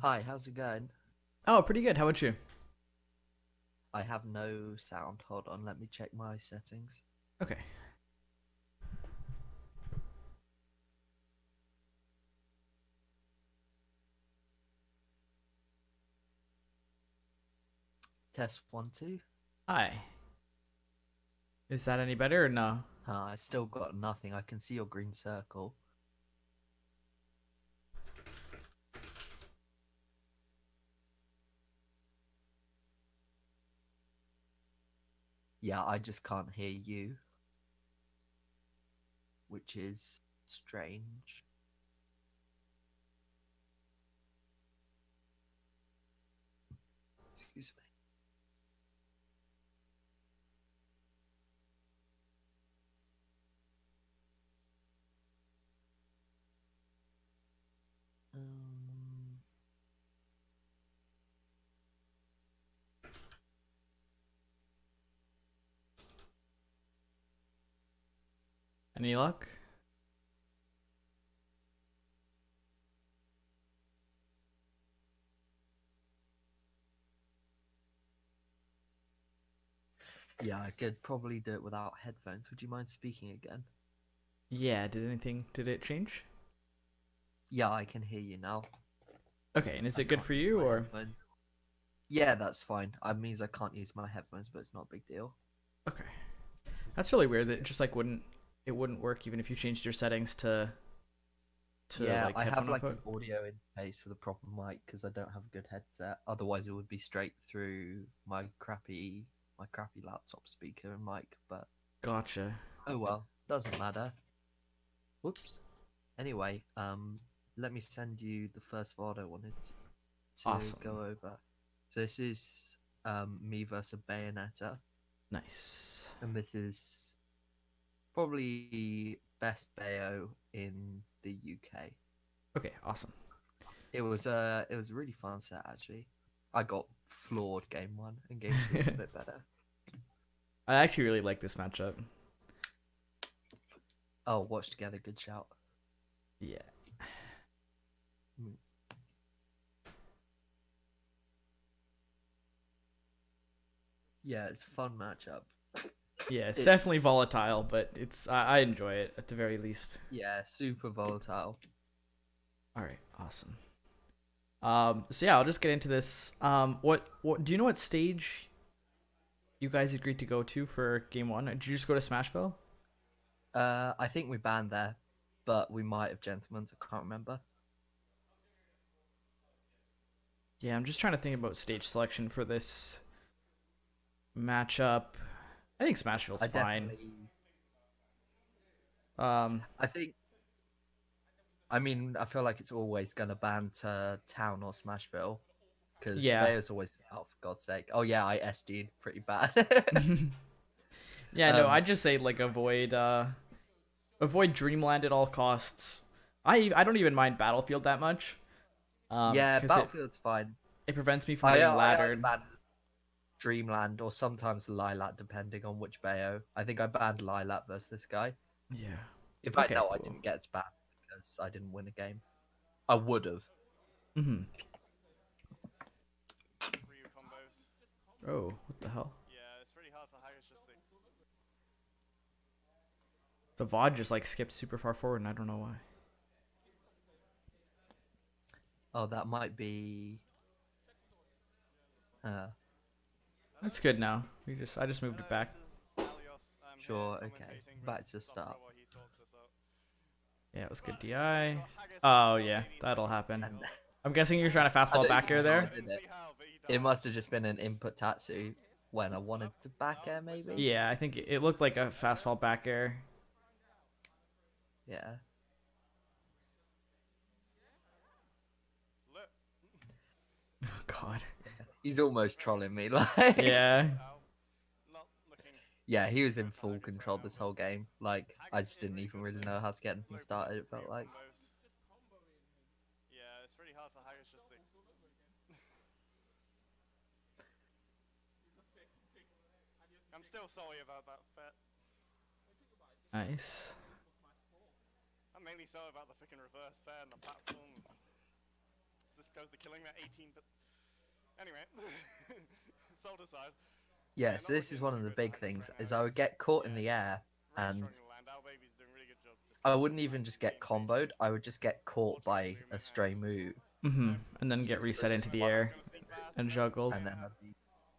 Hi, how's it going? Oh, pretty good. How about you? I have no sound. Hold on, let me check my settings. Okay. Test one, two. Hi. Is that any better or no? I still got nothing. I can see your green circle. Yeah, I just can't hear you, which is strange. Excuse me. Um, Any luck? yeah, I could probably do it without headphones. Would you mind speaking again? Yeah, did it change? Yeah, I can hear you now. Okay, and is I it good can't for use you my or? headphones. Yeah, that's fine. It means I can't use my headphones, but it's not a big deal. Okay. That's really weird that it just like wouldn't work even if you changed your settings to Yeah, like I have headphone like output. an audio interface for the proper mic because I don't have a good headset. Otherwise, it would be straight through my crappy laptop speaker and mic. But Gotcha. oh well, doesn't matter. Whoops. Anyway, let me send you the first VOD I wanted to Awesome. go over. So this is me versus Bayonetta, Nice. and this is probably best Bayo in the UK. Okay, awesome. It was a really fun set actually. I got floored game one, and game two was a bit better. I actually really like this matchup. Oh, watch together, good shout. Yeah. Mm. Yeah, it's a fun matchup. Yeah, it's It's definitely volatile, but I enjoy it at the very least. yeah, super volatile. All right, awesome. So yeah, I'll just get into this. What do you know what stage you guys agreed to go to for game one? Did you just go to Smashville? I think we banned there, but we might have gentlemen. I can't remember. Yeah, I'm just trying to think about stage selection for this matchup. I think Smashville's I fine. definitely. Um, I think. I mean, I feel like it's always gonna ban to Town or Smashville because yeah, Bayo's always out for God's sake. Oh yeah, I SD'd pretty bad. yeah. No, I um, just say like avoid Dreamland at all costs. I don't even mind Battlefield that much. yeah, Because Battlefield's fine. it prevents me from getting I either laddered. ban Dreamland or sometimes Lilac, depending on which Bayo. I think I banned Lilac versus this guy. Yeah. In fact, Okay, no, I cool. didn't get banned because I didn't win a game. I would have. Hmm. Ryu combos. Oh, what the hell? Yeah, it's really hard for Haggis just to. The VOD just like skipped super far forward, and I don't know why. Oh, that might be. Uh, That's good now. I just moved it back. This is Alios. I'm here sure, okay. commentating with Back to Doctor start. while he sorts this out. Yeah, it was good But yeah, we've DI. got Haggis on Oh top yeah, laning that'll second happen. And Smashville. I'm guessing you're trying to I fastball don't back even air know how I I there. did didn't it. see how, but he It died. must have just been an input Tatsu when I wanted to back air, maybe? Yeah, I think it looked like a fastball back air. Yeah. Look. Oh God. He's almost trolling me, like. Yeah. Ow. Not looking Yeah, he was in good for full Haggis right control now, this but whole game. Like, I Haggis just is didn't really even good really with know how to get anything low block started, it felt Ryu like. combos. Yeah, it's really hard for Haggis just to. I'm still sorry about that bet. Nice. I'm mainly sorry about the freaking reverse fair and the platform. It's this goes to killing that 18. But anyway, sold aside. Yeah, Yeah, so not this is looking one too of the good big for Haggis things right now. is I would He's get caught in yeah, the air really and struggling to land. Our baby's doing a really good job. Just I keeping wouldn't him even just main get stage. comboed. I would just get caught by Fortunately, a remain stray Haggis. move. And then You get know, so reset into just the one of air Gonna sneak past, and but juggled. and then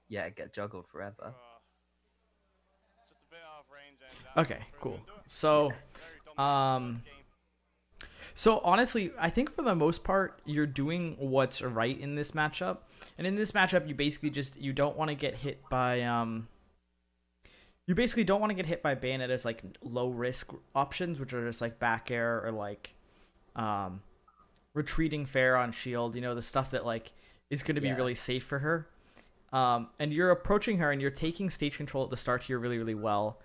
yeah. I'd be get juggled forever. Just a bit out of range and Okay, cool. do it. So, Very dominating first game. so honestly, I think for the most part, you're doing what's right in this matchup. And in this matchup, you basically you don't want to get hit by you basically don't want to get hit by Bayoneta's like low risk options, which are just like back air or like retreating fair on shield, you know, the stuff that like is going to be Yeah. really safe for her. And you're approaching her and you're taking stage control at the start here really, really well.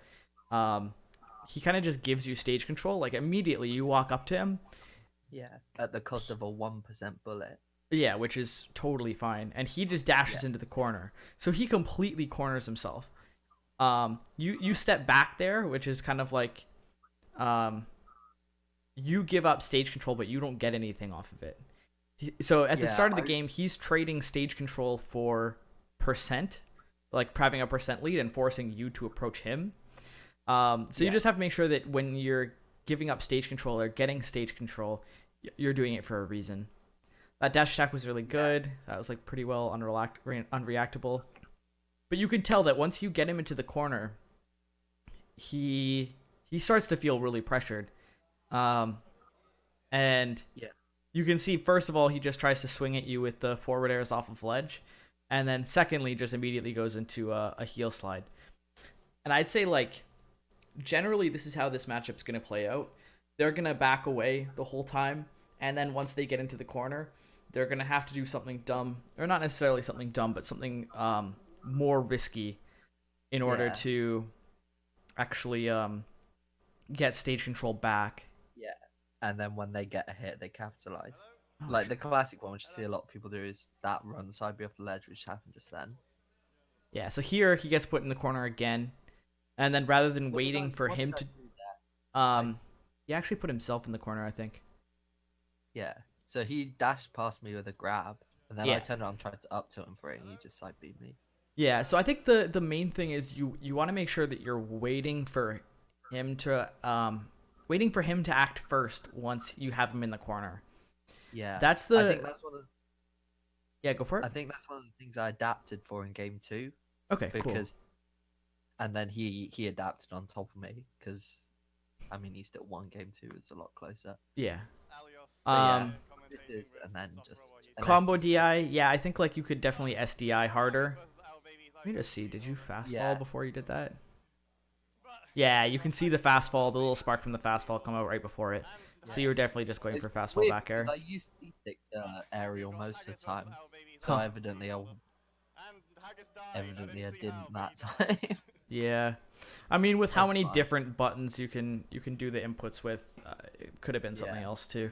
He kind of just gives you stage control. Like immediately you walk up to him. Yeah, at the cost of a 1% bullet. Yeah, which is totally fine. And he just dashes into the corner. So he completely corners himself. You step back there, which is kind of like you give up stage control, but you don't get anything off of it. So at the start of the game, he's trading stage control for percent, like having a percent lead and forcing you to approach him. So you just have to make sure that when you're giving up stage control or getting stage control, you're doing it for a reason. That dash attack was really good. That was like pretty well unreactable. But you can tell that once you get him into the corner, he starts to feel really pressured. And you can see, first of all, he just tries to swing at you with the forward airs off of ledge. And then secondly, just immediately goes into a heel slide. And I'd say, like, generally this is how this matchup's going to play out. They're going to back away the whole time. And then once they get into the corner, they're going to have to do something dumb. Or not necessarily something dumb, but something more risky in order to actually get stage control back. Yeah, and then when they get a hit, they capitalize. Like the classic one, which you see a lot of people do, is that run side B off the ledge, which happened just then. Yeah, so here he gets put in the corner again, and then rather than waiting for him to, he actually put himself in the corner, I think. Yeah, so he dashed past me with a grab, and then I turned around and tried to up tilt him for it, and he just side beat me. Yeah, so I think the main thing is you want to make sure that you're waiting for him to act first once you have him in the corner. Yeah, I think that's one of. Yeah, go for it. I think that's one of the things I adapted for in game 2. Okay, cool. And then he adapted on top of me because, I mean, he still won game 2. It's a lot closer. Yeah. This is and then just combo DI. Yeah, I think like you could definitely SDI harder. Let me just see. Did you fast fall before you did that? Yeah, you can see the fast fall, the little spark from the fast fall come out right before it. So you were definitely just going for fast fall back air. I used to stick aerial most of the time, so evidently I didn't that time. Yeah, I mean, with how many different buttons you can do the inputs with, it could have been something else too.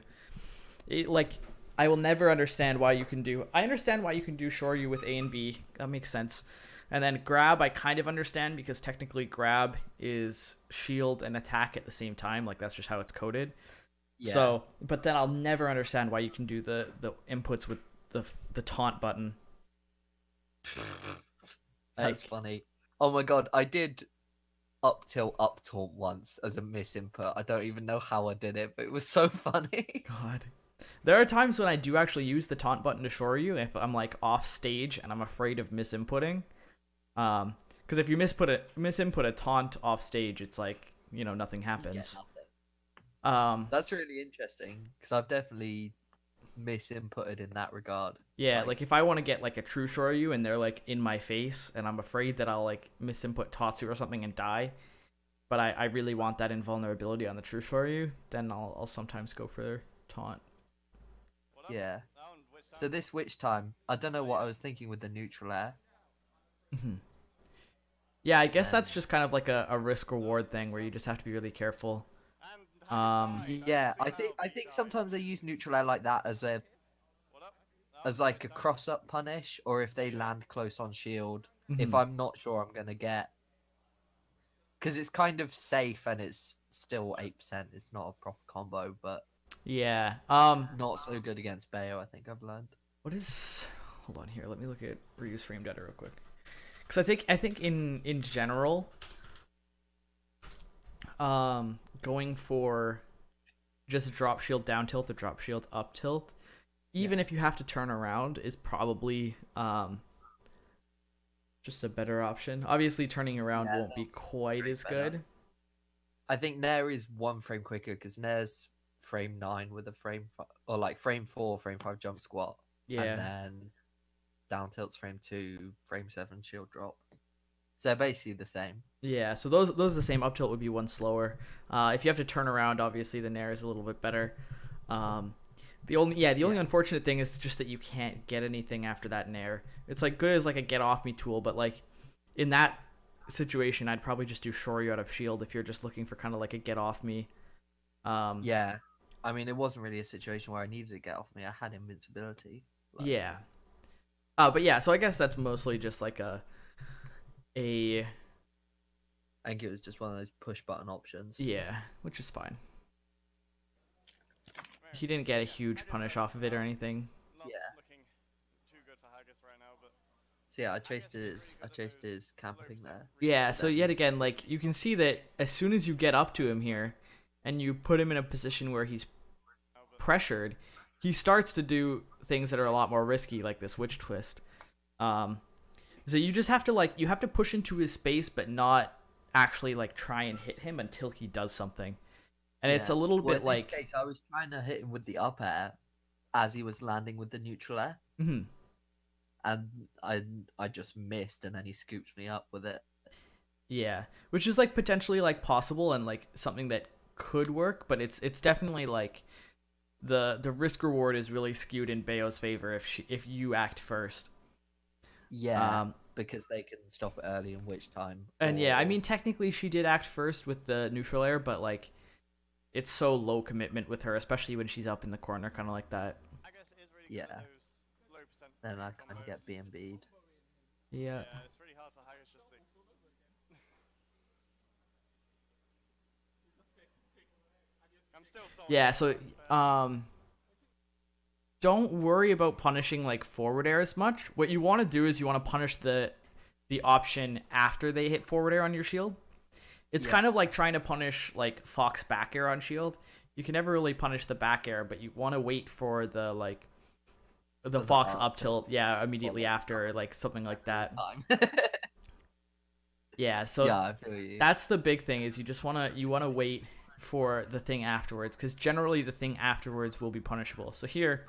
I will never understand why you can do. I understand why you can do Shoryu with A and B. That makes sense. And then grab, I kind of understand because technically grab is shield and attack at the same time. Like that's just how it's coded. Yeah. So, but then I'll never understand why you can do the inputs with the taunt button. That's funny. Oh my god, I did up tilt once as a miss input. I don't even know how I did it, but it was so funny. God. There are times when I do actually use the taunt button to Shoryu if I'm like off stage and I'm afraid of misinputting. Because if you misinput a taunt off stage, it's like, you know, nothing happens. That's really interesting because I've definitely misinputted in that regard. Yeah, like if I want to get like a true Shoryu and they're like in my face and I'm afraid that I'll like misinput Tatsu or something and die, but I really want that invulnerability on the true Shoryu, then I'll sometimes go for taunt. Yeah. So this witch time, I don't know what I was thinking with the neutral air. Yeah, I guess that's just kind of like a risk reward thing where you just have to be really careful. Yeah, I think sometimes they use neutral air like that as like a cross up punish, or if they land close on shield. If I'm not sure I'm gonna get, because it's kind of safe and it's still 8%. It's not a proper combo, but yeah, not so good against Bayo. I think I've learned. What is? Hold on here. Let me look at Ryu's frame data real quick. Because I think in general, going for just drop shield down tilt or drop shield up tilt, even if you have to turn around, is probably just a better option. Obviously, turning around won't be quite as good. I think Nair is 1 frame quicker because Nair's frame 9 with a frame or like frame 4, frame 5 jump squat. Yeah. And then down tilt's frame 2, frame 7 shield drop. So they're basically the same. Yeah, so those are the same. Up tilt would be 1 slower. If you have to turn around, obviously the Nair is a little bit better. The only unfortunate thing is just that you can't get anything after that Nair. It's like good as like a get off me tool, but like in that situation, I'd probably just do Shoryu out of shield if you're just looking for kind of like a get off me. Yeah, I mean it wasn't really a situation where I needed to get off me. I had invincibility. Like... Yeah. But yeah, so I guess that's mostly just like a. I think it was just one of those push button options. Yeah, which is fine. He didn't get a huge punish off of it or anything. Yeah. Looking too good for Haggis right now, but So yeah, I chased his camping there. Yeah, so yet again, like you can see that as soon as you get up to him here, and you put him in a position where he's pressured, he starts to do things that are a lot more risky, like this witch twist. So you just have to you have to push into his space, but not actually like try and hit him until he does something. And it's a little bit in this case, I was trying to hit him with the up air as he was landing with the neutral air. Mm-hmm. And I just missed, and then he scooped me up with it. Yeah, which is like potentially like possible and like something that could work, but it's definitely like the risk reward is really skewed in Bayo's favor if you act first. Yeah, because they can stop it early in which time. And yeah, I mean technically she did act first with the neutral air, but like it's so low commitment with her, especially when she's up in the corner, kind of like that. I guess it is really good at those low percent Then I kind of combos. get BNB'd. Yeah. It's really hard for Haggis just to... I'm still solid. Yeah, so don't worry about punishing like forward air as much. What you want to do is you want to punish the option after they hit forward air on your shield. It's kind of like trying to punish like Fox back air on shield. You can never really punish the back air, but you want to wait for the like the Fox up tilt, immediately after, like something like that. Yeah, so yeah, I feel you. That's the big thing, is you wanna wait for the thing afterwards, because generally the thing afterwards will be punishable. So here,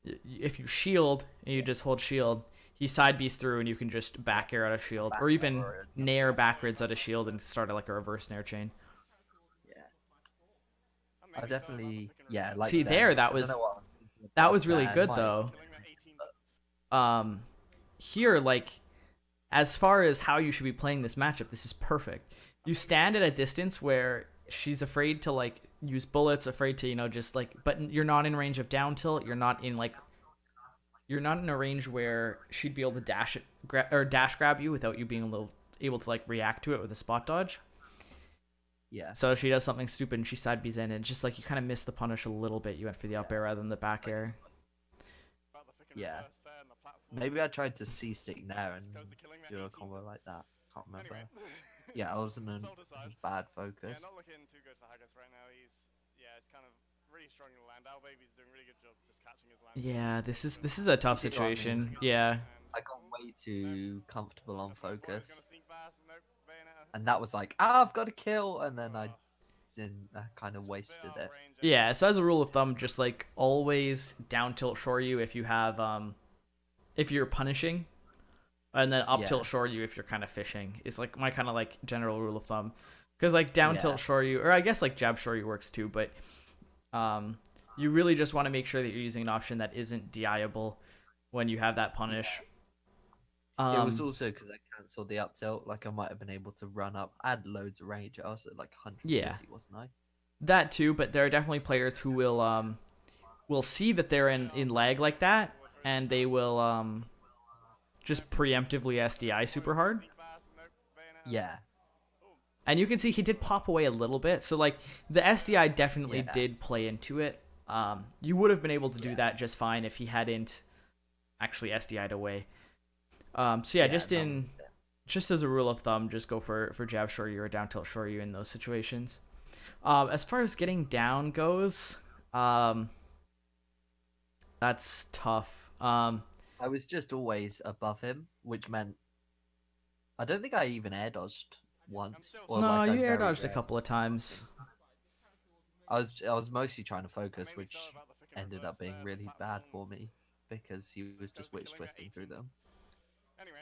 if you shield and you just hold shield, he side B's through and you can just back air out of shield, or even nair backwards out of shield and start like a reverse nair chain. Yeah, I definitely like. See there, that was really good though. Here, like, as far as how you should be playing this matchup, this is perfect. You stand at a distance where she's afraid to like use bullets, afraid to just like, but you're not in range of down tilt. You're not in a range where she'd be able to dash grab you without you being able to like react to it with a spot dodge. Yeah. So if she does something stupid and she side B's in, and just like you kind of miss the punish a little bit. You went for the up air rather than the back air. Yeah. Maybe I tried to C-stick there and do a combo like that. Can't remember. Yeah, I was in a bad focus. Yeah, not looking too good for Haggis right now. It's kind of really strong in the land. Our baby's doing a really good job just catching his land. Yeah, this is a tough situation. Yeah. I got way too comfortable on focus. And that was like, I've got to kill, and then I kind of wasted it. Yeah, so as a rule of thumb, just like always down tilt Shoryu if you have if you're punishing, and then up tilt Shoryu if you're kind of fishing. It's like my kind of like general rule of thumb, because like down tilt Shoryu, or I guess like jab Shoryu works too, but you really just want to make sure that you're using an option that isn't DI-able when you have that punish. It was also because I cancelled the up tilt. Like I might have been able to run up. I had loads of range. I was at like 150, wasn't I? That too, but there are definitely players who will see that they're in lag like that, and they will just preemptively SDI super hard. Yeah. And you can see he did pop away a little bit, so like the SDI definitely did play into it. You would have been able to do that just fine if he hadn't actually SDI'd away. So yeah, Yeah, that was just as a rule of thumb, just go for jab Shoryu or down tilt Shoryu in those situations. As far as getting down goes, that's tough. I was just always above him, which meant I don't think I even air dodged once, or No, like I you air very dodged a rarely. couple of times. I was mostly trying to focus, Maybe which so about the flick and ended reverse up being there, really but bad that for performed. me because he was just Goes for witch killing at twisting through 18. them. Anyway,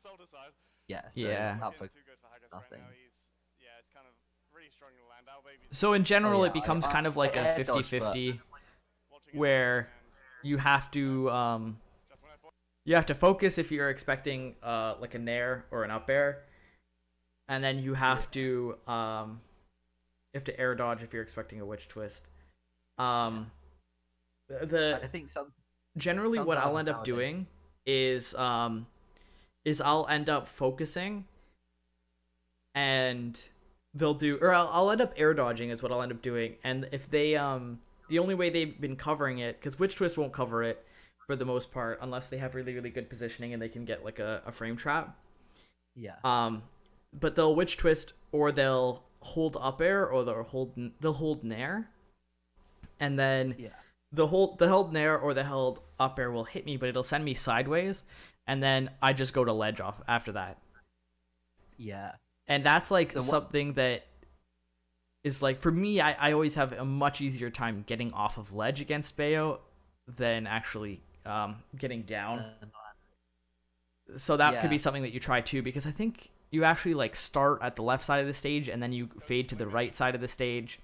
sold aside. Yeah, so Yeah. that Looking for too good for Haggis right nothing. now. Yeah, it's kind of really strong in the land. Our baby's So in Oh general, yeah, it becomes kind of I like a air dodged, but 50-50 watching it where and you have to just when I thought focus if you're expecting like a nair or an up air, and then you have to air dodge if you're expecting a witch twist. The I think generally what I'll sometimes end up nowadays. doing is I'll end up focusing, and I'll end up air dodging is what I'll end up doing. And if they the only way they've been covering it, because witch twist won't cover it for the most part unless they have really really good positioning and they can get like a frame trap. Yeah, But they'll witch twist or they'll hold up air or they'll hold nair, and then yeah, the held nair or the held up air will hit me, but it'll send me sideways, and then I just go to ledge off after that. yeah. And that's like So what? something that is like for me, I always have a much easier time getting off of ledge against Bayo than actually getting down. So that could be Yeah, something that you try too, because I think you actually like start at the left side of the stage and then you fade to the right side of the stage.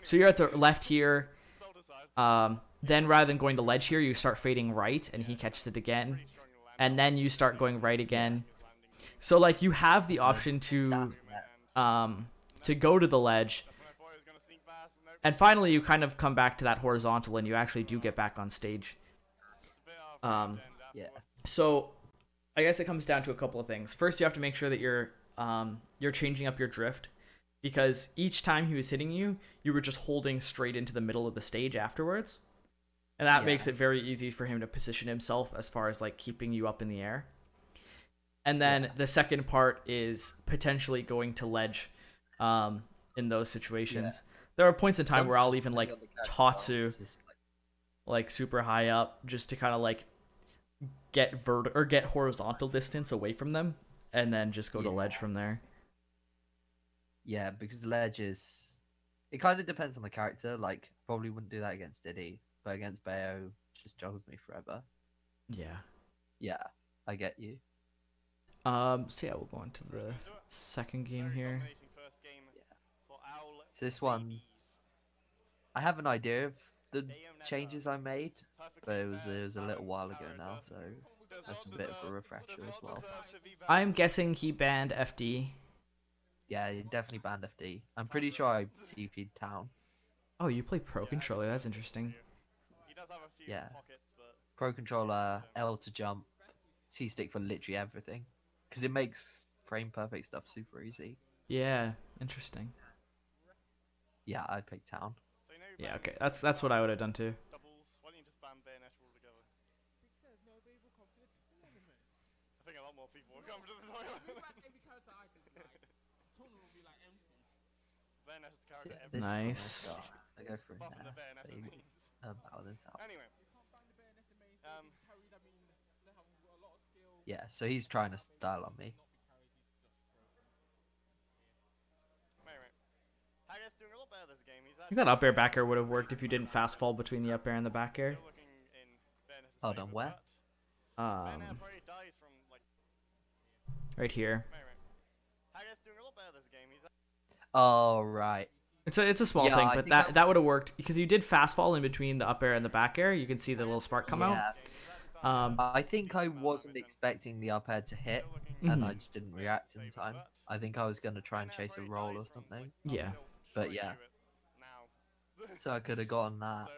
So you're at the left here. sold aside. Then rather than going to ledge here, you start fading right and he catches it again. Pretty strong in the land. And then you start going right yeah. again. His landing move. So like you have the And then option down there. to go to the ledge. Just when I thought he was gonna sneak past, nope. And finally you kind of come back to that horizontal and you actually do get back on stage. Just a bit out of range and Yeah, afterwards. So I guess it comes down to a couple of things. First, you have to make sure that you're changing up your drift, because each time he was hitting you, you were just holding straight into the middle of the stage afterwards, and that Yeah. makes it very easy for him to position himself as far as like keeping you up in the air. And then Yeah. the second part is potentially going to ledge, in those situations. There are points in time where I'll even like Sometimes depending on the Tatsu character, it's just like super high up just to kind of like get horizontal distance away from them, and then just go to ledge Yeah. from there. yeah, because ledge is. It kind of depends on the character. Like, probably wouldn't do that against Diddy, but against Bayo, just juggles me forever. Yeah. Yeah, I get you. So yeah, we'll go on to the second game Very here. dominating first game for Owl So this one, Babies. I have an idea of the Bayonetta. changes I made, Perfectly but it was fair, a little balanced while ago character. now, so Does that's a not bit of a deserve- refresher does as not well. deserve to be I'm banned. guessing he banned FD. Yeah, he definitely banned FD. I'm pretty sure I TP'd town. Oh, you play Pro Controller. That's interesting. He does have a few Yeah. pockets, but Pro controller, L to jump, C stick for literally everything, because it makes frame perfect stuff super easy. Yeah, interesting. Yeah, I picked town. so you know you Yeah, ban okay. That's what I would have done too. doubles. Why don't you just ban Bayonetta altogether? I think a lot more people will come to the toilet. Bayonetta's the character Yeah, every this Nice. is what I go for apart from the now. Bayonetta Baby. mains. Paladin's out. Anyway, Yeah, so he's trying to style on me. anyway, Haggis doing a lot better this game. He's I think that up air back air would have worked if you didn't fast fall between the up air and the back air. still looking in Bayonetta's Hold on, favour, where? but Bayonetta probably dies from like. Right here. Anyway, Haggis doing a lot better this game. He's Oh, right. It's a small Yeah, thing, I but think that would have worked because you did fast fall in between the up air and the back air. You can see the little spark come out. Yeah. I think I wasn't expecting the up air to hit, and I just didn't react in time. I think I was going to try and chase a roll or something. Yeah. But yeah. So I could have gotten that.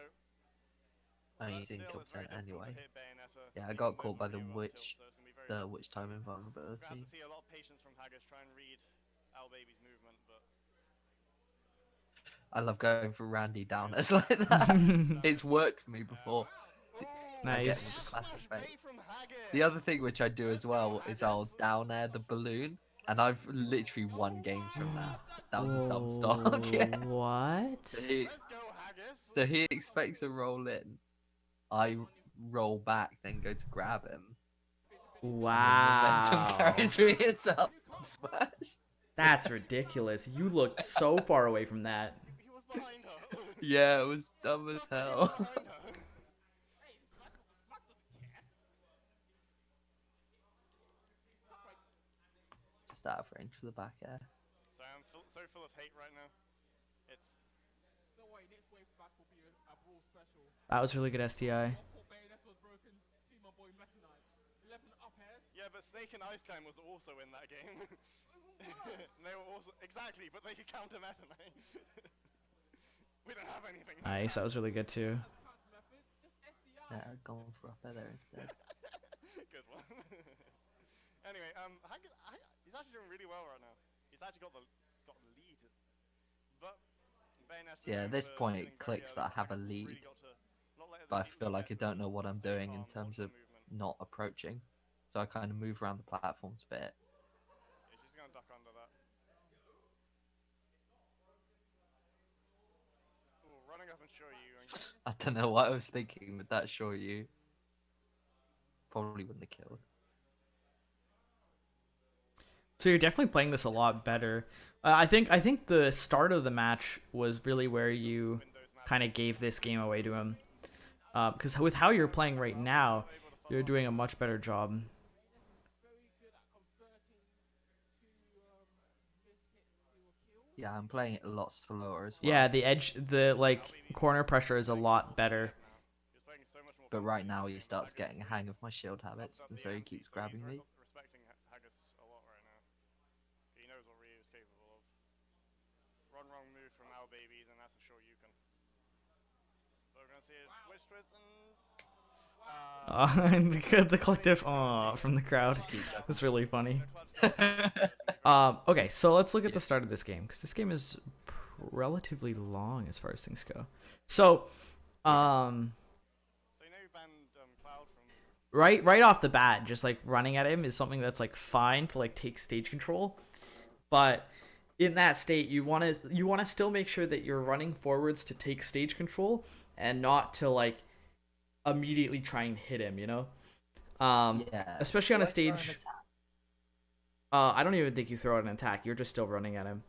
I mean, he's Still, it's very incompetent difficult to anyway. hit Bayonetta Yeah, I even got with caught by the Ryu on witch, tilt, so it's gonna be very difficult. witch time We're gonna have invulnerability. to see a lot of patience from Haggis try and read Owl Baby's movement, but I love going for Randy downers like that. It's worked for me before. I get him with Nice. the classic Smash bait. bait from Haggis. The other thing which I do as well is I'll down air the balloon, and I've literally won games from that. That was a dumb stock. Yeah. What? So he, Let's go, Haggis. so he expects a roll in. I roll back, then go to grab him. And the momentum Wow. carries me into up smash. That's ridiculous. You looked so far away from that. He was behind her. Yeah, it was dumb as He was hell. behind her. Just out of range for the back air. So I'm so full of hate right now. It's That was really good STI. yeah, but Snake and Ice Climb was also in that game. And they were also exactly, but they could counter meta me. We don't have anything. like Nice. That was really good too. Yeah, going for up air there instead. Good one. Anyway, he's actually doing really well right now. He's actually got the lead. But Bayonetta Yeah, at this point it clicks that I have a lead, but I feel like I don't know what I'm doing in terms of not approaching. So I kind of move around the platforms a bit. Yeah, she's gonna duck under that. Ooh, running up and show you. I don't know what I was thinking with that Shoryu. Probably wouldn't have killed. So you're definitely playing this a lot better. I think the start of the match was really where you kind of gave this game away to him. Because with how you're playing right now, you're doing a much better job. Yeah, I'm playing it a lot slower as well. Yeah, the like corner pressure is a lot better. He was playing so much more. But right now he starts getting a hang of my shield habits, and so he keeps grabbing me. Respecting Haggis a lot right now. He knows what Ryu is capable of. Wrong move from our babies, and that's a sure you can. So we're gonna see a witch twist and. And the collective aw from the crowd. Just keep going. That's really funny. Clutch. Okay, so let's look at the start of this game, because this game is relatively long as far as things go. So, So you know you banned Cloud from. right off the bat, just like running at him is something that's like fine to like take stage control, but in that state you want to still make sure that you're running forwards to take stage control and not to like immediately try and hit him, you know. Yeah. Especially on a Do I throw an stage. attack? I don't even think you throw out an attack. You're just still running at him.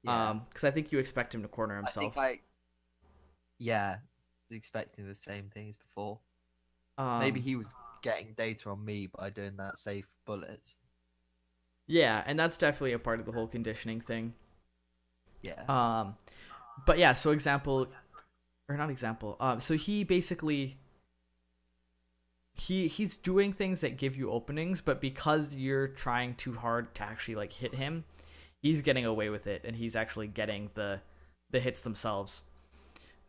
Yeah. Because I think you expect him to corner I himself. think yeah, expecting the same thing as before. Um, Maybe he was getting data on me by doing that safe bullets. Yeah, and that's definitely a part of the whole conditioning thing. Yeah. But yeah, so example, or not example. So he basically he's doing things that give you openings, but because you're trying too hard to actually like hit him, he's getting away with it, and he's actually getting the hits themselves.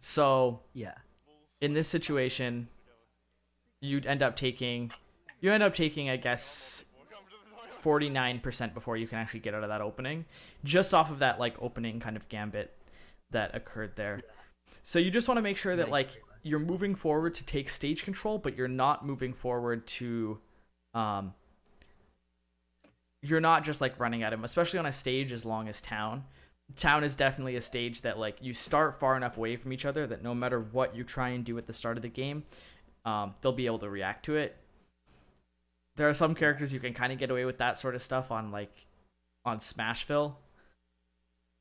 So Yeah. in this situation, you end up taking, I guess, 49% before you can actually get out of that opening, just off of that like opening kind of gambit that occurred there. So you just want to make sure that like you're moving forward to take stage control, but you're not moving forward to you're not just like running at him, especially on a stage as long as Town. Town is definitely a stage that like you start far enough away from each other that no matter what you try and do at the start of the game, they'll be able to react to it. There are some characters you can kind of get away with that sort of stuff on Smashville.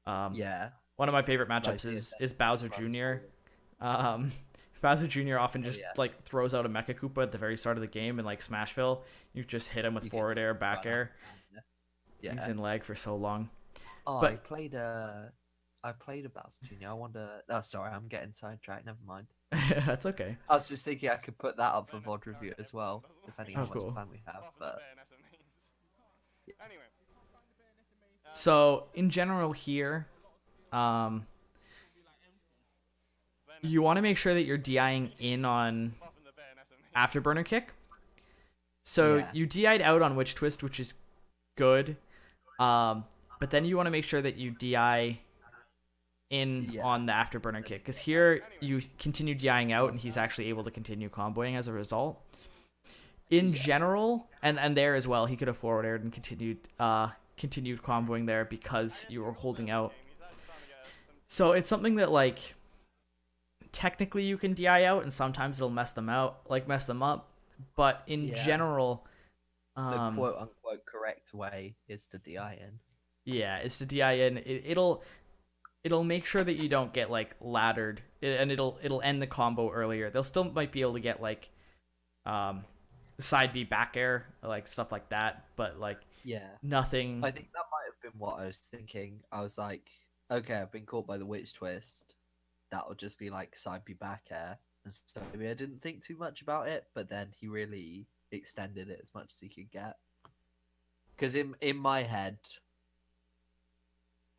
Yeah. One of my favorite matchups is Bowser Jr. Bowser Jr. often just like throws out a Mecha Koopa at the very start of the game, and like Smashville, you just hit him with forward air, back air. Yeah. He's in lag for so long. Oh, But- I played a Bowser Jr. I wonder. Oh, sorry, I'm getting sidetracked. Never mind. That's okay. I was just thinking I could put that up for VOD review as well, depending on Oh, how much cool. time we have. Apart from But the Bayonetta means. Anyway. So in general here, you want to make sure that you're DIing in on Apart from the Bayonetta means. Afterburner Kick. So Yeah. you DI'd out on Witch Twist, which is good. But then you want to make sure that you DI in Yeah. on the afterburner kick, because here you continue DIing out and he's actually able to continue comboing as a result. In general, and there as well, he could have forward aired and continued comboing there because you were holding out. So it's something that, like, technically you can DI out, and sometimes it'll mess them up, but in general, the quote unquote correct way is to DI in. Yeah, it's to DI in. It'll make sure that you don't get like laddered, and it'll end the combo earlier. They'll still might be able to get like side B back air, like stuff like that, but like nothing. I think that might have been what I was thinking. I was like, okay, I've been caught by the witch twist. That'll just be like side B back air, and so maybe I didn't think too much about it. But then he really extended it as much as he could get. Because in my head,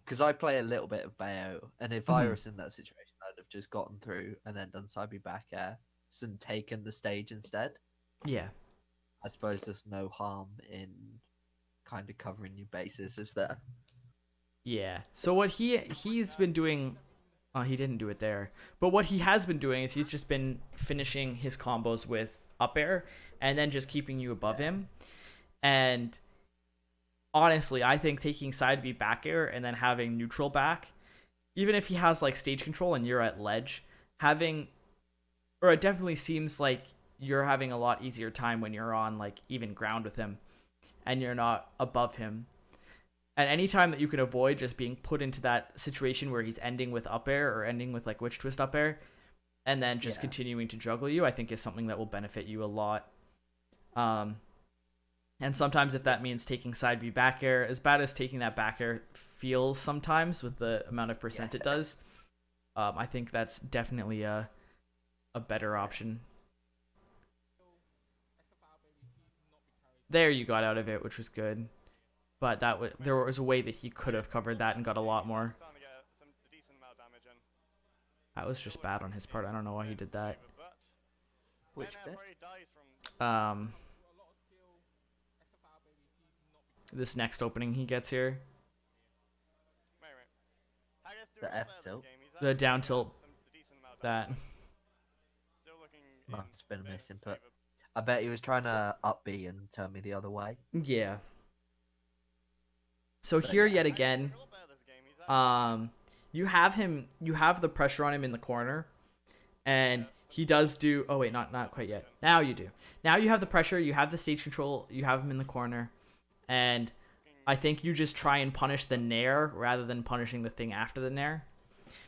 because I play a little bit of Bayo, and if I was in that situation, I'd have just gotten through and then done side B back air and taken the stage instead. Yeah. I suppose there's no harm in kind of covering your bases, is there? Yeah. So what he's been doing, he didn't do it there, but what he has been doing is he's just been finishing his combos with up air and then just keeping you above him. And honestly, I think taking side B back air and then having neutral back, even if he has like stage control and you're at ledge, it definitely seems like you're having a lot easier time when you're on like even ground with him and you're not above him. And anytime that you can avoid just being put into that situation where he's ending with up air or ending with like witch twist up air and then just continuing to juggle you, I think is something that will benefit you a lot. And sometimes if that means taking side B back air, as bad as taking that back air feels sometimes with the amount of percent it does, I think that's definitely a better option. There you got out of it, which was good. But there was a way that he could have covered that and got a lot more. That was just bad on his part. I don't know why he did that. Which bit? This next opening he gets here. The F tilt? The down tilt. That. Must have been a misinput. I bet he was trying to up B and turn me the other way. Yeah. So here yet again, you have the pressure on him in the corner, and he does do. Oh wait, not quite yet. Now you do. Now you have the pressure. You have the stage control. You have him in the corner, and I think you just try and punish the nair rather than punishing the thing after the nair.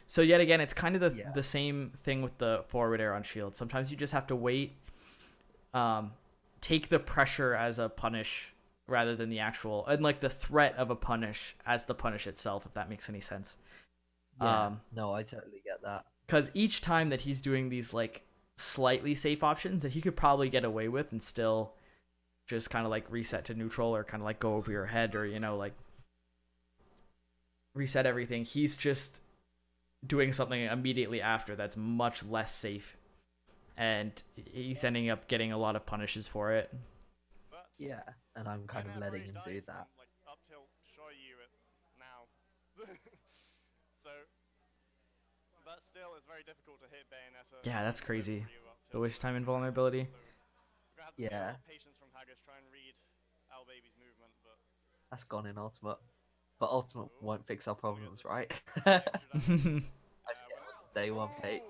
So yet again, it's kind of the same thing with the forward air on shield. Sometimes you just have to wait, take the pressure as a punish rather than the actual, and like the threat of a punish as the punish itself, if that makes any sense. Yeah, no, I totally get that. Because each time that he's doing these like slightly safe options that he could probably get away with and still just kind of like reset to neutral or kind of like go over your head or, you know, like reset everything, he's just doing something immediately after that's much less safe. And he's ending up getting a lot of punishes for it. Yeah, and I'm kind of letting him do that. Like up tilt, show you it now. So, but still, it's very difficult to hit Bayonetta. Yeah, that's crazy. The wish time invulnerability. Yeah. Patience from Haggis, try and read Al Baby's movement, but That's gone in Ultimate. But Ultimate won't fix our problems, right? I Day one play.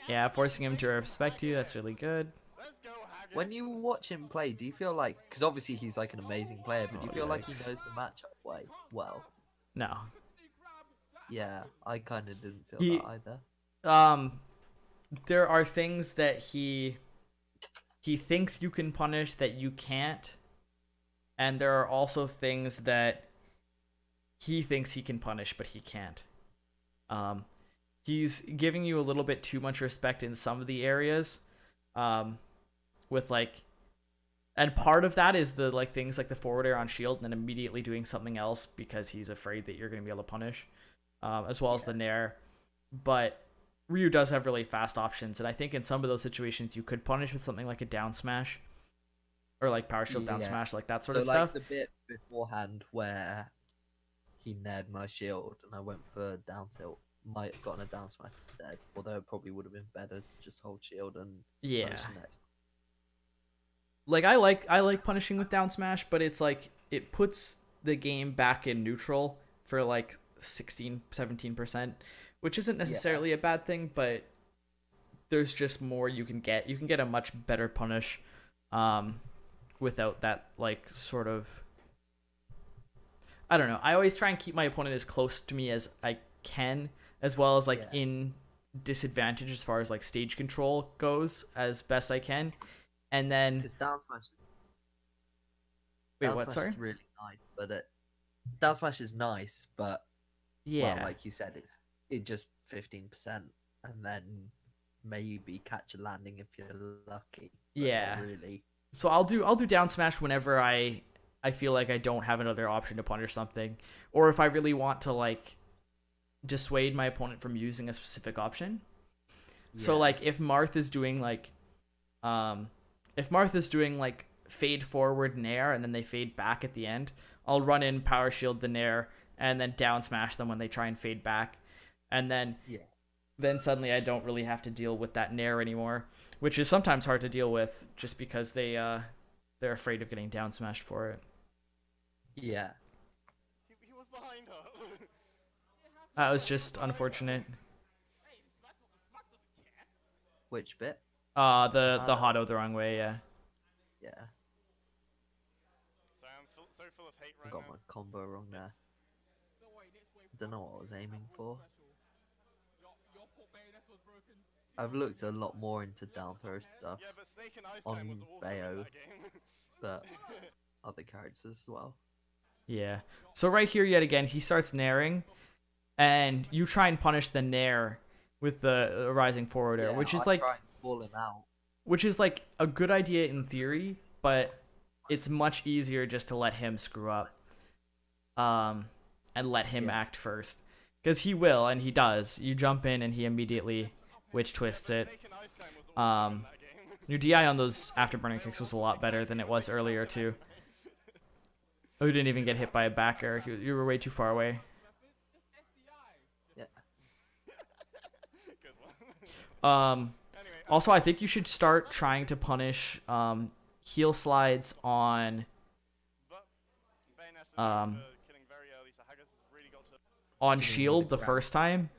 Yeah, forcing him to respect you, that's really good. Let's go, Haggis. When you watch him play, do you feel like, because obviously he's like an amazing player, but do you feel like he knows the matchup way well? No. Yeah, I kind of didn't feel that either. There are things that he thinks you can punish that you can't, and there are also things that he thinks he can punish but he can't. He's giving you a little bit too much respect in some of the areas, with like, and part of that is the like things like the forward air on shield and then immediately doing something else because he's afraid that you're going to be able to punish, as well as the nair. But Ryu does have really fast options, and I think in some of those situations you could punish with something like a down smash or like power shield down smash, like that sort of stuff. So like the bit beforehand where he nared my shield and I went for down tilt. might have gotten a down smash instead. Although it probably would have been better to just hold shield and Yeah. punish the next. Like I like punishing with down smash, but it's like it puts the game back in neutral for like 16-17%, which isn't necessarily a bad thing, but there's just more you can get. You can get a much better punish without that like sort of, I don't know. I always try and keep my opponent as close to me as I can, as well as like in disadvantage as far as like stage control goes as best I can. And then His down smash. Wait, Down what? smash Sorry. is really nice, but down smash is nice, but Yeah. well, like you said, it just 15%, and then maybe catch a landing if you're lucky. But not Yeah. really. So I'll do down smash whenever I feel like I don't have another option to punish something, or if I really want to like dissuade my opponent from using a specific option. So Yeah. like if Marth is doing like fade forward nair and then they fade back at the end, I'll run in, power shield the nair, and then down smash them when they try and fade back, and then suddenly I don't really have to deal with that nair anymore, which is sometimes hard to deal with just because they're afraid of getting down smashed for it. Yeah. He was behind her. That was just unfortunate. Which bit? The Hotto the wrong way, yeah. Yeah. So I'm so full of hate I right got now. my combo wrong there. I don't know what I was aiming for. I've looked a lot more into down throw stuff Yeah, but Snake and Ice on Climb was also in Bayo, that game. but other characters as well. Yeah. So right here yet again, he starts nairing, and you try and punish the nair with the rising forward air, Yeah, which is I like try and call him out. which is like a good idea in theory, but it's much easier just to let him screw up, and let him act first, because he will, and he does. You jump in and he immediately witch twists it. Snake and Ice Climb was also in that game. Your DI on those afterburning kicks was a lot better than it was earlier too. Oh, you didn't even get hit by a back air. You were way too far away. Yeah. Good one. Anyway, Also, I think you should start trying to punish heel slides on but Bayonet is known for killing very early, so Haggis has really got to. on shield the first time,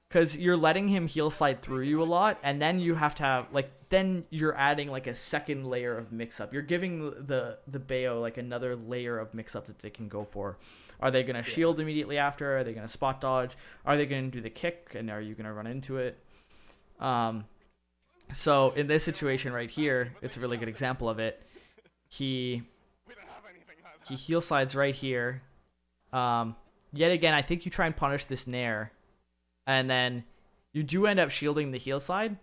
because you're letting him heel slide through you a lot, and then you have to have like, then you're adding like a second layer of mix up. You're giving the Bayo like another layer of mix up that they can go for. Are they gonna shield immediately after? Are they gonna spot dodge? Are they gonna do the kick? And are you gonna run into it? So in this situation right here, it's a really good example of it. He We don't have anything like that. he heel slides right here. Yet again, I think you try and punish this nair, and then you do end up shielding the heel slide.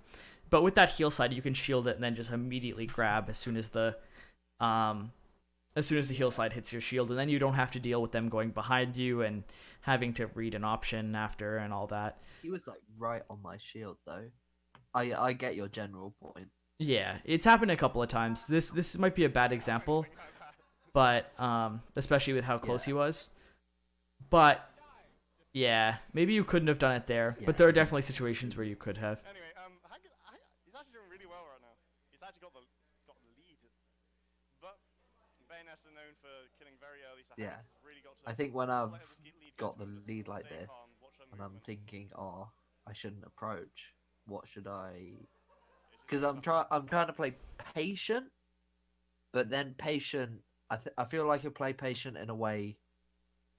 But with that heel slide, you can shield it and then just immediately grab as soon as the heel slide hits your shield, and then you don't have to deal with them going behind you and having to read an option after and all that. He was like right on my shield though. I get your general point. Yeah, it's happened a couple of times. This might be a bad example, but especially with how close he was. But yeah, maybe you couldn't have done it there, but there are definitely situations where you could have. Anyway, he's actually doing really well right now. He's actually got the lead. But Bayonets are known for killing very early, so Yeah. Haggis has really got to. I think when I've let his lead got go the through, just lead like stay this, calm, watch her and I'm movement. thinking, oh, I shouldn't approach. What should I? Because I'm trying to play patient, but then patient. I feel like I play patient in a way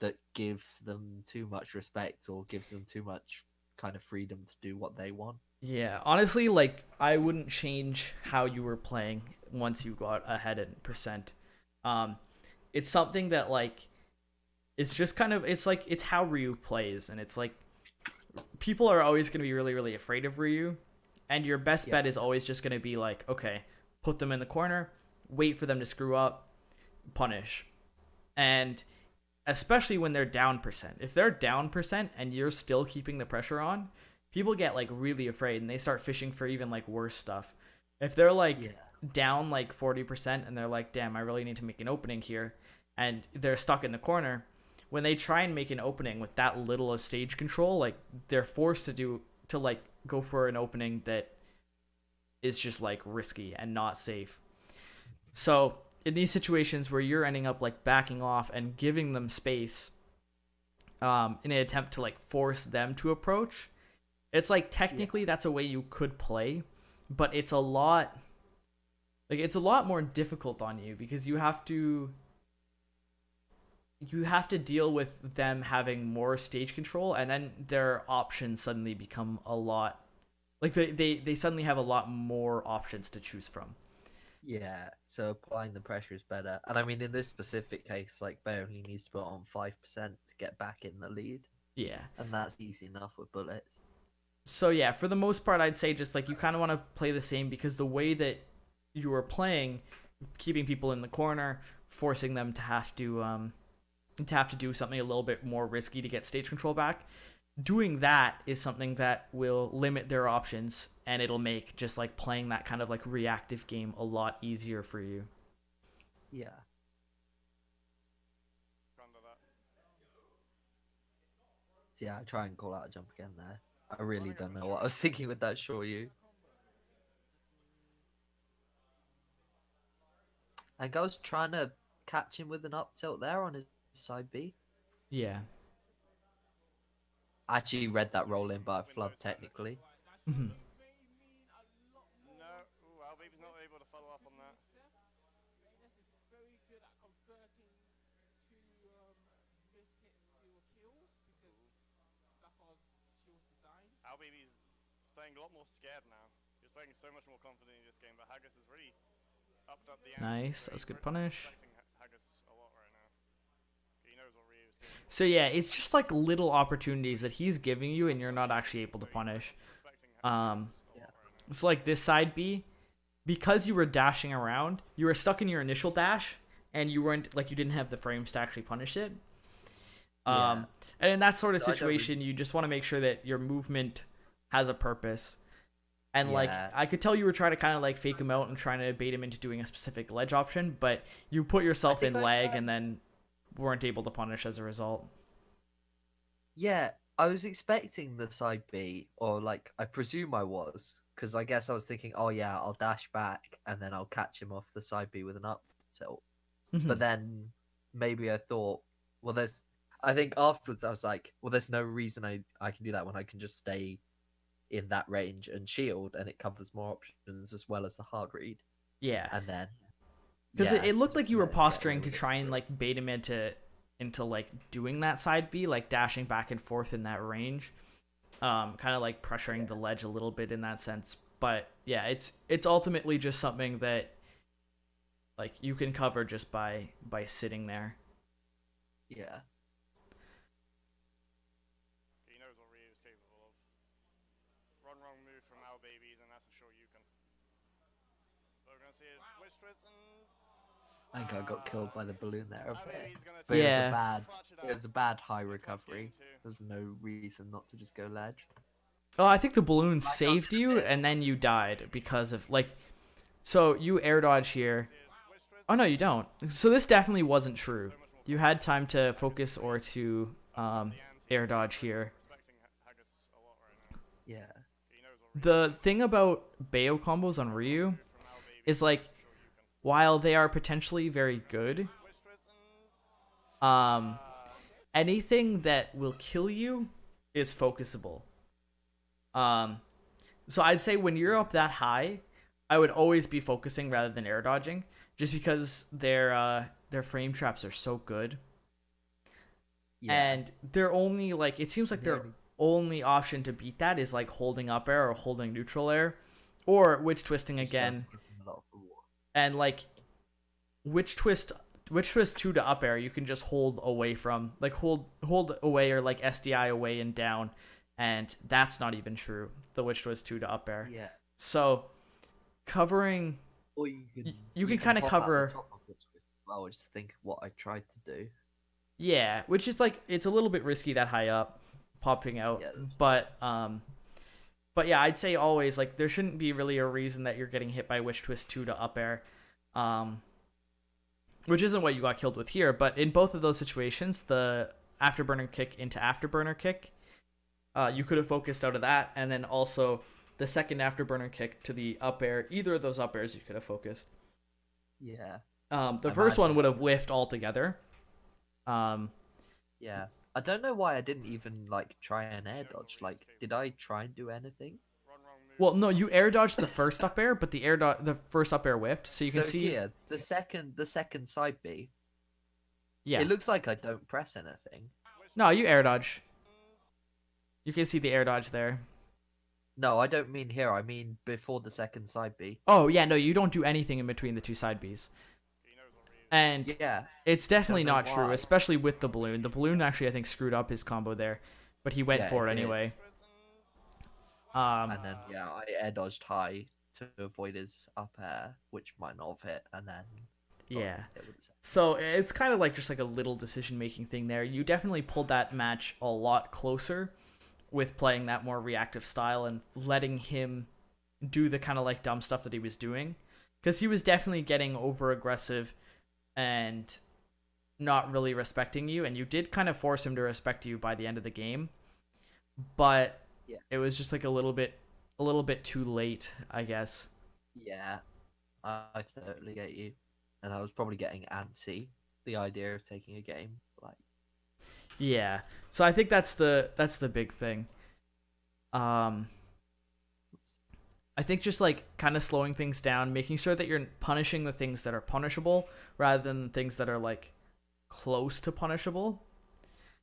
that gives them too much respect or gives them too much kind of freedom to do what they want. Yeah, honestly, like I wouldn't change how you were playing once you got ahead in percent. It's something that like it's just kind of it's how Ryu plays, and it's like people are always going to be really, really afraid of Ryu, and your best bet is always just going to be like, okay, put them in the corner, wait for them to screw up, punish. And especially when they're down percent. If they're down percent and you're still keeping the pressure on, people get like really afraid and they start fishing for even like worse stuff. If they're like down like 40% and they're like, damn, I really need to make an opening here, and they're stuck in the corner, when they try and make an opening with that little of stage control, like they're forced to like go for an opening that is just like risky and not safe. So in these situations where you're ending up like backing off and giving them space, in an attempt to like force them to approach, it's like technically that's a way you could play, but it's a lot more difficult on you because you have to deal with them having more stage control, and then their options suddenly become a lot like they suddenly have a lot more options to choose from. Yeah, so applying the pressure is better. And I mean, in this specific case, like, Bear only needs to put on 5% to get back in the lead. Yeah. And that's easy enough with bullets. So yeah, for the most part, I'd say just like you kind of want to play the same, because the way that you are playing, keeping people in the corner, forcing them to have to do something a little bit more risky to get stage control back, doing that is something that will limit their options, and it'll make just like playing that kind of like reactive game a lot easier for you. Yeah. Yeah, I try and call out a jump again there. I really don't know what I was thinking with that Ryu. I was trying to catch him with an up tilt there on his side B. Yeah. I actually read that roll in, but I flubbed technically. Mm-hmm. No, Albaby's not able to follow up on that. Albaby's playing a lot more scared now. He's playing so much more confident in this game, but Haggis has really upped up the ante. Nice, that's good punish. Haggis a lot right now. He knows what Ryu is doing. So yeah, it's just like little opportunities that he's giving you and you're not actually able to punish. It's like this side B, because you were dashing around, you were stuck in your initial dash and you didn't have the frames to actually punish it. And in that sort of situation, you just want to make sure that your movement has a purpose. And like, I could tell you were trying to kind of like fake him out and trying to bait him into doing a specific ledge option, but you put yourself in lag and then weren't able to punish as a result. Yeah, I was expecting the side B, or like, I presume I was, because I guess I was thinking, oh yeah, I'll dash back and then I'll catch him off the side B with an up tilt. But then maybe I thought, well, I think afterwards I was like, well, there's no reason I can do that when I can just stay in that range and shield, and it covers more options as well as the hard read. Yeah. And then because it looked like you were posturing to try and like bait him into like doing that side B, like dashing back and forth in that range, kind of like pressuring the ledge a little bit in that sense. But yeah, it's ultimately just something that like you can cover just by sitting there. Yeah. He knows what Ryu is capable of. Wrong move from Albaby's, and that's a sure you can. So we're gonna see a witch twist and I think I got killed by the balloon there a bit. Albaby's gonna But Yeah. it was a bad high recovery. There's no reason not to just go ledge. Oh, I think the balloon saved you, and then you died because of like. So you air dodge here. Oh no, you don't. So this definitely wasn't true. You had time to focus or to air dodge here. Yeah. The thing about Bayo combos on Ryu is like, while they are potentially very good, anything that will kill you is focusable. So I'd say when you're up that high, I would always be focusing rather than air dodging, just because their frame traps are so good. Yeah. And they're only like, it seems like their only option to beat that is like holding up air or holding neutral air, or witch twisting again. And like witch twist 2 to up air, you can just hold away from, like hold away or like SDI away and down, and that's not even true. The witch twist 2 to up air. Yeah. So covering, or you can kind of cover. I would just think what I tried to do. Yeah, which is like, it's a little bit risky that high up, popping out. Yeah, but yeah, I'd say always like there shouldn't be really a reason that you're getting hit by witch twist 2 to up air. which isn't what you got killed with here. But in both of those situations, the afterburner kick into afterburner kick, you could have focused out of that, and then also the second afterburner kick to the up air. Either of those up airs you could have focused. Yeah. The first one would have whiffed altogether. Yeah. I don't know why I didn't even like try an air dodge. Like, did I try and do anything? Run wrong move. Well, no, you air dodged the first up air, but the first up air whiffed, so you can So see. here, the second side B. Yeah. It looks like I don't press anything. No, you air dodge. You can see the air dodge there. No, I don't mean here. I mean before the second side B. Oh yeah, no, you don't do anything in between the two side Bs. He knows what he is. And Yeah. it's definitely Don't know not true, why. especially with the balloon. The balloon actually, I think, screwed up his combo there, but he went Yeah, for it it did. anyway. And then yeah, I air dodged high to avoid his up air, which might not have hit, and then Yeah. hit with the second. So it's kind of like just like a little decision making thing there. You definitely pulled that match a lot closer with playing that more reactive style and letting him do the kind of like dumb stuff that he was doing, because he was definitely getting over aggressive and not really respecting you, and you did kind of force him to respect you by the end of the game, but Yeah. it was just like a little bit too late, I guess. Yeah, I totally get you, and I was probably getting antsy. The idea of taking a game, like, Yeah. So I think that's the big thing. I think just like kind of slowing things down, making sure that you're punishing the things that are punishable rather than things that are like close to punishable.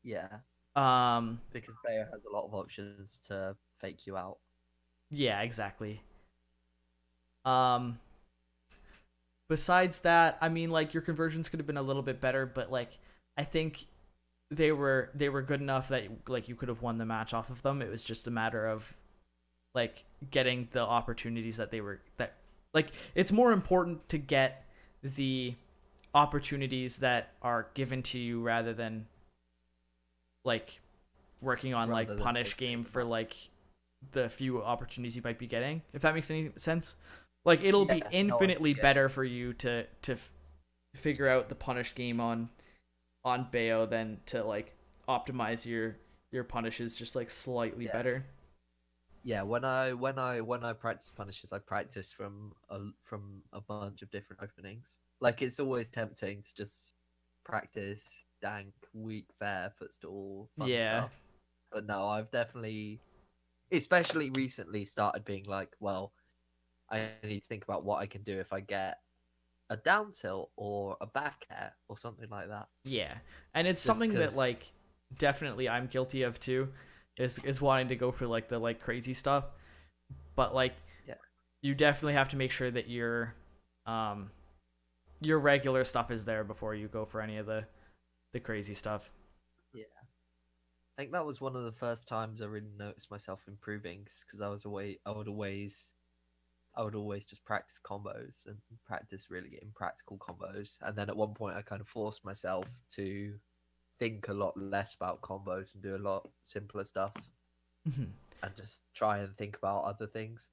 yeah, Um because Bayo has a lot of options to fake you out. yeah, exactly. Um Besides that, I mean, like, your conversions could have been a little bit better, but like I think they were good enough that like you could have won the match off of them. It was just a matter of like getting the opportunities that like it's more important to get the opportunities that are given to you rather than like working on Rather like than punish taking game them for out. like the few opportunities you might be getting, if that makes any sense. Like it'll be Yeah, no, I infinitely get it. better for you to figure out the punish game on Bayo than to like optimize your punishes just like slightly Yeah. better. Yeah, when I practice punishes, I practice from a bunch of different openings. Like, it's always tempting to just practice dank, weak, fair, footstool, fun Yeah. stuff. But no, I've definitely, especially recently, started being like, well, I need to think about what I can do if I get a down tilt or a back air or something like that. Yeah, and it's Just something that 'cause- like definitely I'm guilty of too, is wanting to go for like the like crazy stuff, but like Yeah. you definitely have to make sure that your regular stuff is there before you go for any of the crazy stuff. I think that was one of the first times I really noticed myself improving, because I would always just practice combos and practice really getting practical combos, and then at one point I kind of forced myself to think a lot less about combos and do a lot simpler stuff, and just try and think about other things,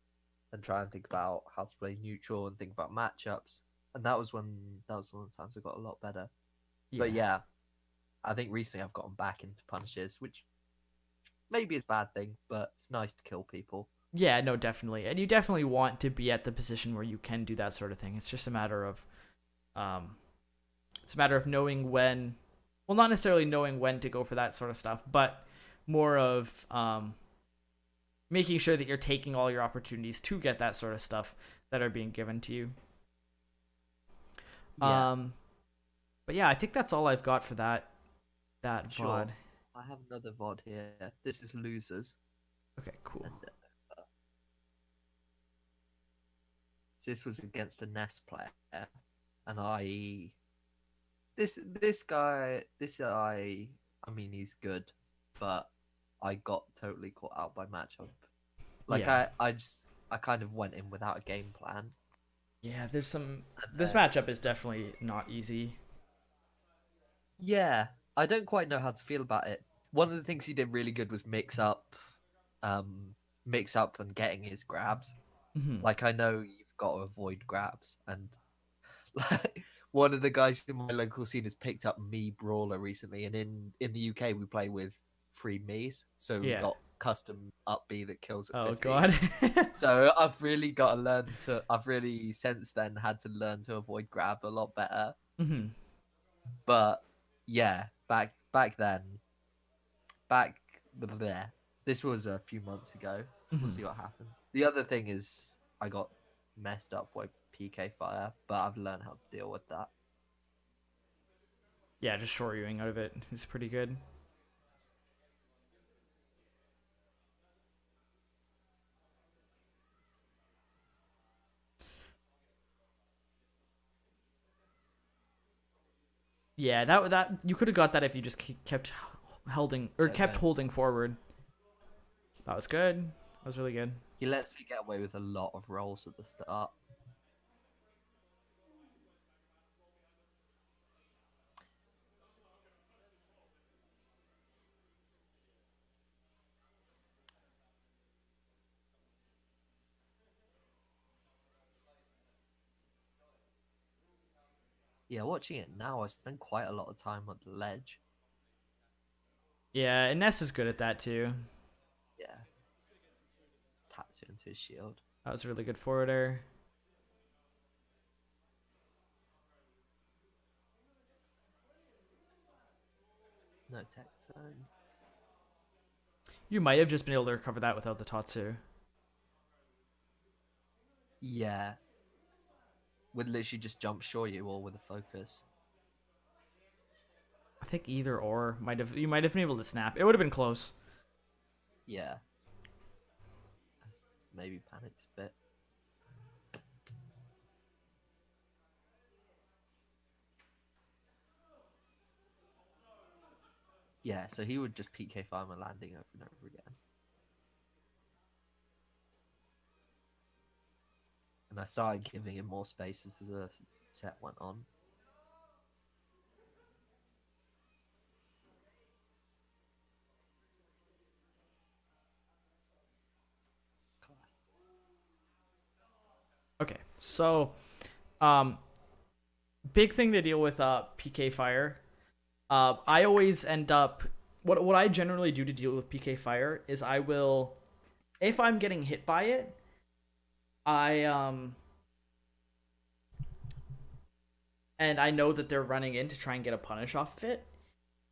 and try and think about how to play neutral and think about matchups, and that was one of the times I got a lot better. But yeah, I think recently I've gotten back into punishes, which maybe is a bad thing, but it's nice to kill people. Yeah, no, definitely. And you definitely want to be at the position where you can do that sort of thing. It's just a matter of knowing when, well, not necessarily knowing when to go for that sort of stuff, but more of making sure that you're taking all your opportunities to get that sort of stuff that are being given to you. Yeah. But yeah, I think that's all I've got for that Sure. VOD. I have another VOD here. This is Losers. Okay, cool. And, this was against a NES player, and this guy, I mean, he's good, but I got totally caught out by matchup. Like, Yeah. I kind of went in without a game plan. Yeah, there's some. And This then- matchup is definitely not easy. Yeah, I don't quite know how to feel about it. One of the things he did really good was mix up and getting his grabs. Mhm. Like, I know you've got to avoid grabs, and like, one of the guys in my local scene has picked up Me Brawler recently, and in the UK we play with free Mii's, so we Yeah. got custom up B that kills at Oh 50. god. So I've really got to learn to. I've really since then had to learn to avoid grab a lot better. Hmm. But yeah, back then, back there. This was a few months ago. We'll see what happens. The other thing is I got messed up by PK fire, but I've learned how to deal with that. Yeah, just shoryuing out of it is pretty good. Yeah, that you could have got that if you just kept holding forward. That was good. That was really good. He lets me get away with a lot of rolls at the start. Yeah, watching it now, I spend quite a lot of time on the ledge. Yeah, and Ness is good at that too. Yeah. Taps it into his shield. That was a really good forwarder. No tech zone. You might have just been able to recover that without the Tatsu. Yeah. Would literally just jump Shoryu or with a focus. I think either or you might have been able to snap. It would have been close. Yeah. Maybe panicked a bit. Yeah, so he would just PK fire my landing over and over again. And I started giving him more space as the set went on. Okay, so big thing to deal with PK fire. I always end up what I generally do to deal with PK fire is I will, if I'm getting hit by it, and I know that they're running in to try and get a punish off of it,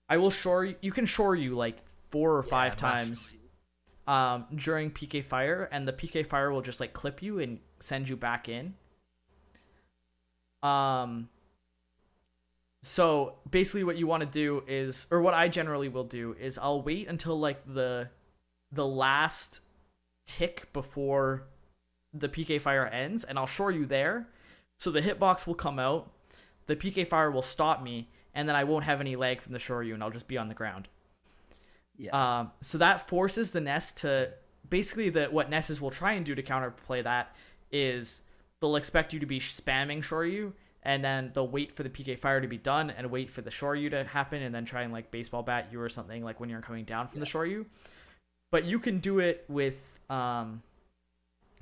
I will you can shoryu like 4 or 5 times during PK fire, and the PK fire will just like clip you and send you back in. So basically what you want to do is, or what I generally will do is I'll wait until like the last tick before the PK fire ends, and I'll shoryu there, so the hitbox will come out, the PK fire will stop me, and then I won't have any lag from the shoryu, and I'll just be on the ground. Yeah. So that forces the Ness to basically what Nesses will try and do to counterplay that is they'll expect you to be spamming shoryu, and then they'll wait for the PK fire to be done and wait for the shoryu to happen, and then try and like baseball bat you or something like when you're coming down from the shoryu. But you can do it with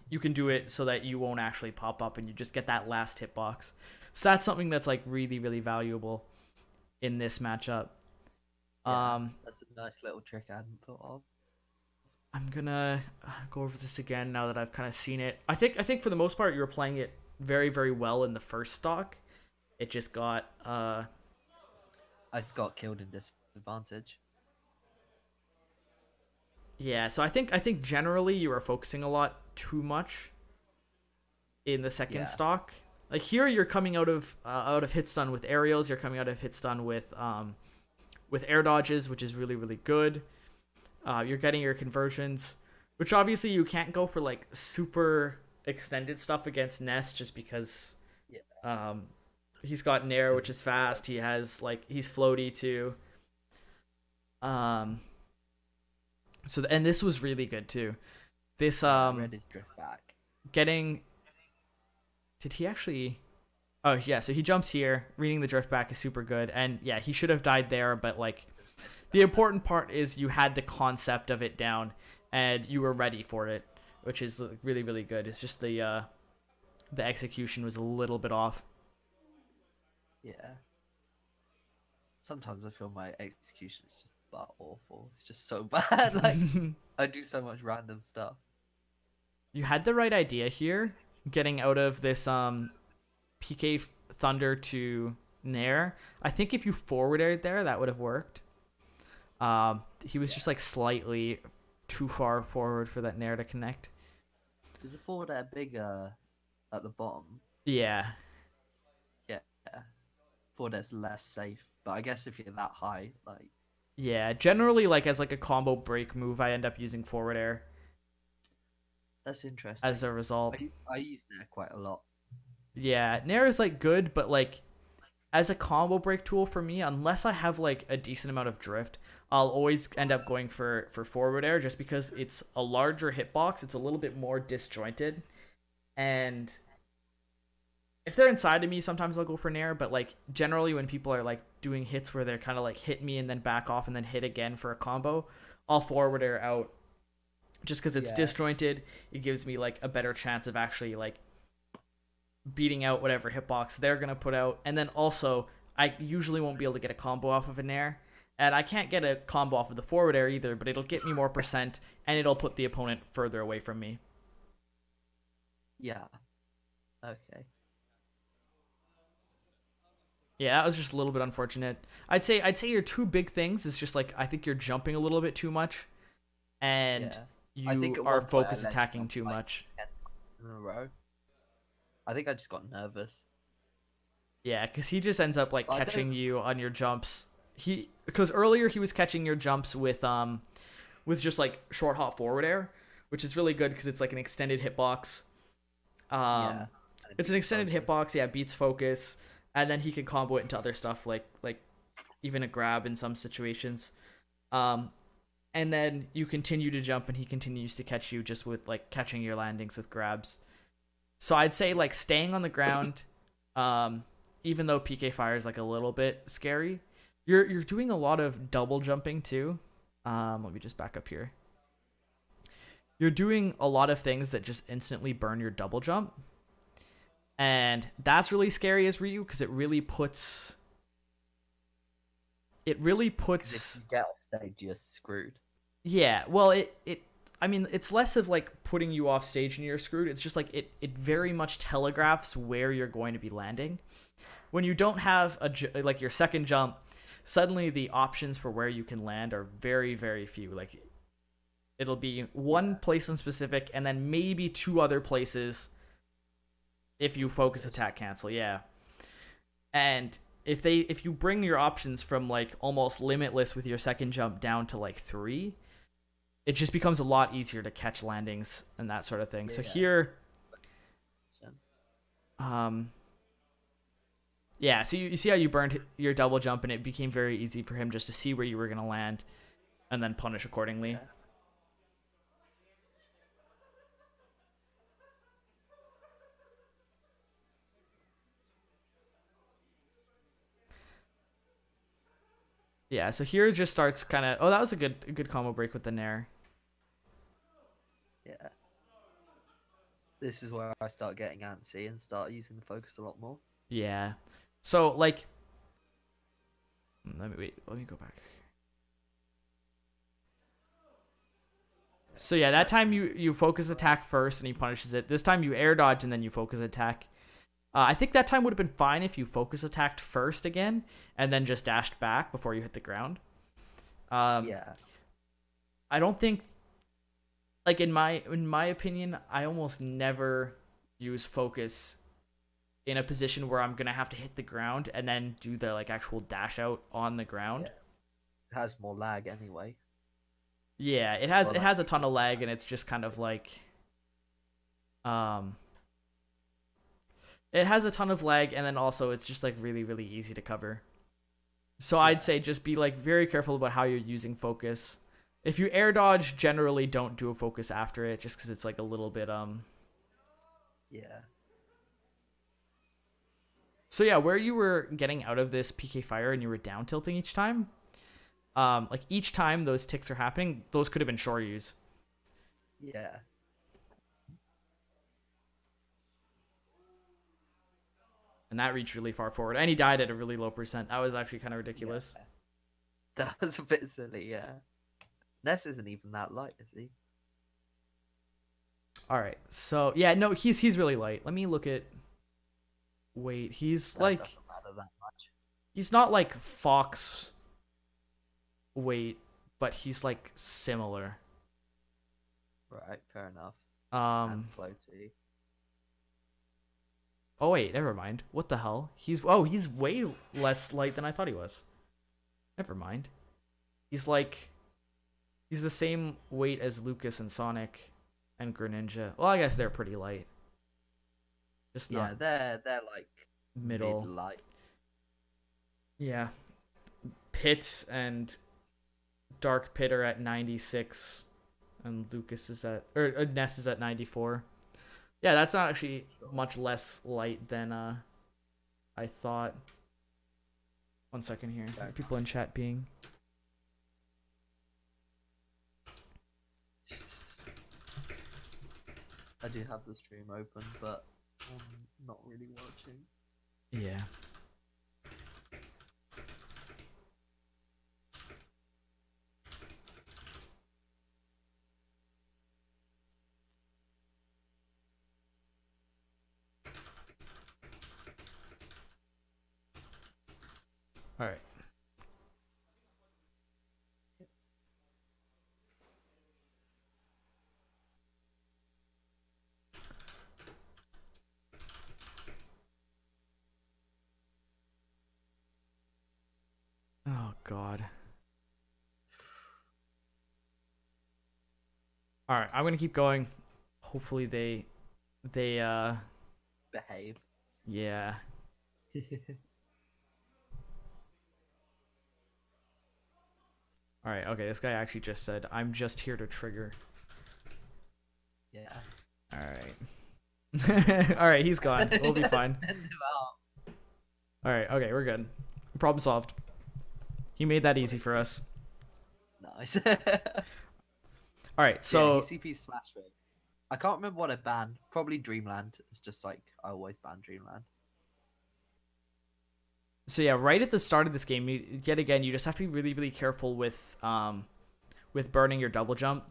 you can do it so that you won't actually pop up and you just get that last hitbox. So that's something that's like really, really valuable in this matchup. Yeah, that's a nice little trick I hadn't thought of. I'm gonna go over this again now that I've kind of seen it. I think for the most part you were playing it very, very well in the first stock. It just got I just got killed in disadvantage. Yeah, so I think generally you were focusing a lot too much in the second stock. Like here you're coming out of hit stun with aerials, you're coming out of hit stun with air dodges, which is really, really good. You're getting your conversions, which obviously you can't go for like super extended stuff against Ness just because he's got Nair, which is fast. He has he's floaty too. So and this was really good too. This Read his drift back. Did he actually? Oh yeah, so he jumps here. Reading the drift back is super good, and yeah, he should have died there, but like the important part is you had the concept of it down and you were ready for it, which is really, really good. It's just the execution was a little bit off. Yeah. Sometimes I feel my execution is just but awful. It's just so bad. Like I do so much random stuff. You had the right idea here, getting out of this PK Thunder to Nair. I think if you forward aired there, that would have worked. He was just like slightly too far forward for that Nair to connect. Is the forward air bigger at the bottom? Yeah. Yeah. Forward air's less safe. But I guess if you're that high, like Yeah, generally like as like a combo break move, I end up using forward air that's interesting. as a result. I use Nair quite a lot. Yeah, Nair is like good, but like as a combo break tool for me, unless I have like a decent amount of drift, I'll always end up going for forward air just because it's a larger hitbox. It's a little bit more disjointed, and if they're inside of me, sometimes I'll go for Nair. But like generally, when people are like doing hits where they're kind of like hit me and then back off and then hit again for a combo, I'll forward air out just because it's disjointed. It gives me like a better chance of actually like beating out whatever hitbox they're gonna put out, and then also I usually won't be able to get a combo off of an air, and I can't get a combo off of the forward air either, but it'll get me more percent and it'll put the opponent further away from me. Yeah. Okay. Yeah, that was just a little bit unfortunate. I'd say your two big things is just like I think you're jumping a little bit too much, and I think you at are one point focus I let attacking jump, too like, much. 10 times in a row. I think I just got nervous. Yeah, because he just ends up like I catching don't- you on your jumps. Because earlier he was catching your jumps with just like short hop forward air, which is really good because it's like an extended hitbox. Yeah. It's an extended hitbox. Yeah, beats focus, and then he can combo it into other stuff like even a grab in some situations. And then you continue to jump, and he continues to catch you just with like catching your landings with grabs. So I'd say like staying on the ground, even though PK fire is like a little bit scary, you're doing a lot of double jumping too. Let me just back up here. You're doing a lot of things that just instantly burn your double jump, and that's really scary as Ryu because it really puts. If you get off stage, you're screwed. Yeah, well, I mean, it's less of like putting you off stage and you're screwed. It's just like it very much telegraphs where you're going to be landing. When you don't have like your second jump, suddenly the options for where you can land are very, very few. Like it'll be one place in specific, and then maybe two other places if you focus attack cancel. Yeah, and if you bring your options from like almost limitless with your second jump down to like 3, it just becomes a lot easier to catch landings and that sort of thing. So here, yeah, so you see how you burned your double jump, and it became very easy for him just to see where you were going to land and then punish accordingly. Yeah. Yeah, so here it just starts kind of. Oh, that was a good combo break with the Nair. Yeah. This is where I start getting antsy and start using the focus a lot more. Yeah. So like, let me go back. So yeah, that time you focus attack first and he punishes it. This time you air dodge and then you focus attack. I think that time would have been fine if you focus attacked first again and then just dashed back before you hit the ground. Yeah. I don't think, like in my opinion, I almost never use focus in a position where I'm gonna have to hit the ground and then do the like actual dash out on the ground. Yeah. It has more lag anyway. Yeah, it has a ton of lag, and it's just kind of like it has a ton of lag, and then also it's just like really, really easy to cover. So I'd say just be like very careful about how you're using focus. If you air dodge, generally don't do a focus after it, just because it's like a little bit Yeah. So yeah, where you were getting out of this PK fire and you were down tilting each time, like each time those ticks are happening, those could have been Shoryus. and that reached really far forward, and he died at a really low percent. That was actually kind of ridiculous. Yeah. That was a bit silly, yeah. Ness isn't even that light, is he? All right, so yeah, no, he's really light. Let me look at weight. He's That like doesn't matter that much. he's not like Fox weight, but he's like similar. Right, fair enough. Um. And floaty. Oh wait, never mind. What the hell? He's way less light than I thought he was. Never mind. He's the same weight as Lucas and Sonic and Greninja. Well, I guess they're pretty light. Just Yeah, not they're like middle. mid-light. Yeah. Pit and Dark Pit are at 96 and Lucas is at Ness is at 94. Yeah, that's not actually much less light than I thought. 1 second here. Okay. People in chat being. I do have the stream open, but I'm not really watching. Yeah. All right. Oh God. All right, I'm gonna keep going. Hopefully they Behave. yeah. All right, okay. This guy actually just said, "I'm just here to trigger." Yeah. All right. All right, he's gone. We'll be fine. Send him out. All right, okay, we're good. Problem solved. He made that easy for us. Nice. All right, so yeah, ECP Smash Break. I can't remember what I banned. Probably Dreamland. It's just like I always ban Dreamland. so yeah, right at the start of this game, yet again, you just have to be really, really careful with burning your double jump.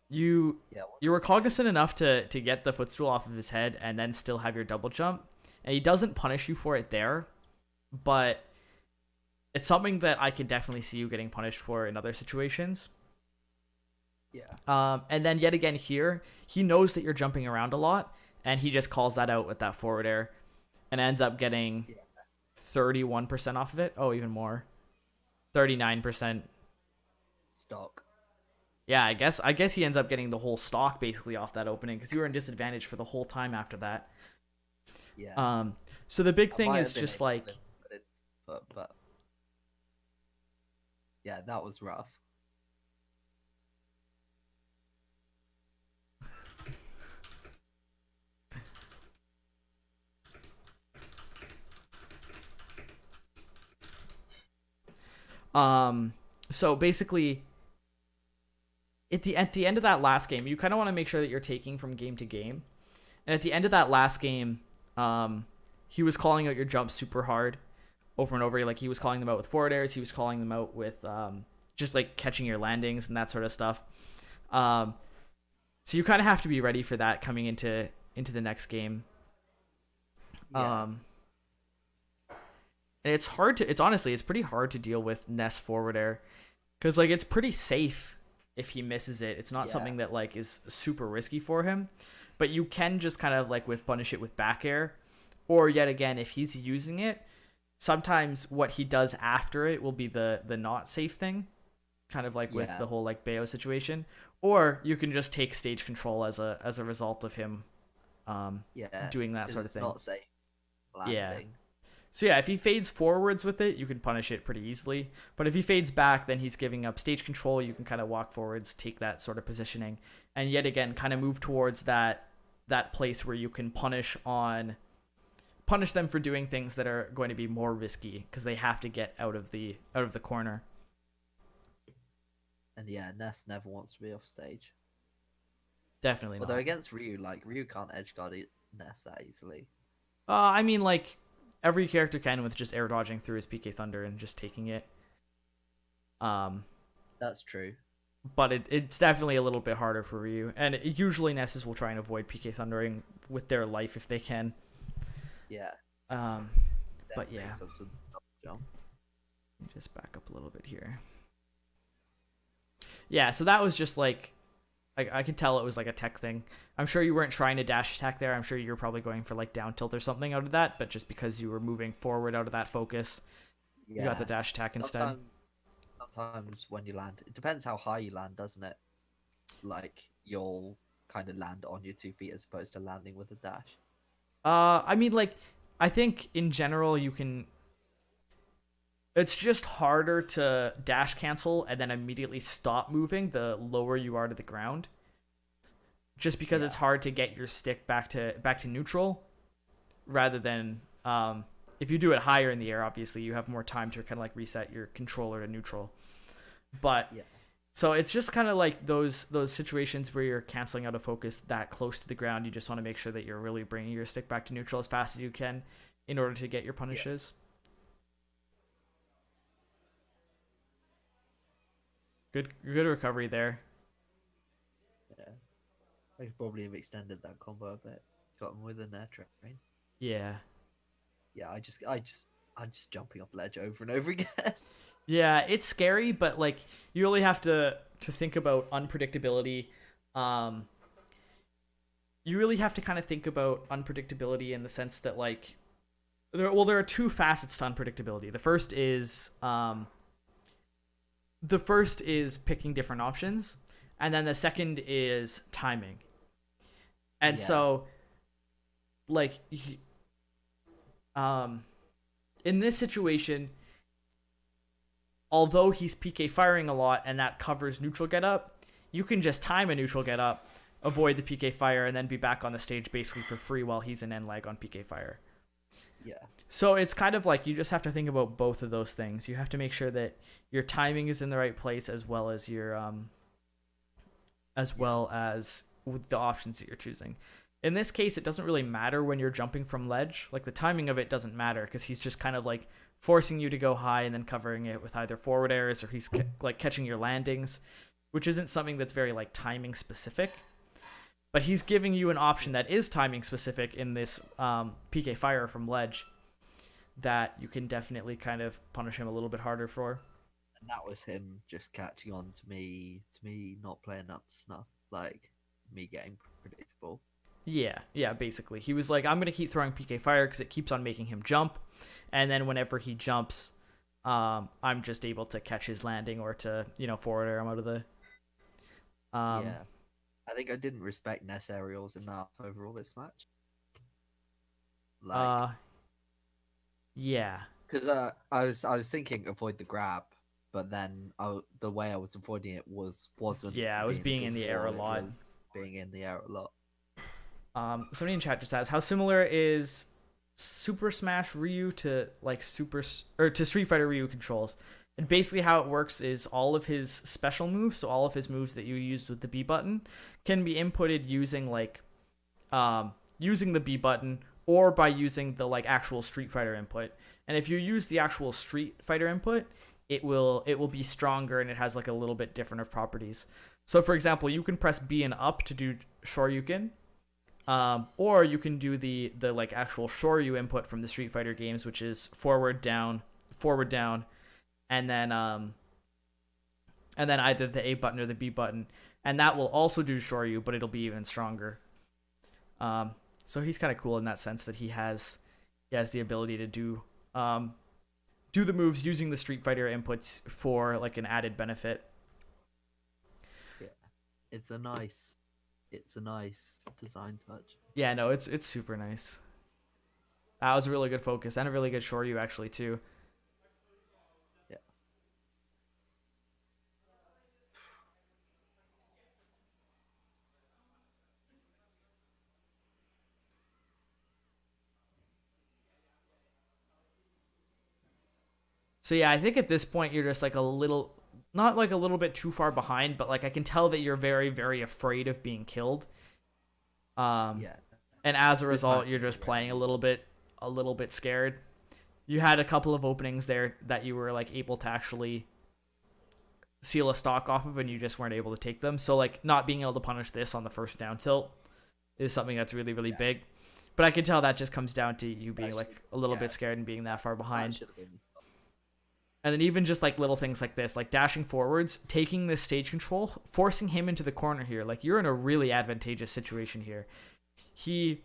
You were cognizant enough to get the footstool off of his head and then still have your double jump, and he doesn't punish you for it there, but it's something that I can definitely see you getting punished for in other situations. Yeah. And then yet again here, he knows that you're jumping around a lot, and he just calls that out with that forward air, and ends up getting 31% off of it. Oh, even more, 39%. Stock. Yeah, I guess he ends up getting the whole stock basically off that opening because you were in disadvantage for the whole time after that. Yeah. So the big I thing might is have been just able like, to put it, but yeah, that was rough. so basically at the end of that last game, you kind of want to make sure that you're taking from game to game. And at the end of that last game, he was calling out your jumps super hard over and over. Like he was calling them out with forward airs, he was calling them out with just like catching your landings and that sort of stuff. So you kind of have to be ready for that coming into the next game. Yeah. And it's pretty hard to deal with Ness forward air because like it's pretty safe if he misses it. It's not something that like is super risky for him, but you can just kind of like punish it with back air, or yet again if he's using it, sometimes what he does after it will be the not safe thing, kind of like with the whole like Bayo situation, or you can just take stage control as a result of him doing that sort of thing. Not safe. Landing. Yeah. So yeah, if he fades forwards with it, you can punish it pretty easily. But if he fades back, then he's giving up stage control. You can kind of walk forwards, take that sort of positioning, and yet again, kind of move towards that place where you can punish them for doing things that are going to be more risky because they have to get out of the corner. And yeah, Ness never wants to be off stage. Definitely not. Although against Ryu, like Ryu can't edge guard Ness that easily. I mean, like, every character can with just air dodging through his PK Thunder and just taking it. That's true. But it's definitely a little bit harder for Ryu. And usually Nesses will try and avoid PK Thundering with their life if they can. Yeah. But yeah. Jump. Just back up a little bit here. Yeah, so that was just like, I could tell it was like a tech thing. I'm sure you weren't trying to dash attack there. I'm sure you were probably going for like down tilt or something out of that, but just because you were moving forward out of that focus, you got the dash attack instead. Sometimes when you land, it depends how high you land, doesn't it? Like, you'll kind of land on your 2 feet as opposed to landing with a dash. I mean, like, I think in general you can... It's just harder to dash cancel and then immediately stop moving the lower you are to the ground. Just because it's hard to get your stick back to neutral, rather than if you do it higher in the air, obviously you have more time to kind of like reset your controller to neutral. But so it's just kind of like those situations where you're canceling out of focus that close to the ground. You just want to make sure that you're really bringing your stick back to neutral as fast as you can in order to get your punishes. Good recovery there. Yeah, I could probably have extended that combo a bit. Got him with an air train. Yeah. Yeah, I'm just jumping off ledge over and over again. Yeah, it's scary, but like you really have to think about unpredictability. You really have to kind of think about unpredictability in the sense that like there are two facets to unpredictability. The first is picking different options, and then the second is timing. And so like in this situation, although he's PK firing a lot and that covers neutral get up, you can just time a neutral get up, avoid the PK fire, and then be back on the stage basically for free while he's in end lag on PK fire. Yeah. So it's kind of like you just have to think about both of those things. You have to make sure that your timing is in the right place as well as your with the options that you're choosing. In this case, it doesn't really matter when you're jumping from ledge. Like the timing of it doesn't matter because he's just kind of like forcing you to go high and then covering it with either forward airs or he's like catching your landings, which isn't something that's very like timing specific. But he's giving you an option that is timing specific in this PK fire from ledge that you can definitely kind of punish him a little bit harder for. And that was him just catching on to me not playing up to snuff, like me getting predictable. Yeah, basically. He was like, I'm going to keep throwing PK fire because it keeps on making him jump. And then whenever he jumps, I'm just able to catch his landing or to, forward air him out of the... Yeah. I think I didn't respect Ness aerials enough overall this match. Yeah. Because I was thinking avoid the grab, but then the way I was avoiding it wasn't. Yeah, I was being in the air a lot. Being in the air a lot. Somebody in chat just asked, how similar is Super Smash Ryu to like to Street Fighter Ryu controls? And basically how it works is all of his special moves, so all of his moves that you used with the B button, can be inputted using like using the B button or by using the like actual Street Fighter input. And if you use the actual Street Fighter input, it will be stronger and it has like a little bit different of properties. So for example, you can press B and up to do Shoryuken. Or you can do the like actual Shoryu input from the Street Fighter games, which is forward down, and then either the A button or the B button, and that will also do Shoryu, but it'll be even stronger. So he's kind of cool in that sense that he has the ability to do the moves using the Street Fighter inputs for like an added benefit. Yeah, it's a nice design touch. Yeah, no, it's super nice. That was a really good focus and a really good Shoryu actually too. Yeah. So yeah, I think at this point you're just like not like a little bit too far behind, but like I can tell that you're very, very afraid of being killed. Yeah. And as a result, you're just playing a little bit a little bit scared. You had a couple of openings there that you were like able to actually seal a stock off of, and you just weren't able to take them. So like not being able to punish this on the first down tilt is something that's really, really big. But I can tell that just comes down to you being like a little bit scared and being that far behind. And then even just like little things like this, like dashing forwards, taking this stage control, forcing him into the corner here. Like you're in a really advantageous situation here. He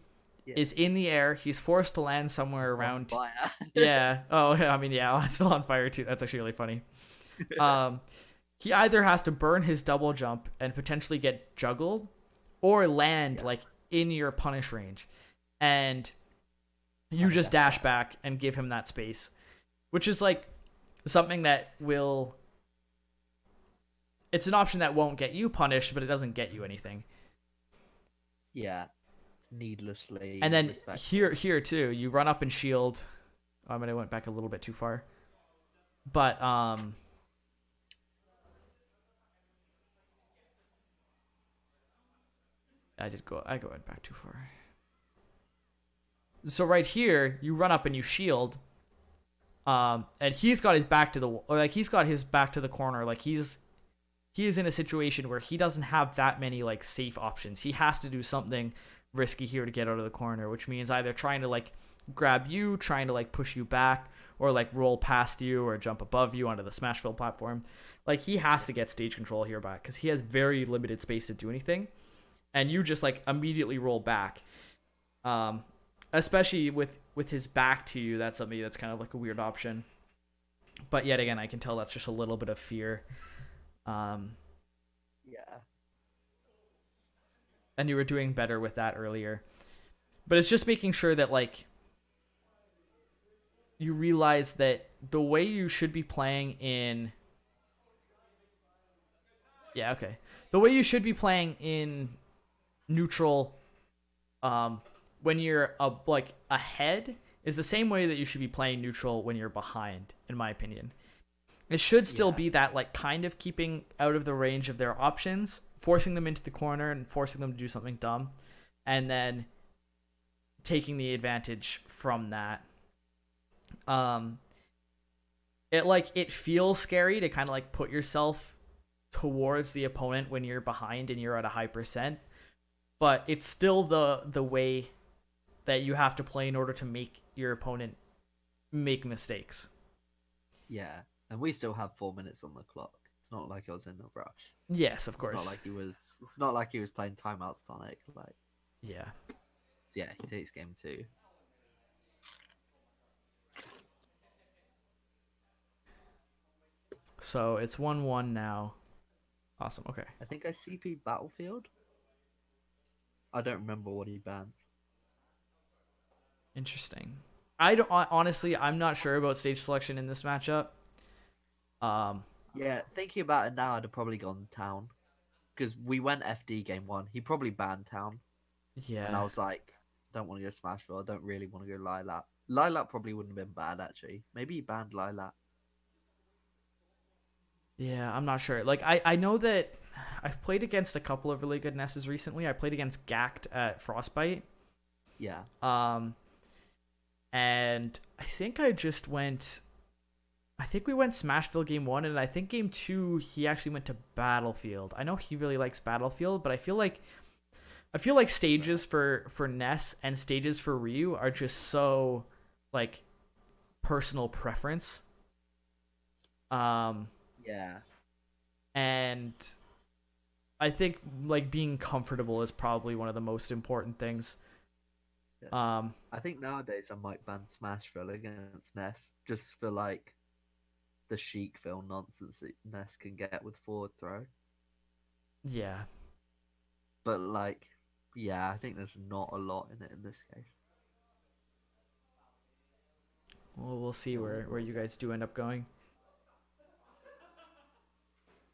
is in the air. He's forced to land somewhere around. Yeah. Oh, I mean, yeah, it's still on fire too. That's actually really funny. He either has to burn his double jump and potentially get juggled, or land like in your punish range, and you just dash back and give him that space, which is like something that will. It's an option that won't get you punished, but it doesn't get you anything. Yeah. Needlessly. And then here too, you run up and shield. I mean, I went back a little bit too far, but I went back too far. So right here, you run up and you shield, and he's got his back to the corner. Like he is in a situation where he doesn't have that many like safe options. He has to do something risky here to get out of the corner, which means either trying to like grab you, trying to like push you back, or like roll past you or jump above you onto the Smashville platform. Like he has to get stage control here back because he has very limited space to do anything, and you just like immediately roll back. Especially with his back to you, that's something that's kind of like a weird option. But yet again, I can tell that's just a little bit of fear. Yeah. And you were doing better with that earlier. But it's just making sure that like you realize that the way you should be playing in the way you should be playing in neutral when you're ahead is the same way that you should be playing neutral when you're behind, in my opinion. It should still be that like kind of keeping out of the range of their options, forcing them into the corner and forcing them to do something dumb, and then taking the advantage from that. It feels scary to kind of like put yourself towards the opponent when you're behind and you're at a high percent, but it's still the way that you have to play in order to make your opponent make mistakes. Yeah, and we still have 4 minutes on the clock. It's not like I was in a rush. Yes, of course. It's not like he was playing timeout Sonic. Like, yeah. Yeah, he takes game 2. So it's 1-1 now. Awesome. Okay. I think I CP Battlefield. I don't remember what he bans. Interesting. I don't honestly. I'm not sure about stage selection in this matchup. Yeah, thinking about it now, I'd have probably gone Town, because we went FD game 1. He probably banned Town. Yeah. And I was like, don't want to go Smashville. I don't really want to go Lilac. Lilac probably wouldn't have been bad actually. Maybe he banned Lilac. Yeah, I'm not sure. Like I know that I've played against a couple of really good Nesses recently. I played against Gact at Frostbite. Yeah. And I think we went Smashville game 1, and I think game 2 he actually went to Battlefield. I know he really likes Battlefield, but I feel like stages for Ness and stages for Ryu are just so like personal preference. Yeah. And I think like being comfortable is probably one of the most important things. Yeah. I think nowadays I might ban Smashville against Ness just for like the chic film nonsense that Ness can get with forward throw. Yeah. But like, yeah, I think there's not a lot in it in this case. Well, we'll see where you guys do end up going.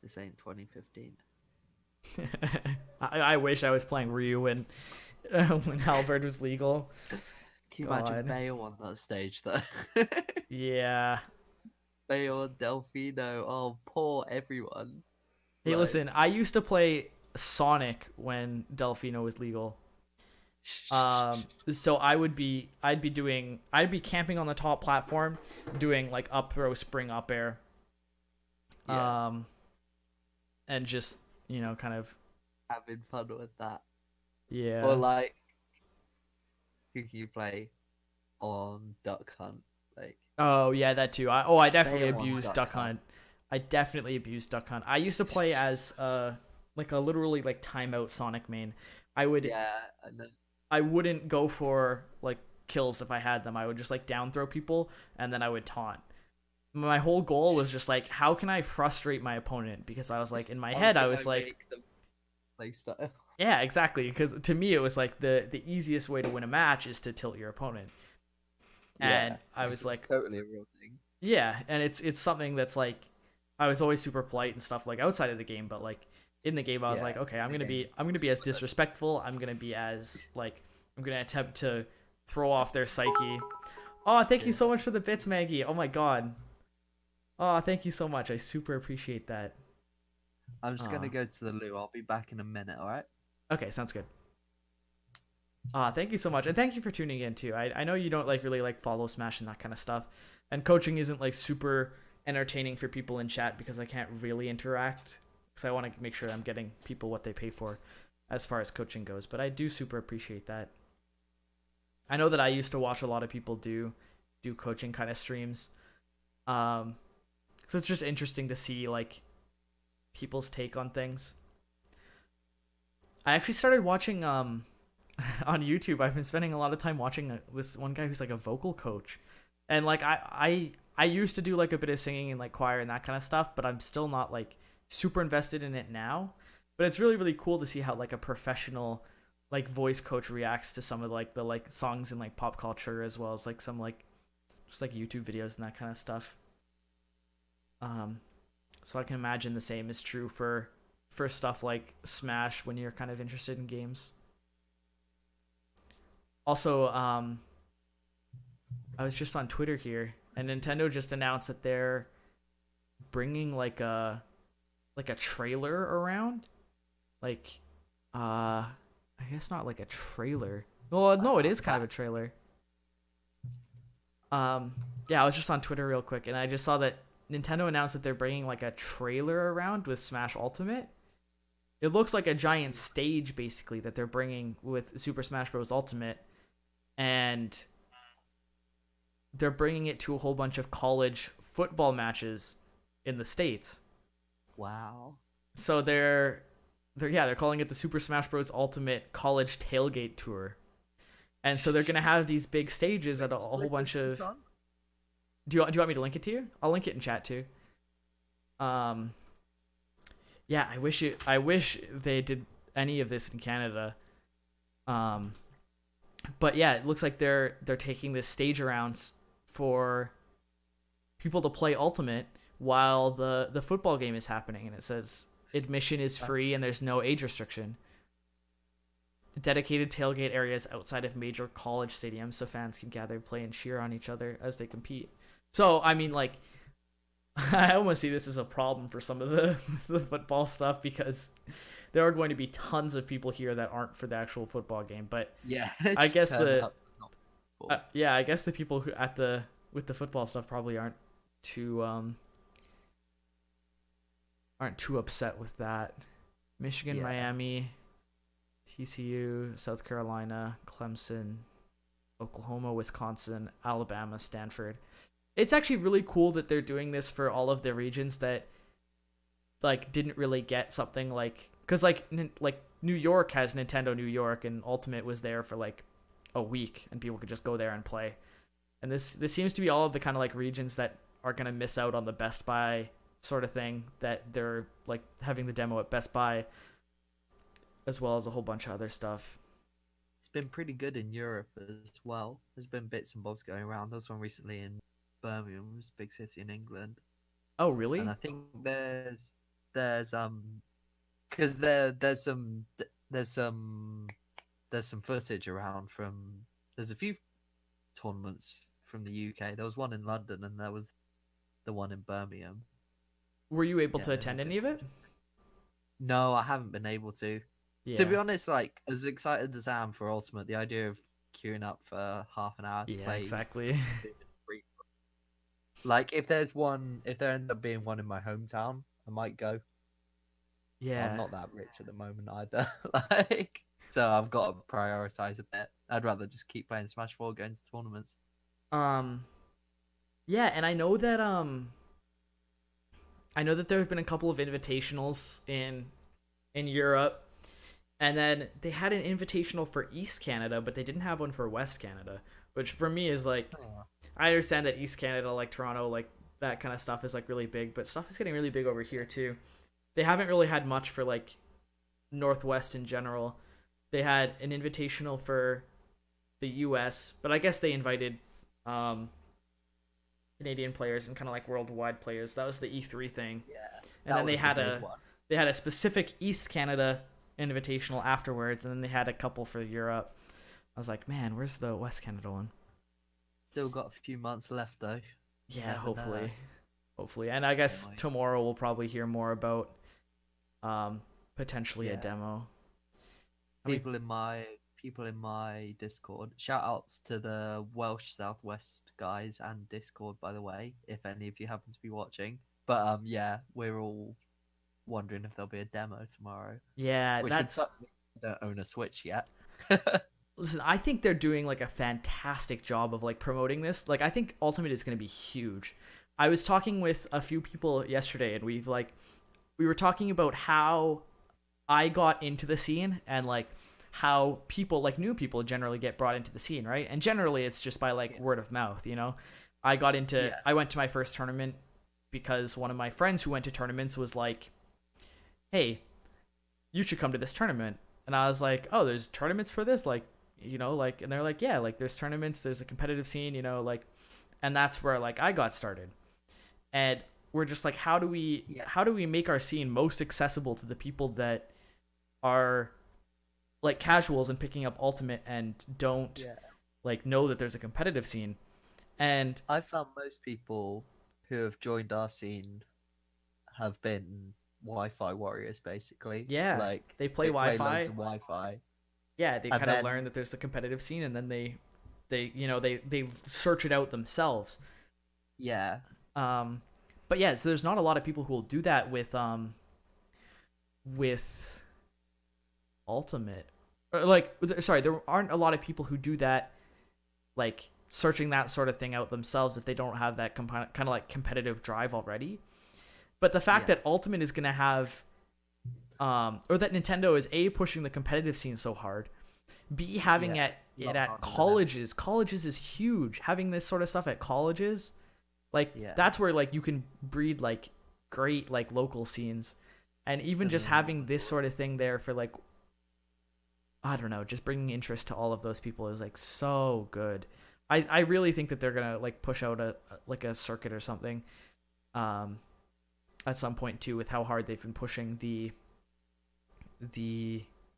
This ain't 2015. I wish I was playing Ryu when Halberd was legal. Can you imagine Bale on that stage though? Yeah. Bale, Delfino, oh poor everyone. Hey, listen, I used to play Sonic when Delfino was legal. So I'd be camping on the top platform, doing like up throw, spring, up air, Yeah, and just kind of having fun with that. Or yeah. like, who can you play on Duck Hunt? Like, Oh yeah, that too. I definitely fail on abused Duck Duck Hunt. Hunt. I definitely abused Duck Hunt. I used to play as like a literally like timeout Sonic main. I would Yeah, and then I wouldn't go for like kills if I had them. I would just like down throw people and then I would taunt. My whole goal was just like, how can I frustrate my opponent? Because I was like, in my how head, I can I was like, make them play style? yeah, exactly. Because to me, it was like the easiest way to win a match is to tilt your opponent. Yeah, And I this was is like, totally a real thing. yeah, and it's something that's like, I was always super polite and stuff like outside of the game, but like in the game, I was Yeah, like, okay, in the game. I'm gonna be as disrespectful. I'm gonna be as like, I'm gonna attempt to throw off their psyche. Oh, thank you Yeah. so much for the bits, Maggie. Oh my god. Oh, thank you so much. I super appreciate that. I'm just Uh, gonna go to the loo. I'll be back in a minute. All right. okay, sounds good. Thank you so much, and thank you for tuning in too. I know you don't like really like follow Smash and that kind of stuff, and coaching isn't like super entertaining for people in chat because I can't really interact because I want to make sure I'm getting people what they pay for as far as coaching goes. But I do super appreciate that. I know that I used to watch a lot of people do coaching kind of streams, so it's just interesting to see like people's take on things. I actually started watching on YouTube. I've been spending a lot of time watching this one guy who's like a vocal coach, and like I used to do like a bit of singing and like choir and that kind of stuff, but I'm still not like super invested in it now. But it's really cool to see how like a professional like voice coach reacts to some of like the like songs and like pop culture as well as like some like just like YouTube videos and that kind of stuff. Um, so I can imagine the same is true for stuff like Smash when you're kind of interested in games. Also, I was just on Twitter here, and Nintendo just announced that they're bringing like a trailer around, like I guess not like a trailer. Well, no, it is kind of a trailer. Yeah, I was just on Twitter real quick, and I just saw that Nintendo announced that they're bringing like a trailer around with Smash Ultimate. It looks like a giant stage basically that they're bringing with Super Smash Bros. Ultimate, and they're bringing it to a whole bunch of college football matches in the States. Wow. So they're calling it the Super Smash Bros. Ultimate College Tailgate Tour. And so they're gonna have these big stages at a whole bunch of. Do you want me to link it to you? I'll link it in chat too. Yeah, I wish they did any of this in Canada. But yeah, it looks like they're taking this stage around for people to play Ultimate while the football game is happening, and it says admission is free and there's no age restriction. Dedicated tailgate areas outside of major college stadiums so fans can gather, play, and cheer on each other as they compete. So I mean, like, I almost see this as a problem for some of the football stuff because there are going to be tons of people here that aren't for the actual football game. But Yeah. I guess I guess the people who with the football stuff probably aren't too upset with that. Michigan, Yeah. Miami, TCU, South Carolina, Clemson, Oklahoma, Wisconsin, Alabama, Stanford. It's actually really cool that they're doing this for all of the regions that like didn't really get something like, because like New York has Nintendo New York and Ultimate was there for like a week and people could just go there and play. And this seems to be all of the kind of like regions that are going to miss out on the Best Buy sort of thing, that they're like having the demo at Best Buy as well as a whole bunch of other stuff. It's been pretty good in Europe as well. There's been bits and bobs going around. There was one recently in Birmingham, which is a big city in England. Oh, really? And I think there's because there's some footage around from, there's a few tournaments from the UK. There was one in London and there was the one in Birmingham. Were you able to there's a attend bit any of it? No, I haven't been able to. Yeah. To be honest, like as excited as I am for Ultimate, the idea of queuing up for half an hour to Yeah, play exactly. free- like if there ends up being one in my hometown, I might go. Yeah. I'm not that rich at the moment either. Like, so I've got to prioritize a bit. I'd rather just keep playing Smash 4, going to tournaments. Um yeah, and I know that there have been a couple of invitationals in Europe, and then they had an invitational for East Canada, but they didn't have one for West Canada, which for me is like, Oh, I understand that East Canada, like Toronto, like that kind of stuff is like really big, but stuff is getting really big over here too. They haven't really had much for like Northwest in general. They had an invitational for the US, but I guess they invited um Canadian players and kind of like worldwide players. That was the E3 thing. yeah. And That then was the big one. they had a specific East Canada invitational afterwards, and then they had a couple for Europe. I was like, man, where's the West Canada one? Still got a few months left though. Yeah, Never hopefully. know. Hopefully. And I guess might. tomorrow we'll probably hear more about potentially a Yeah. demo. I mean, People in my Discord. Shout outs to the Welsh Southwest guys and Discord, by the way, if any of you happen to be watching. But yeah, we're all wondering if there'll be a demo tomorrow. yeah, Which would that's suck. I don't own a Switch yet. listen, I think they're doing like a fantastic job of like promoting this. Like I think Ultimate is going to be huge. I was talking with a few people yesterday, and we were talking about how I got into the scene, and like how people, like new people, generally get brought into the scene, right? And generally it's just by like word of mouth, you know. I went to my first tournament because one of my friends who went to tournaments was like, "Hey, you should come to this tournament." And I was like, "Oh, there's tournaments for this?" Like, you know, like, and they're like, "Yeah, like there's tournaments, there's a competitive scene, you know, like," and that's where like I got started. And we're just like, how do we make our scene most accessible to the people that are like casuals and picking up Ultimate and don't like know that there's a competitive scene? And I found most people who have joined our scene have been Wi-Fi warriors, basically. yeah, Like they play play Wi-Fi. loads of Wi-Fi. Yeah, they And kind of then- learn that there's a competitive scene, and then they you know they search it out themselves. Yeah, But yeah, so there's not a lot of people who will do that with Ultimate. Or like, sorry, there aren't a lot of people who do that, like searching that sort of thing out themselves if they don't have that kind of like competitive drive already. But the fact that Ultimate is gonna have, or that Nintendo is A, pushing the competitive scene so hard, B, having it lot at harder than colleges. Colleges is huge. Having this sort of stuff at colleges, like that's where like you can breed like great like local scenes, and even just having this sort of thing there for like, I don't know, just bringing interest to all of those people is like so good. I really think that they're gonna like push out a circuit or something, at some point too, with how hard they've been pushing the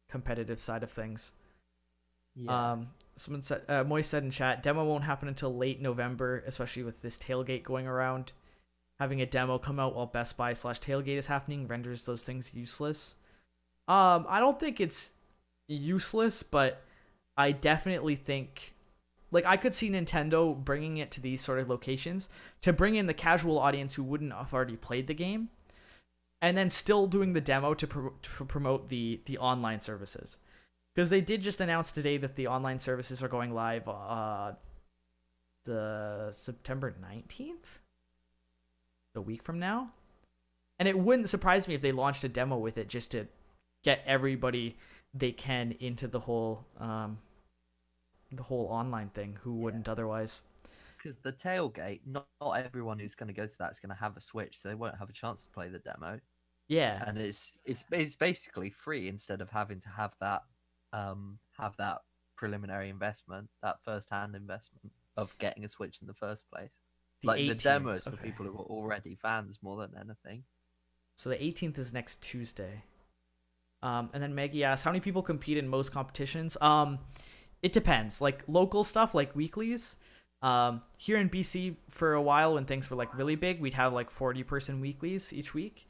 competitive side of things. yeah. Someone said, Moise said in chat, demo won't happen until late November, especially with this tailgate going around. Having a demo come out while Best Buy / tailgate is happening renders those things useless. I don't think it's useless, but I definitely think, like, I could see Nintendo bringing it to these sort of locations to bring in the casual audience who wouldn't have already played the game, and then still doing the demo to promote the online services. Because they did just announce today that the online services are going live the September 19th? A week from now? And it wouldn't surprise me if they launched a demo with it just to get everybody they can into the whole online thing who wouldn't otherwise. Because the tailgate, not everyone who's going to go to that is going to have a Switch, so they won't have a chance to play the demo. Yeah. And it's basically free instead of having to have that preliminary investment, that first-hand investment of getting a Switch in the first place. The Like the 18th, demos for okay. people who are already fans more than anything. So the 18th is next Tuesday. And then Maggie asks, how many people compete in most competitions? It depends. Like local stuff, like weeklies. Here in BC for a while when things were like really big, we'd have like 40-person weeklies each week.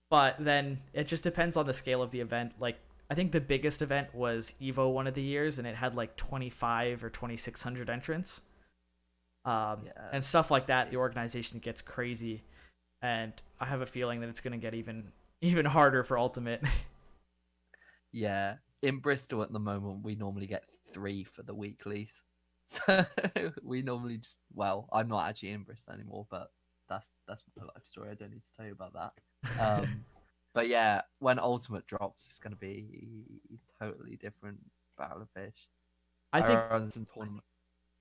But then it just depends on the scale of the event. Like, I think the biggest event was Evo one of the years, and it had like 25 or 2,600 entrants. And stuff like that. The organization gets crazy, and I have a feeling that it's going to get even harder for Ultimate. Yeah, in Bristol at the moment, we normally get 3 for the weeklies. So we normally just, well, I'm not actually in Bristol anymore, but that's my life story. I don't need to tell you about that. But yeah, when Ultimate drops, it's gonna be totally different battle of fish. I think run some tournament.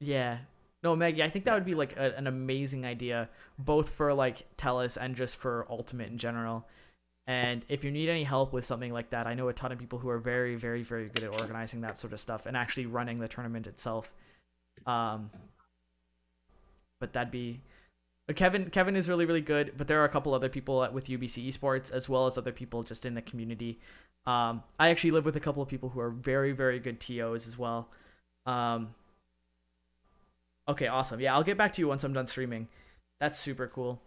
Yeah. No, Maggie, I think that would be like an amazing idea, both for like Tellus and just for Ultimate in general. And if you need any help with something like that, I know a ton of people who are very, very, very good at organizing that sort of stuff and actually running the tournament itself. But that'd be Kevin is really, really good, but there are a couple other people with UBC Esports as well as other people just in the community. I actually live with a couple of people who are very, very good TOs as well. Okay, awesome. Yeah, I'll get back to you once I'm done streaming. That's super cool.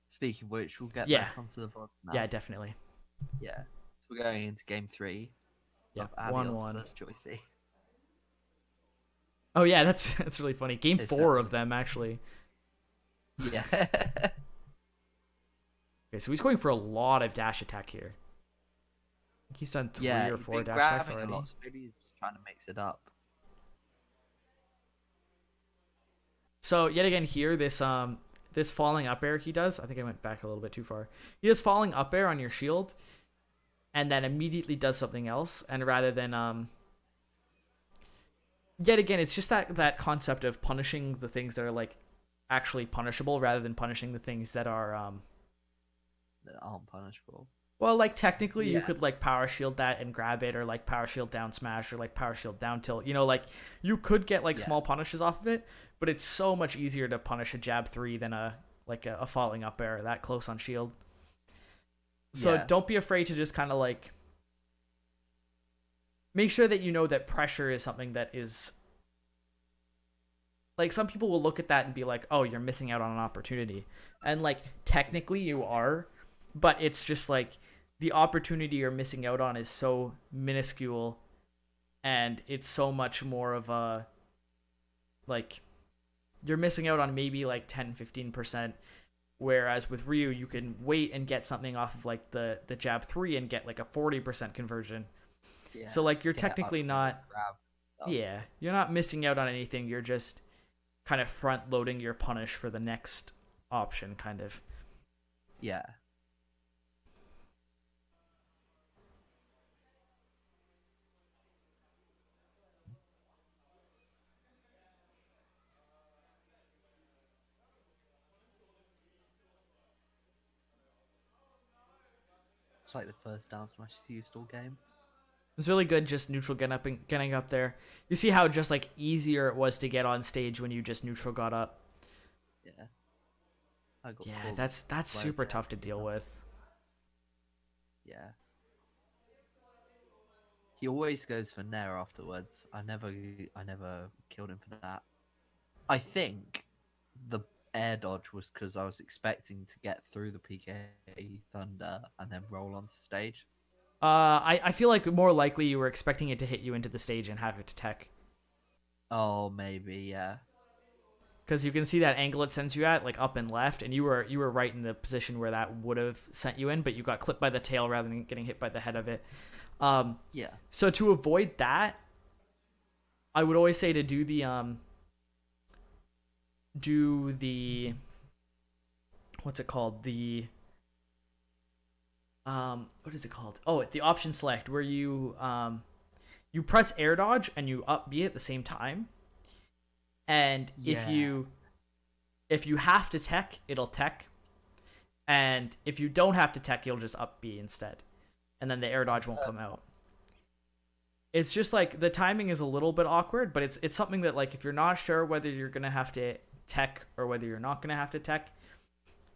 Speaking of which, we'll get back onto the VODs now. Yeah, definitely. Yeah. So we're going into game 3 of Adios 1-1 versus Joycey. Oh yeah, that's really funny. Game 4 of them, actually. Yeah. Okay, so he's going for a lot of dash attack here. I think he's done 3 or 4 dash attacks already. A lot, so maybe he's just trying to mix it up. So yet again here, this falling up air he does. I think I went back a little bit too far. He does falling up air on your shield, and then immediately does something else. And rather than yet again, it's just that concept of punishing the things that are like actually punishable rather than punishing the things that are that aren't punishable. Well, like technically you could like power shield that and grab it, or like power shield down smash, or like power shield down tilt. You know, like you could get like small punishes off of it, but it's so much easier to punish a jab 3 than a falling up air that close on shield. So don't be afraid to just kind of like make sure that you know that pressure is something that is like, some people will look at that and be like, oh, you're missing out on an opportunity. And like technically you are, but it's just like the opportunity you're missing out on is so minuscule, and it's so much more of a like you're missing out on maybe like 10-15%, whereas with Ryu you can wait and get something off of like the jab 3 and get like a 40% conversion. So like you're technically not you're not missing out on anything, you're just kind of front loading your punish for the next option, kind of. Yeah. It's like the first down smash used all game. It was really good just neutral getting up there. You see how just like easier it was to get on stage when you just neutral got up. Yeah. That's super tough to deal with. Yeah. He always goes for Nair afterwards. I never killed him for that. I think the air dodge was because I was expecting to get through the PK Thunder and then roll onto stage. I feel like more likely you were expecting it to hit you into the stage and have it to tech. Oh, maybe, yeah. Because you can see that angle it sends you at, like up and left, and you were right in the position where that would have sent you in, but you got clipped by the tail rather than getting hit by the head of it. Yeah. So to avoid that, I would always say to do the what's it called? What is it called? Oh, the option select, where you press air dodge and you up B at the same time. And if you have to tech, it'll tech. And if you don't have to tech, you'll just up B instead. And then the air dodge won't come out. It's just like the timing is a little bit awkward, but it's something that like if you're not sure whether you're going to have to tech or whether you're not going to have to tech,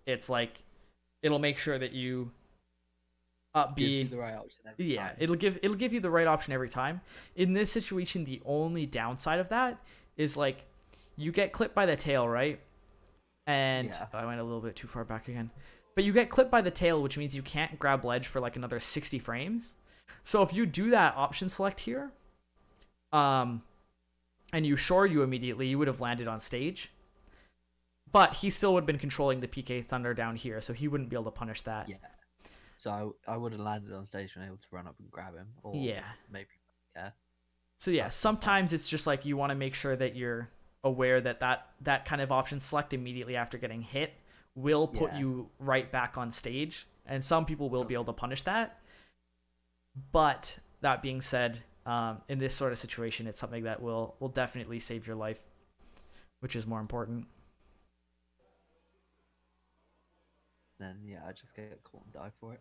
it's like it'll make sure that you up B. Gives you the right option every time. It'll give you the right option every time. In this situation, the only downside of that is like you get clipped by the tail, right? And I went a little bit too far back again. but you get clipped by the tail, which means you can't grab ledge for like another 60 frames. So if you do that option select here, and you shore you immediately, you would have landed on stage. But he still would have been controlling the PK Thunder down here, so he wouldn't be able to punish that. Yeah. So I would have landed on stage and able to run up and grab him. Or Yeah. maybe, yeah. So yeah, sometimes it's just like you want to make sure that you're aware that that kind of option select immediately after getting hit will put you right back on stage. And some people will be able to punish that. But that being said, in this sort of situation, it's something that will definitely save your life, which is more important. Then yeah, I just get caught and die for it.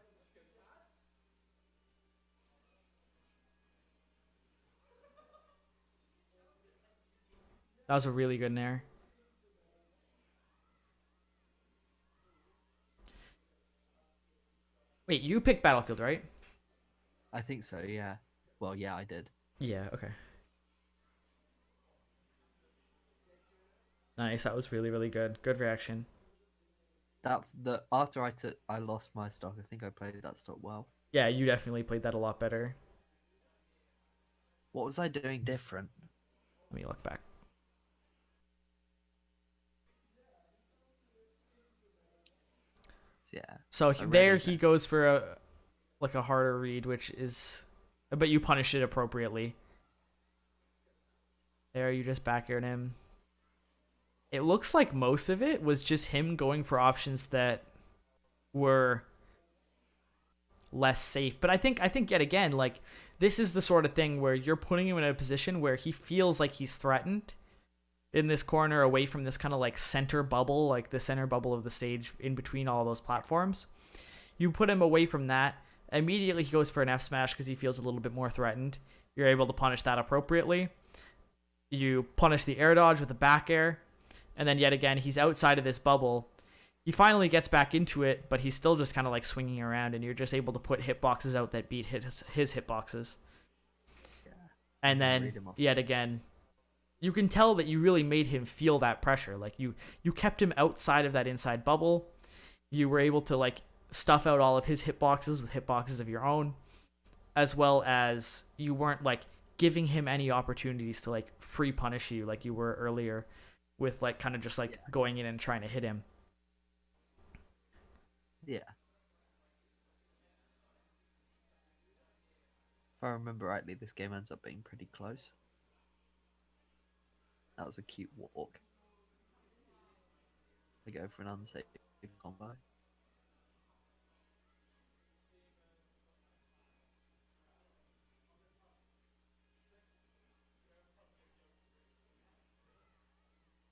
That was a really good nair. Wait, you picked Battlefield, right? I think so, yeah. Well, yeah, I did. Yeah, okay. Nice, that was really, really good. Good reaction. After I lost my stock, I think I played that stock well. Yeah, you definitely played that a lot better. What was I doing different? Let me look back. Yeah. So there he goes for a harder read, which is, but you punish it appropriately. There, you just back aired him. It looks like most of it was just him going for options that were less safe. But I think yet again, like, this is the sort of thing where you're putting him in a position where he feels like he's threatened in this corner away from this kind of like center bubble, like the center bubble of the stage in between all those platforms. You put him away from that. Immediately he goes for an F smash because he feels a little bit more threatened. You're able to punish that appropriately. You punish the air dodge with a back air. And then yet again, he's outside of this bubble. He finally gets back into it, but he's still just kind of like swinging around, and you're just able to put hitboxes out that beat his hitboxes. Yeah. And then yet again, you can tell that you really made him feel that pressure. Like you kept him outside of that inside bubble. You were able to like stuff out all of his hitboxes with hitboxes of your own, as well as you weren't like giving him any opportunities to like free punish you like you were earlier with like kind of just like going in and trying to hit him. Yeah. If I remember rightly, this game ends up being pretty close. That was a cute walk. I go for an unsafe combo.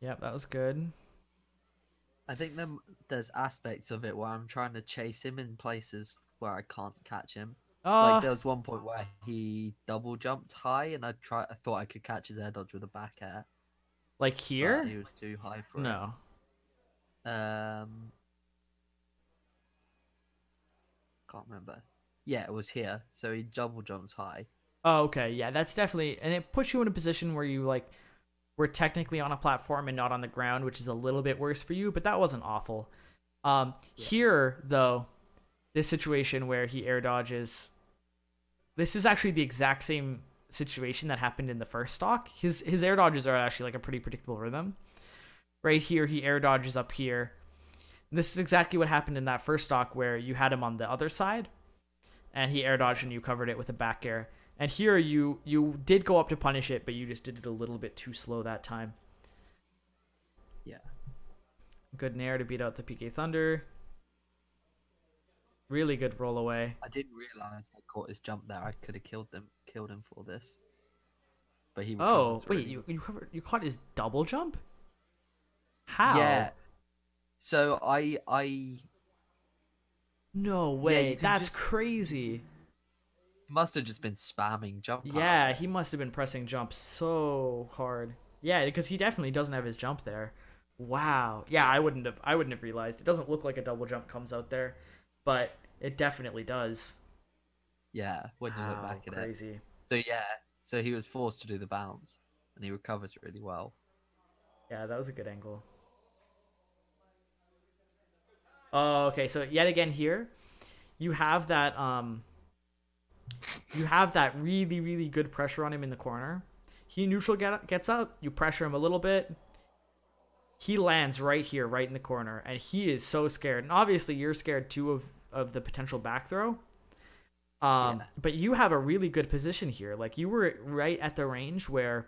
Yep, that was good. I think there's aspects of it where I'm trying to chase him in places where I can't catch him. Like there was one point where he double jumped high, and I thought I could catch his air dodge with a back air. Like here? But he was too high for it. No. Can't remember. Yeah, it was here. So he double jumps high. Oh, okay. Yeah, that's definitely, and it puts you in a position where you like were technically on a platform and not on the ground, which is a little bit worse for you, but that wasn't awful. Here though, this situation where he air dodges, this is actually the exact same situation that happened in the first stock. His air dodges are actually like a pretty predictable rhythm. Right here, he air dodges up here. This is exactly what happened in that first stock where you had him on the other side, and he air dodged and you covered it with a back air. And here you did go up to punish it, but you just did it a little bit too slow that time. Yeah. Good nair to beat out the PK Thunder. Really good roll away. I didn't realize I caught his jump there. I could have killed him for this. But he wait, you caught his double jump? How? Yeah. So I No way. Yeah, that's crazy. He must have just been spamming jump. Yeah, he must have been pressing jump so hard. Yeah, because he definitely doesn't have his jump there. Wow. Yeah, I wouldn't have realized. It doesn't look like a double jump comes out there, but it definitely does. Yeah, when you look back at crazy. it. So he was forced to do the bounce, and he recovers really well. Yeah, that was a good angle. Oh, okay. So yet again here, you have that really really good pressure on him in the corner. He gets up, you pressure him a little bit. He lands right here, right in the corner, and he is so scared. And obviously you're scared too of the potential back throw. But you have a really good position here. Like, you were right at the range where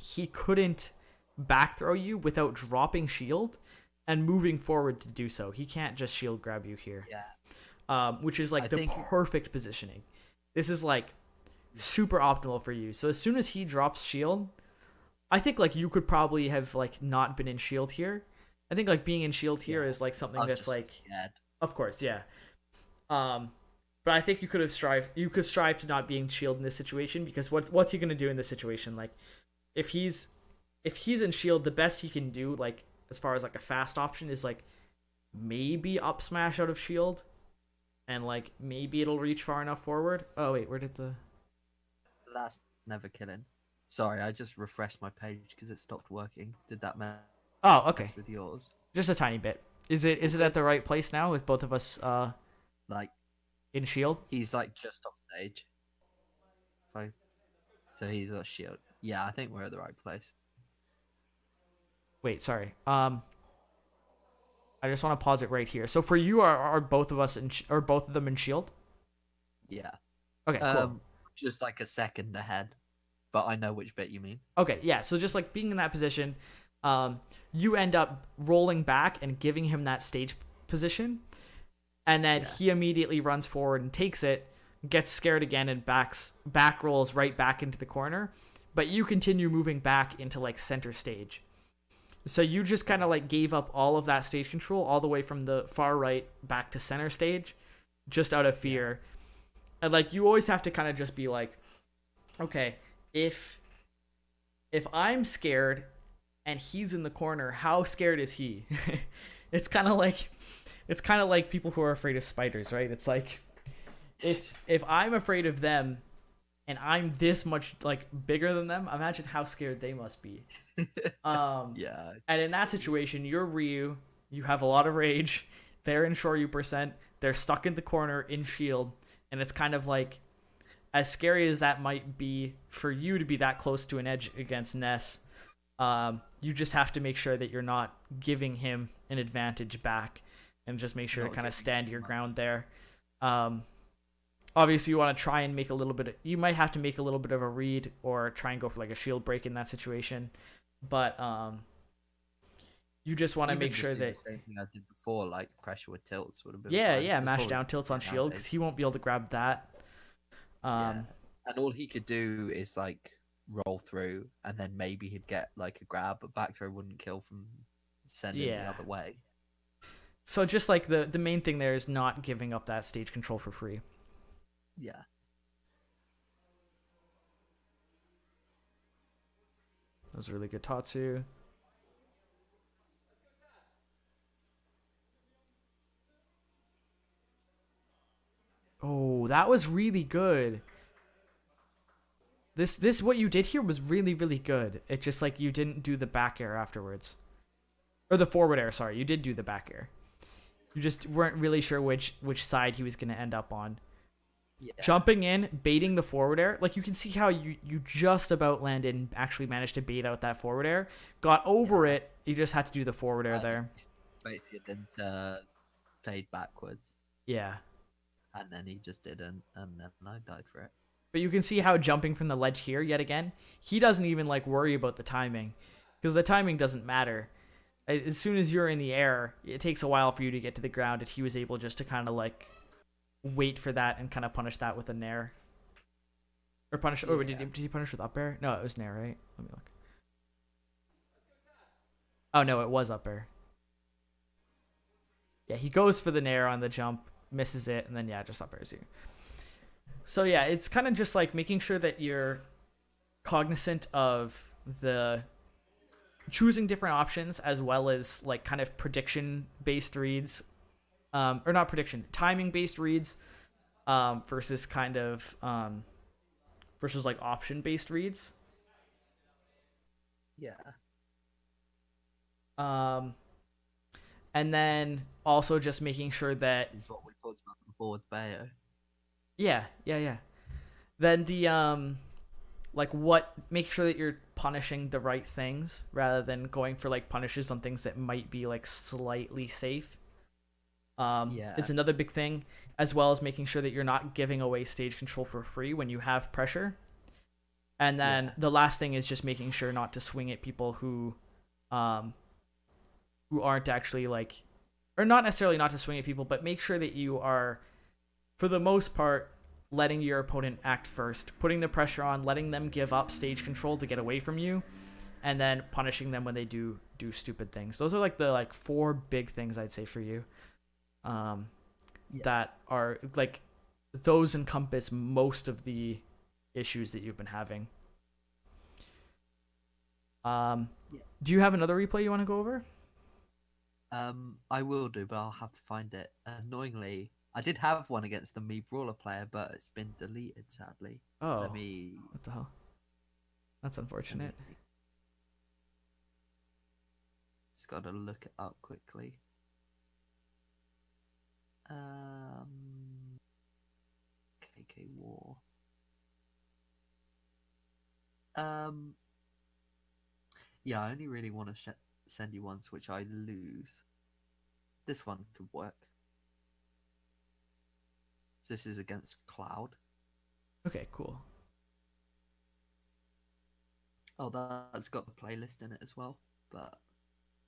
he couldn't back throw you without dropping shield and moving forward to do so. He can't just shield grab you here. Which is like the perfect positioning. This is like super optimal for you. So as soon as he drops shield, I think like you could probably have like not been in shield here. I think like being in shield here is like something that's like scared. Of course, yeah. But I think you could strive to not being shield in this situation, because what's he gonna do in this situation? Like, if he's in shield, the best he can do, like as far as like a fast option, is like maybe up smash out of shield, and like maybe it'll reach far enough forward. Oh wait, where did the last never killing? Sorry, I just refreshed my page because it stopped working. Did that mess? Oh, okay. With yours, just a tiny bit. Is it at the right place now with both of us? Like in shield. He's like just off stage. So he's a shield. Yeah, I think we're at the right place. Wait, sorry. I just want to pause it right here. So for you, are both of us or both of them in shield? Yeah. Okay, cool. Just like a second ahead, but I know which bit you mean. Okay, yeah. So just like being in that position, you end up rolling back and giving him that stage position, and then he immediately runs forward and takes it, gets scared again, and back rolls right back into the corner. But you continue moving back into like center stage. So you just kind of like gave up all of that stage control all the way from the far right back to center stage, just out of fear. And like, you always have to kind of just be like, okay, if I'm scared and he's in the corner, how scared is he? It's kind of like people who are afraid of spiders, right? It's like, if I'm afraid of them and I'm this much like bigger than them, imagine how scared they must be. Yeah. And in that situation, you're Ryu, you have a lot of rage, they're in Shoryu %, they're stuck in the corner in shield, and it's kind of like, as scary as that might be for you to be that close to an edge against Ness, you just have to make sure that you're not giving him an advantage back, and just make sure to kind of stand your ground there. Obviously, you want to try and make you might have to make a little bit of a read or try and go for like a shield break in that situation. But you just want to make sure that... the same thing I did before, like pressure with tilts would have been Yeah, mash down tilts on shield, because he won't be able to grab that. And all he could do is like roll through, and then maybe he'd get like a grab, but back throw wouldn't kill from sending the other way. So just like the main thing there is not giving up that stage control for free. Yeah. That was really good Tatsu. Oh, that was really good. This what you did here was really, really good. It's just like you didn't do the back air afterwards. Or the forward air, sorry. You did do the back air. You just weren't really sure which side he was going to end up on. Yeah. Jumping in, baiting the forward air. Like, you can see how you just about landed and actually managed to bait out that forward air. Got over it. You just had to do the forward air there. Basically didn't fade backwards. Yeah. And then he just didn't, and then I died for it. But you can see how jumping from the ledge here, yet again, he doesn't even like worry about the timing, because the timing doesn't matter. As soon as you're in the air, it takes a while for you to get to the ground, and he was able just to kind of like wait for that and kind of punish that with a nair. Or punish... Oh, did he punish with up air? No, it was nair, right? Let me look. Oh, no, it was up air. Yeah, he goes for the nair on the jump, misses it, and then, yeah, just up airs you. So, yeah, it's kind of just like making sure that you're cognizant of the choosing different options, as well as like kind of prediction-based reads. Or not prediction, timing-based reads, versus kind of versus like option-based reads. Yeah. And then also just making sure that Is what we talked about before with Bayo. yeah. Then the like make sure that you're punishing the right things rather than going for like punishes on things that might be like slightly safe. Is another big thing, as well as making sure that you're not giving away stage control for free when you have pressure. And then the last thing is just making sure not to swing at people who aren't actually like, or not necessarily not to swing at people, but make sure that you are, for the most part, letting your opponent act first, putting the pressure on, letting them give up stage control to get away from you, and then punishing them when they do stupid things. Those are like the 4 big things I'd say for you. That are like, those encompass most of the issues that you've been having. Do you have another replay you want to go over? I will do, but I'll have to find it. Annoyingly, I did have one against the Mii Brawler player, but it's been deleted, sadly. Oh, Let me... what the hell? That's unfortunate. Just gotta look it up quickly. KK War. Yeah, I only really want to send you ones which I lose. This one could work. This is against Cloud. Okay, cool. Oh, that's got the playlist in it as well, but...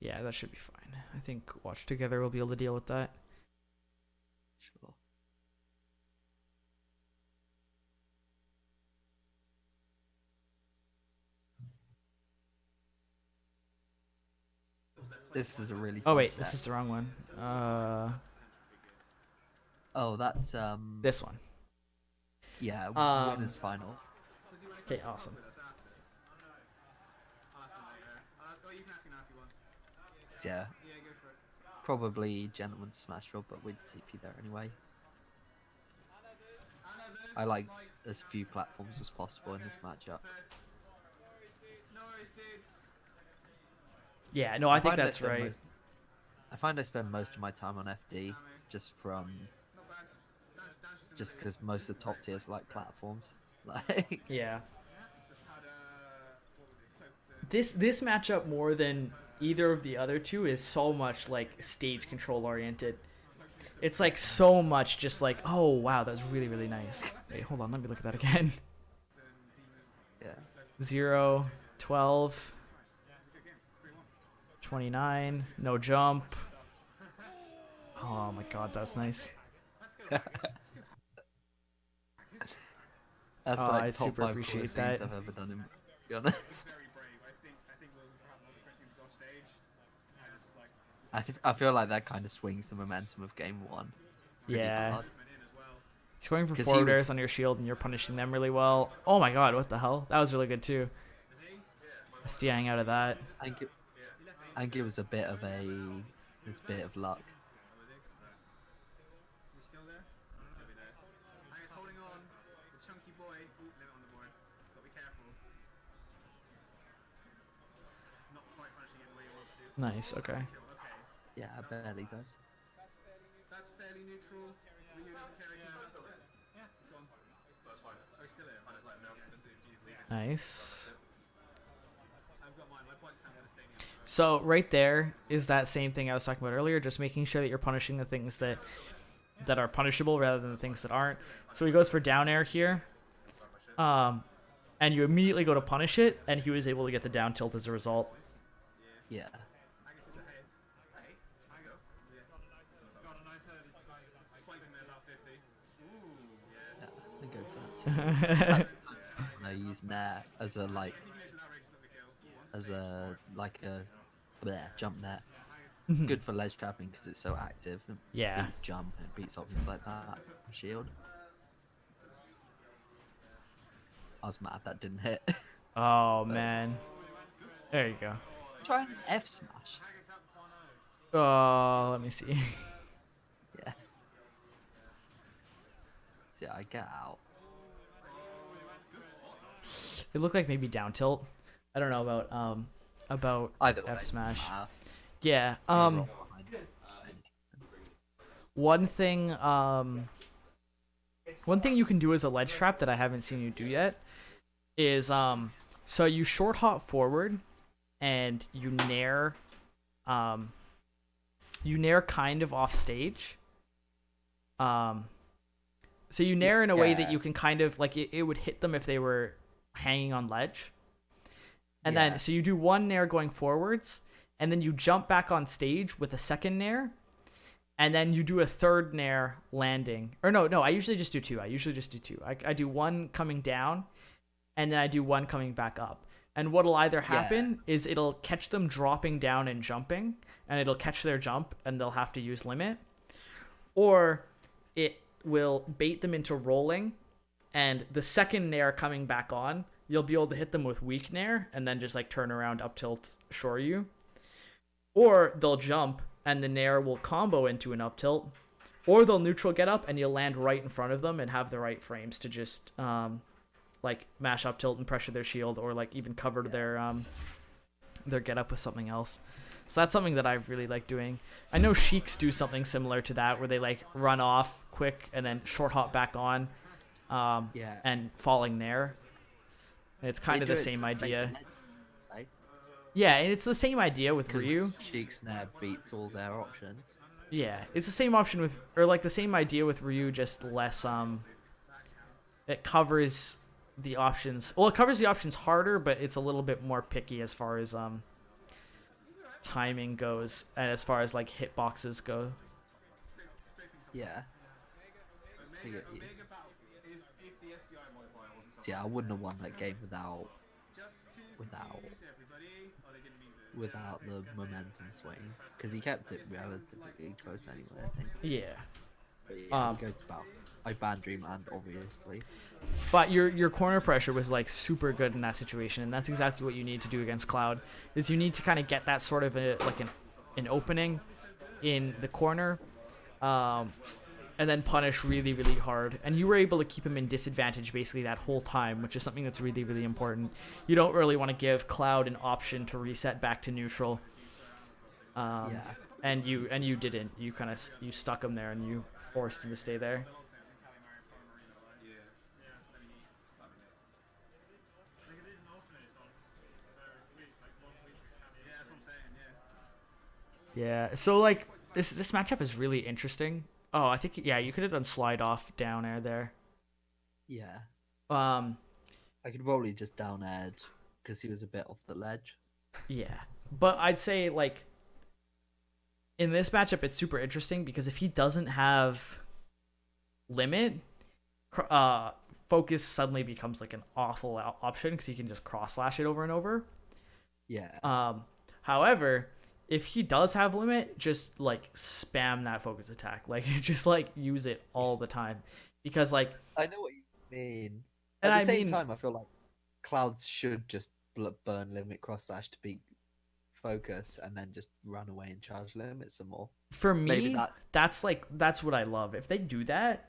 Yeah, that should be fine. I think Watch Together will be able to deal with that. Sure. This is a really Oh fun wait, set. this is the wrong one. Oh, that's This one. Yeah, winners final. Okay, awesome. Yeah. Probably Gentleman's Smashville, but we'd TP there anyway. I like as few platforms as possible in this matchup. Yeah, no, I think that's right. I find I spend most of my time on FD just because most of the top tiers like platforms. Like Yeah. This matchup more than either of the other two is so much like stage control oriented. It's like so much just like, oh wow, that's really, really nice. Wait, hold on, let me look at that again. Yeah. 0, 12, 29, no jump. Oh my god, that's nice. That's Oh, like I top super 5 appreciate coolest things that. I've ever done, to be honest. I feel like that kind of swings the momentum of game 1. Really Yeah. hard. He's going for 'Cause forward he was- airs on your shield and you're punishing them really well. Oh my god, what the hell? That was really good too. SDIing out of that. I think it was a bit of luck. Nice, okay. Yeah, I barely does. That's fairly neutral. Ryu doesn't care again. Still there. Yeah, it's gone. So that's fine. Oh, he's still here. I just let him know. Let's see if you leave it. Nice. I've got mine. My bike's down in the stadium. So right there is that same thing I was talking about earlier, just making sure that you're punishing the things that are punishable rather than the things that aren't. So he goes for down air here. And you immediately go to punish it, and he was able to get the down tilt as a result. Yeah. Haggis is ahead. Hey, let's go. Yeah. Got a nice early spike in there, about 50. Ooh, yeah. I go for that too. That's the time I use Nair as a jump Nair. Good for ledge trapping because it's so active. It Yeah. beats jump and it beats options like that. Shield. I was mad that didn't hit. Oh man. There you go. Try an F smash. Oh, let me see. Yeah. See, I get out. It looked like maybe down tilt. I don't know about Either way, F smash. doesn't matter. Yeah. Roll behind. one thing you can do as a ledge trap that I haven't seen you do yet is so you short hop forward and you nair kind of off stage. So you nair in a way that you can kind of like it would hit them if they were hanging on ledge. And then so you do one nair going forwards, and then you jump back on stage with a second nair, and then you do a third nair landing. Or no, I usually just do two. I do one coming down, and then I do one coming back up. And what'll either happen is it'll catch them dropping down and jumping, and it'll catch their jump, and they'll have to use limit. Or it will bait them into rolling, and the second nair coming back on, you'll be able to hit them with weak nair, and then just like turn around, up tilt, shore you. Or they'll jump, and the nair will combo into an up tilt. Or they'll neutral get up, and you'll land right in front of them and have the right frames to just like mash up tilt and pressure their shield, or like even cover their get up with something else. So that's something that I really like doing. I know Sheiks do something similar to that, where they like run off quick and then short hop back on, and falling there. It's kind of the same idea. Yeah, and it's the same idea with Ryu. Sheiks Snap beats all their options. Yeah, it's the same option with, or like the same idea with Ryu, just less. It covers the options. Well, it covers the options harder, but it's a little bit more picky as far as timing goes, and as far as like hitboxes go. Yeah. Yeah, I wouldn't have won that game without the momentum swing, because he kept it relatively close anyway, I think. Yeah. But yeah, go to battle. I banned Dreamland, obviously. But your corner pressure was like super good in that situation, and that's exactly what you need to do against Cloud. Is you need to kind of get that sort of an opening in the corner, and then punish really, really hard. And you were able to keep him in disadvantage basically that whole time, which is something that's really, really important. You don't really want to give Cloud an option to reset back to neutral. And you didn't. You kind of stuck him there, and you forced him to stay there. Yeah. So like this matchup is really interesting. Oh, I think you could have done slide off down air there. Yeah. I could probably just down aired because he was a bit off the ledge. Yeah, but I'd say like in this matchup it's super interesting because if he doesn't have limit, focus suddenly becomes like an awful option because he can just cross slash it over and over. Yeah. However, if he does have limit, just like spam that focus attack. Like just like use it all the time, because like I know what you mean. At the same time, I feel like Clouds should just burn limit cross slash to beat focus, and then just run away and charge limit some more. For me, that's what I love. If they do that,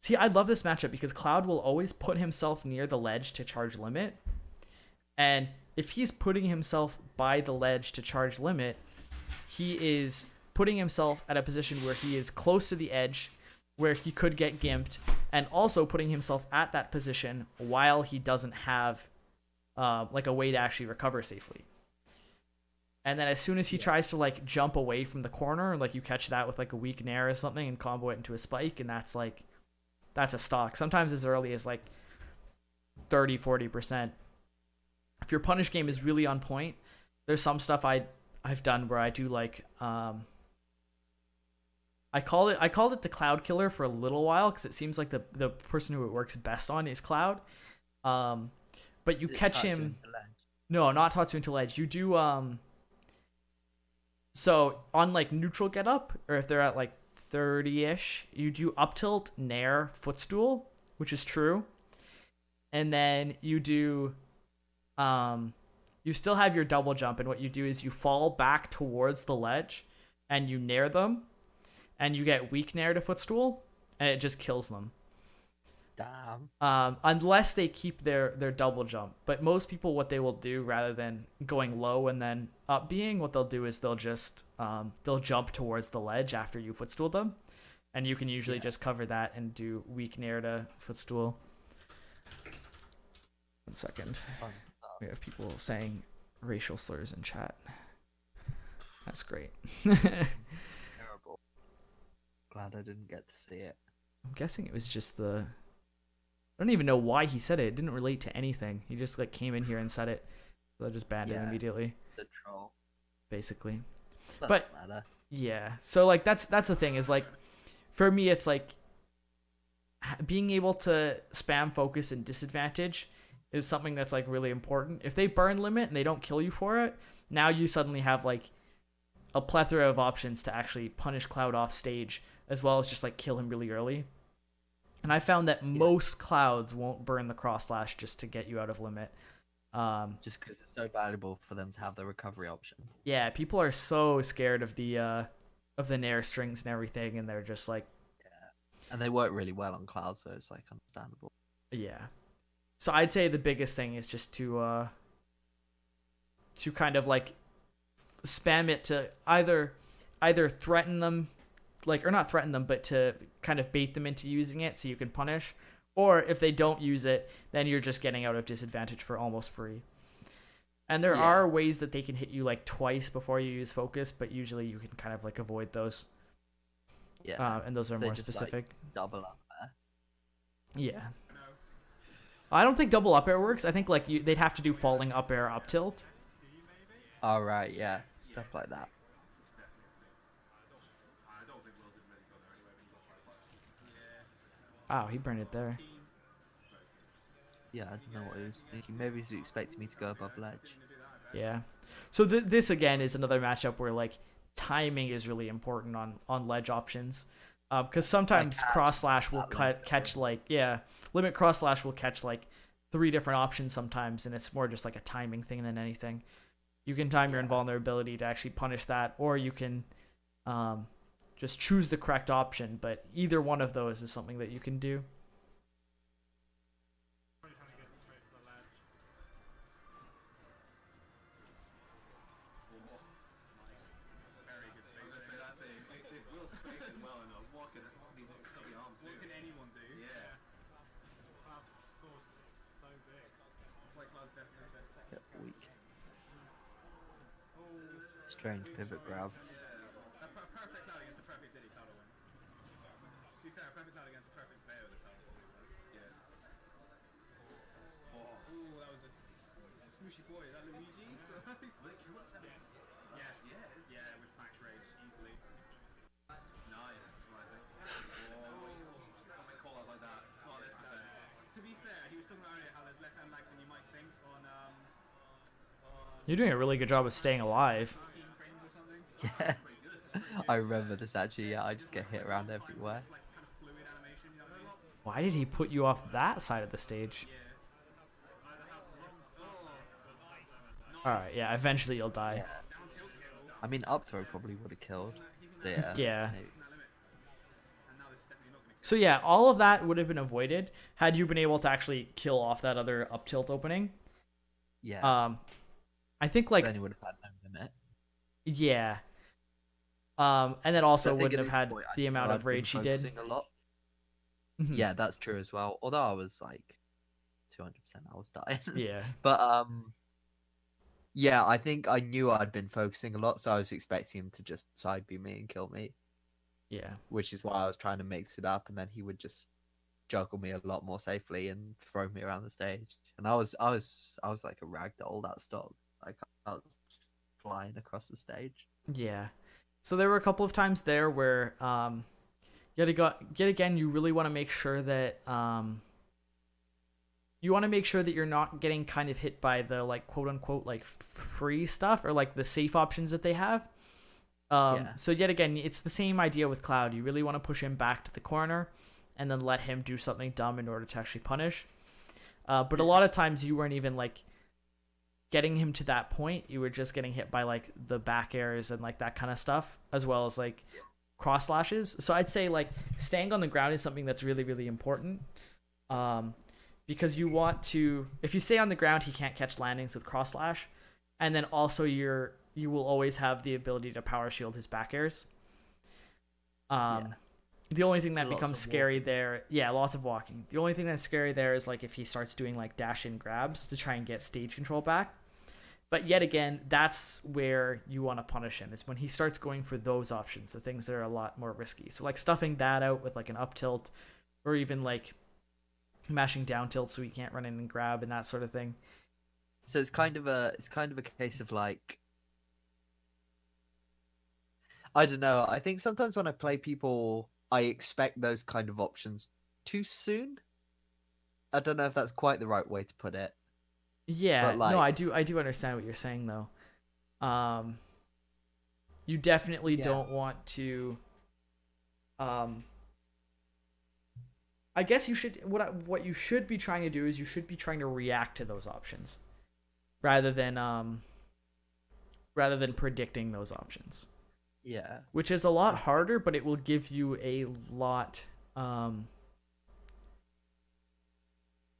see, I love this matchup because Cloud will always put himself near the ledge to charge limit, and if he's putting himself by the ledge to charge limit, he is putting himself at a position where he is close to the edge, where he could get gimped, and also putting himself at that position while he doesn't have like a way to actually recover safely. And then as soon as he tries to like jump away from the corner, like you catch that with like a weak nair or something and combo it into a spike, and that's a stock. Sometimes as early as like 30-40%. If your punish game is really on point, there's some stuff I've done where I do like I called it the Cloud Killer for a little while because it seems like the person who it works best on is Cloud. But you catch him. No, not Tatsu into ledge. You do so on like neutral get up, or if they're at like 30-ish, you do up tilt, nair, footstool, which is true. And then you do you still have your double jump, and what you do is you fall back towards the ledge and you nair them, and you get weak nair to footstool, and it just kills them. Damn. Unless they keep their double jump. But most people, what they will do rather than going low and then up being, what they'll do is they'll just they'll jump towards the ledge after you footstool them, and you can usually just cover that and do weak nair to footstool. 1 second. We have people saying racial slurs in chat. That's great. Terrible. Glad I didn't get to see it. I'm guessing it was just the. I don't even know why he said it. It didn't relate to anything. He just like came in here and said it. So I just banned it immediately. The troll. Basically. Doesn't matter. Yeah. So like that's the thing is like, for me it's like being able to spam focus and disadvantage is something that's like really important. If they burn limit and they don't kill you for it, now you suddenly have like a plethora of options to actually punish Cloud off stage, as well as just like kill him really early. And I found that most Clouds won't burn the cross slash just to get you out of limit. Just because it's so valuable for them to have the recovery option. Yeah, people are so scared of the nair strings and everything, and they're just like, and they work really well on Cloud, so it's like understandable. Yeah. So I'd say the biggest thing is just to kind of like spam it to either threaten them, like, or not threaten them, but to kind of bait them into using it so you can punish. Or if they don't use it, then you're just getting out of disadvantage for almost free. And there are ways that they can hit you like twice before you use focus, but usually you can kind of like avoid those. Yeah. And those are more just, specific. Like, double up there. Yeah. I don't think double up air works. I think like they'd have to do falling up air up tilt. Oh, right, yeah. Stuff like that. Wow, he burned it there. Yeah, I don't know what he was thinking. Maybe he's expecting me to go above ledge. Yeah. So this again is another matchup where like timing is really important on ledge options. Because sometimes cross slash will catch like limit cross slash will catch like 3 different options sometimes, and it's more just like a timing thing than anything. You can time your invulnerability to actually punish that, or you can just choose the correct option, but either one of those is something that you can do. Weak. Strange pivot grab. Perfect cloud against a perfect Diddy cloud will win. To be fair, perfect cloud against a perfect Bayo the cloud will win. Yeah. Ooh, that was a smooshy boy. Is that Luigi? Yes. Yeah, with max rage easily. Nice, Rising. Can't make call-outs like that. Not this percent. To be fair, he was talking about earlier how there's less lag than you might think on You're doing a really good job of staying alive. Yeah. I remember this actually, yeah, I just get hit around everywhere. Why did he put you off that side of the stage? Alright, yeah, eventually you'll die. Yeah. I mean, up throw probably would have killed. Yeah. Yeah. Maybe. So yeah, all of that would have been avoided had you been able to actually kill off that other up tilt opening. Yeah. I think like then you would have had no limit. Yeah. And then also I think wouldn't at have this had point, the I amount know of I've been rage he did. focusing a lot. Mhm. Yeah, that's true as well. Although I was like 200% I was dying. Yeah. But yeah, I think I knew I'd been focusing a lot, so I was expecting him to just side beam me and kill me. Yeah. Which is why I was trying to mix it up, and then he would just juggle me a lot more safely and throw me around the stage. And I was like a ragdoll that stock. Like I was just flying across the stage. Yeah. So there were a couple of times there where yet again you really want to make sure that you're not getting kind of hit by the like quote unquote like free stuff or like the safe options that they have. So yet again, it's the same idea with Cloud. You really want to push him back to the corner and then let him do something dumb in order to actually punish. But a lot of times you weren't even like getting him to that point. You were just getting hit by like the back airs and like that kind of stuff, as well as like cross slashes. So I'd say like staying on the ground is something that's really, really important. because you want to. If you stay on the ground, he can't catch landings with cross slash, and then also you will always have the ability to power shield his back airs. The only thing that Lots becomes of scary walking. there, yeah, lots of walking. The only thing that's scary there is like if he starts doing like dash in grabs to try and get stage control back. But yet again, that's where you want to punish him, is when he starts going for those options, the things that are a lot more risky. So like stuffing that out with like an up tilt, or even like mashing down tilt so he can't run in and grab and that sort of thing. So it's kind of a case of like, I don't know. I think sometimes when I play people, I expect those kind of options too soon. I don't know if that's quite the right way to put it. Yeah, But no, like, I do understand what you're saying though. You definitely Yeah. don't want to. I guess you should what you should be trying to do is you should be trying to react to those options, rather than predicting those options, yeah, which is a lot harder, but it will give you a lot.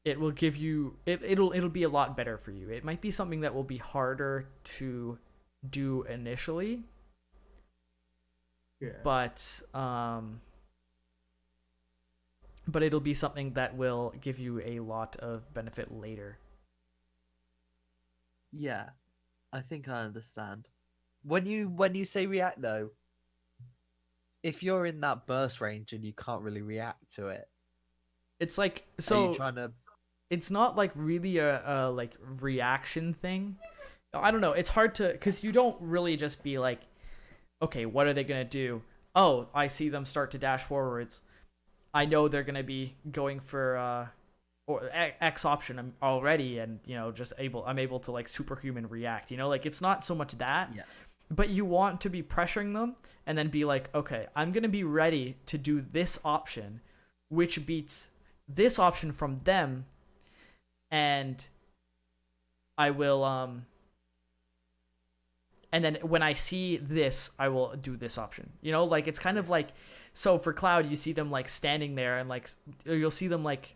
It will give you it'll be a lot better for you. It might be something that will be harder to do initially, but it'll be something that will give you a lot of benefit later. yeah. I think I understand. When you say react though, if you're in that burst range and you can't really react to it, It's like are you so trying to? it's not like really a like reaction thing. I don't know. It's hard to, because you don't really just be like, okay, what are they gonna do? Oh, I see them start to dash forwards. I know they're gonna be going for or X option already, and I'm able to like superhuman react. Like it's not so much that, Yeah. but you want to be pressuring them and then be like, okay, I'm gonna be ready to do this option, which beats this option from them, and I will and then when I see this, I will do this option. Like it's kind of like, so for Cloud, you see them like standing there, and like you'll see them like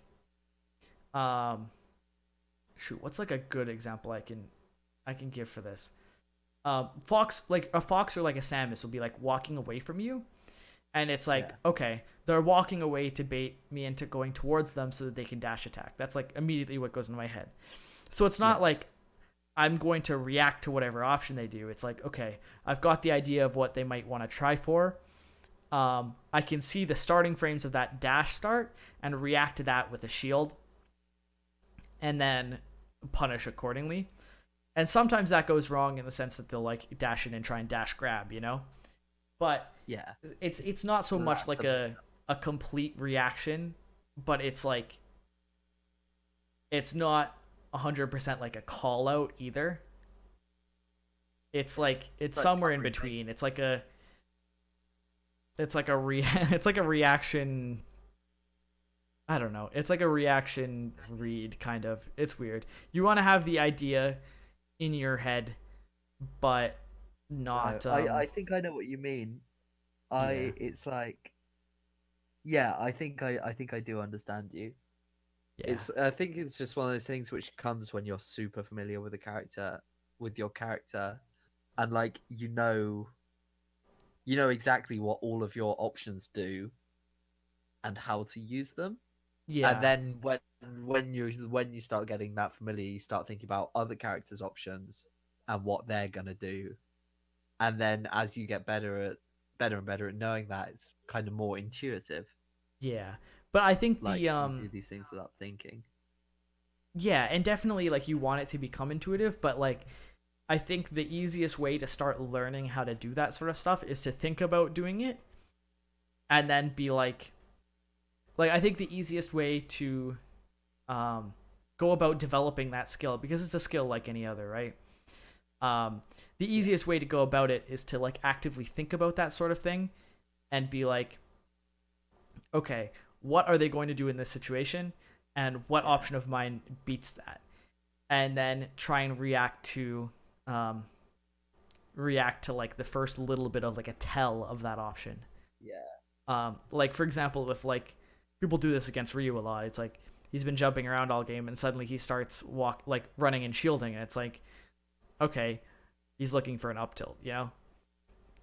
shoot, what's like a good example I can give for this? Fox, like a Fox or like a Samus will be like walking away from you, and it's like, Yeah. okay, they're walking away to bait me into going towards them so that they can dash attack. That's like immediately what goes in my head. So it's not like I'm going to react to whatever option they do. It's like, okay, I've got the idea of what they might want to try for. I can see the starting frames of that dash start and react to that with a shield, and then punish accordingly. And sometimes that goes wrong in the sense that they'll like dash in and try and dash grab, But Yeah. it's not so much That's like a complete reaction, but it's like, it's not 100% like a call out either. It's like it's like somewhere in covering between. It's like a it's like a reaction. I don't know. It's like a reaction read kind of. It's weird. You want to have the idea in your head, but not. No, I think I know what you mean. Yeah. It's like, yeah, I think I do understand you. Yeah. I think it's just one of those things which comes when you're super familiar with your character, and like you know exactly what all of your options do, and how to use them. Yeah. And then when you start getting that familiar, you start thinking about other characters' options and what they're gonna do. And then as you get better and better at knowing that, it's kind of more intuitive. Yeah. But I think Like the you do these things without thinking. yeah, and definitely like you want it to become intuitive, but like I think the easiest way to start learning how to do that sort of stuff is to think about doing it and then be like I think the easiest way to go about developing that skill, because it's a skill like any other, right? The easiest way to go about it is to like actively think about that sort of thing and be like, okay, what are they going to do in this situation, and what option of mine beats that, and then try and react to like the first little bit of like a tell of that option. Yeah. Like for example, if like people do this against Ryu a lot, it's like he's been jumping around all game, and suddenly he starts running and shielding, and it's like, okay, he's looking for an up tilt, you know?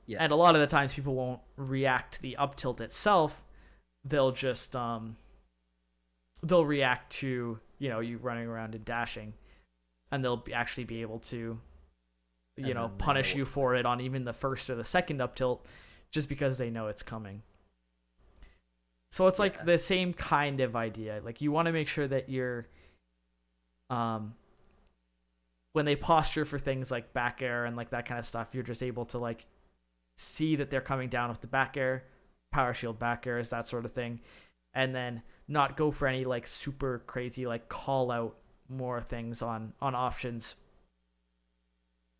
Yeah. And a lot of the times people won't react to the up tilt itself. They'll just they'll react to, you know, you running around and dashing, and they'll actually be able to, you know, punish you for it on even the first or the second up tilt, just because they know it's coming. So it's like the same kind of idea. Like, you want to make sure that you're, when they posture for things like back air and like that kind of stuff, you're just able to like see that they're coming down with the back air, power shield back airs, that sort of thing, and then not go for any like super crazy like call out more things on options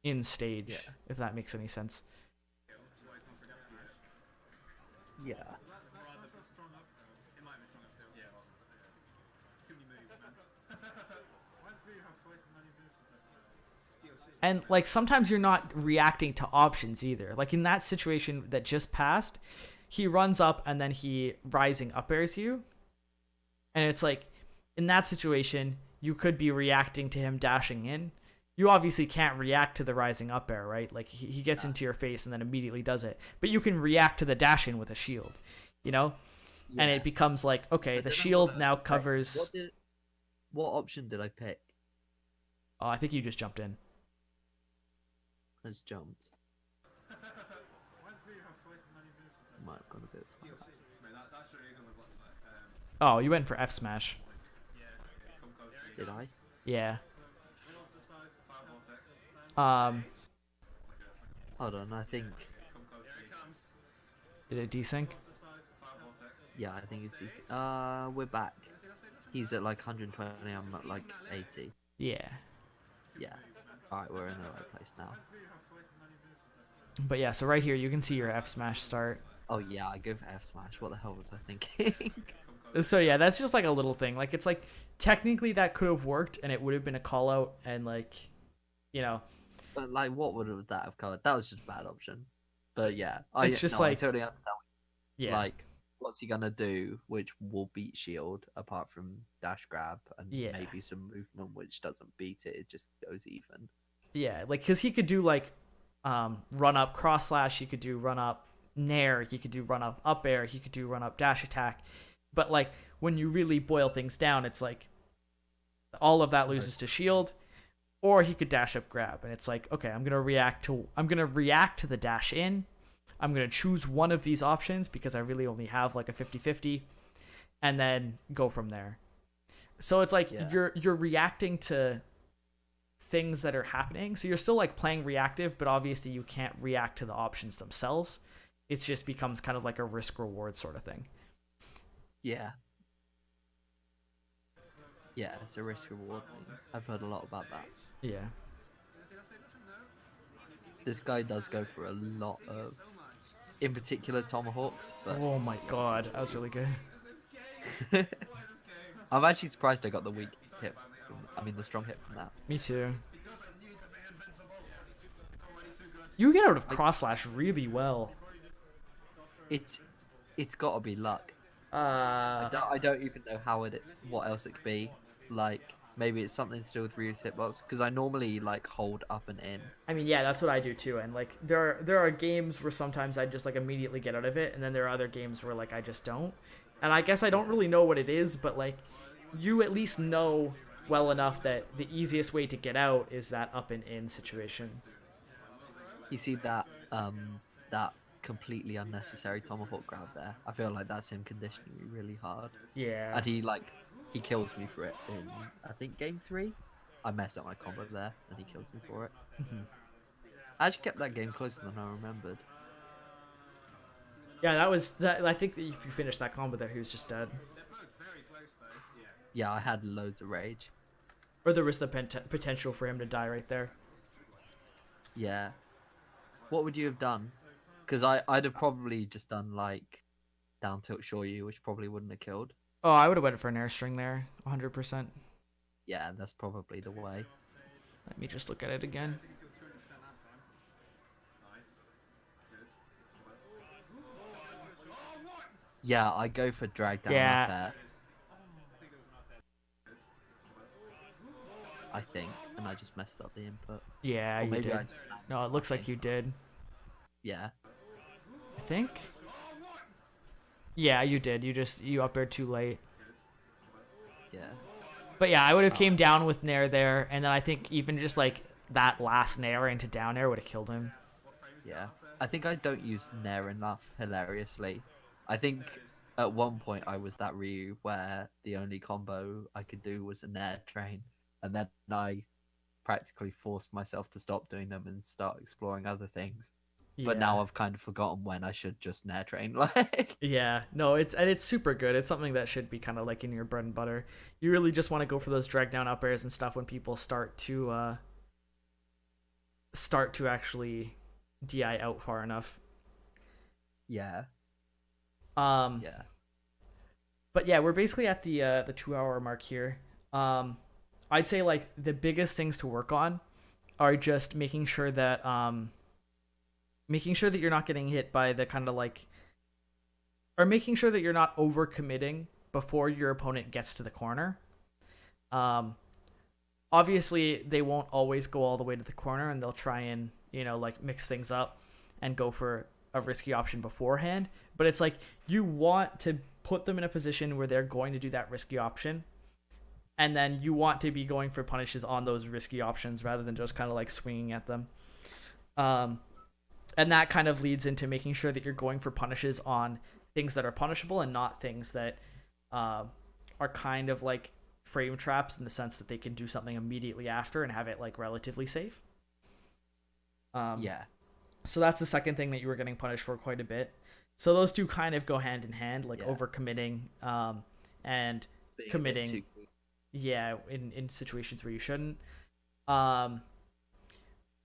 in stage, if that makes any sense. Yeah. And like sometimes you're not reacting to options either. Like in that situation that just passed, he runs up and then he rising up airs you. And it's like, in that situation, you could be reacting to him dashing in. You obviously can't react to the rising up air, right? Like he gets into your face and then immediately does it. But you can react to the dash in with a shield, you know? Yeah. And it becomes like, okay, the shield now covers... What option did I pick? Oh, I think you just jumped in. I just jumped. Might have gone a bit. Oh, you went for F smash. Did I? Yeah. Hold on, I think. Did it desync? Yeah, I think it's decent. We're back. He's at like 120. I'm at like 80. Yeah. Yeah. All right, we're in the right place now. But yeah, so right here you can see your F smash start. Oh yeah, I go for F smash. What the hell was I thinking? So yeah, that's just like a little thing. Like it's like technically that could have worked and it would have been a call out and like, you know. But like, what would that have covered? That was just a bad option. But yeah, it's just like I totally understand. Yeah. Like, what's he gonna do which will beat shield apart from dash grab and maybe some movement which doesn't beat it? It just goes even. Yeah, like because he could do like run up cross slash, he could do run up nair, he could do run up air, he could do run up dash attack. But like when you really boil things down, it's like all of that loses to shield, or he could dash up grab, and it's like, okay, I'm gonna react to the dash in. I'm gonna choose one of these options because I really only have like a 50-50, and then go from there. So it's like you're reacting to things that are happening. So you're still like playing reactive, but obviously you can't react to the options themselves. It just becomes kind of like a risk reward sort of thing. Yeah. Yeah, it's a risk reward thing. I've heard a lot about that. Yeah. This guy does go for a lot of, in particular, tomahawks. But oh my god, that was really good. I'm actually surprised I got the weak hit. The strong hit from that. Me too. You get out of cross slash really well. It's got to be luck. I don't even know what else it could be. Like, maybe it's something to do with Ryu's hitbox, because I normally like hold up and in. I mean, yeah, that's what I do too. And like there are games where sometimes I just like immediately get out of it, and then there are other games where like I just don't. And I guess I don't really know what it is, but like you at least know well enough that the easiest way to get out is that up and in situation. You see that that completely unnecessary tomahawk grab there? I feel like that's him conditioning me really hard. Yeah. And he kills me for it in, I think, game 3. I mess up my combo there, and he kills me for it. Mm-hmm. I actually kept that game closer than I remembered. Yeah, that was that. I think that if you finished that combo there, he was just dead. Yeah, I had loads of rage. Or there was the potential for him to die right there. Yeah. What would you have done? Because I'd have probably just done like down tilt Shoryu, which probably wouldn't have killed. Oh, I would have went for an air string there, 100%. Yeah, that's probably the way. Let me just look at it again. Yeah, I go for drag down Yeah. up air. I think, and I just messed up the input. Yeah, Or you maybe did. I just landed No, it looks like funny. you did. Yeah. I think. Yeah, you did. You up there too late. Yeah. But yeah, I would have Oh. came down with Nair there, and then I think even just like that last Nair into down air would have killed him. Yeah. I think I don't use Nair enough, hilariously. I think at one point I was that Ryu where the only combo I could do was a Nair train, and then I practically forced myself to stop doing them and start exploring other things. Yeah. But now I've kind of forgotten when I should just Nair train. Like, Yeah, no, it's super good. It's something that should be kind of like in your bread and butter. You really just want to go for those drag down up airs and stuff when people start to actually DI out far enough. yeah, Um, yeah, but yeah, we're basically at the 2 hour mark here. I'd say like the biggest things to work on are just making sure that you're not getting hit by the kind of like, or making sure that you're not overcommitting before your opponent gets to the corner. Obviously they won't always go all the way to the corner, and they'll try and, like mix things up and go for a risky option beforehand. But it's like you want to put them in a position where they're going to do that risky option, and then you want to be going for punishes on those risky options rather than just kind of like swinging at them. And that kind of leads into making sure that you're going for punishes on things that are punishable and not things that are kind of like frame traps, in the sense that they can do something immediately after and have it like relatively safe. yeah, So that's the second thing that you were getting punished for quite a bit. So those two kind of go hand in hand, like Yeah. overcommitting and Being a bit committing. too quick. Yeah, in situations where you shouldn't.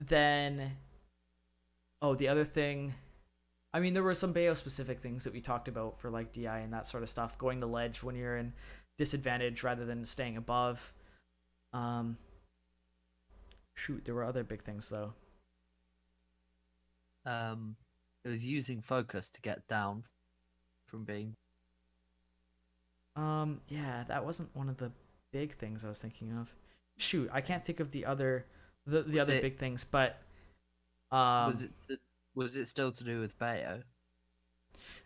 Then, oh, the other thing, I mean, there were some Bayo specific things that we talked about for like DI and that sort of stuff. Going the ledge when you're in disadvantage rather than staying above. Shoot, there were other big things though. It was using focus to get down from being. Yeah, that wasn't one of the big things I was thinking of. Shoot, I can't think of the other other big things, but Was it still to do with Bayo?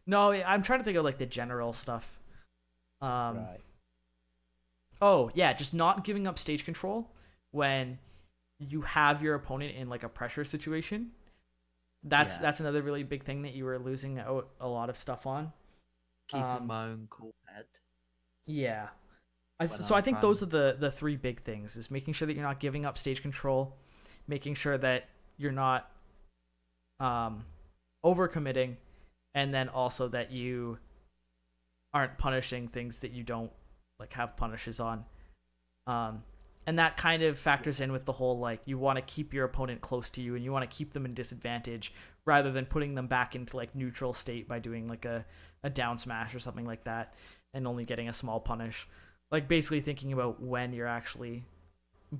no, I'm trying to think of like the general stuff. Right. Oh yeah, just not giving up stage control when you have your opponent in like a pressure situation. That's another really big thing that you were losing out a lot of stuff on. Keeping my own cool head. Yeah. So I'm I think trying- those are the three big things: is making sure that you're not giving up stage control, making sure that you're not overcommitting, and then also that you aren't punishing things that you don't like have punishes on. And that kind of factors in with the whole like you want to keep your opponent close to you and you want to keep them in disadvantage rather than putting them back into like neutral state by doing like a down smash or something like that and only getting a small punish. Like basically thinking about when you're actually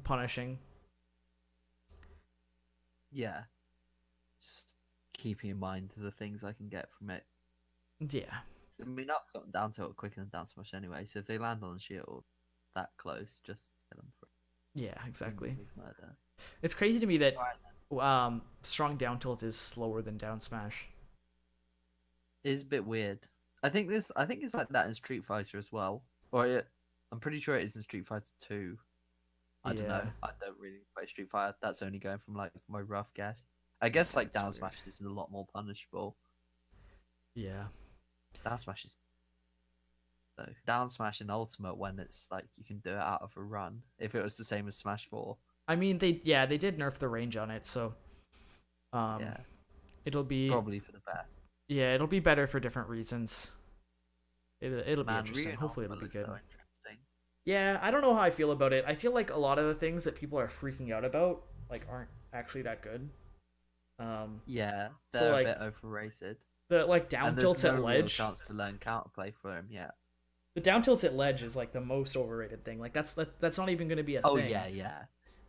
punishing. Yeah. Just keeping in mind the things I can get from it. Yeah. I mean, up tilt and down tilt quicker than down smash anyway. So if they land on the shield that close, just hit them for Yeah, exactly. murder. It's crazy to me that Alright, strong down tilt is slower than down smash. It's a bit weird. I think it's like that in Street Fighter as well. I'm pretty sure it is in Street Fighter 2. I don't know. Yeah. I don't really play Street Fighter. That's only going from like my rough guess. I guess like That's down weird. smash is a lot more punishable. Yeah. Down smash is though. Down smash in Ultimate when it's like you can do it out of a run. If it was the same as Smash 4. I mean they did nerf the range on it, so Yeah. it'll be Probably for the best. yeah, it'll be better for different reasons. It'll be Man, interesting. Ryu in Hopefully it'll Ultimate be looks good. so interesting. Yeah, I don't know how I feel about it. I feel like a lot of the things that people are freaking out about like aren't actually that good. Yeah, So, they're like, a bit overrated. The like down And tilts there's at no real ledge. chance to learn counterplay for him yet. The down tilts at ledge is like the most overrated thing. Like that's not even going to be a Oh thing. yeah.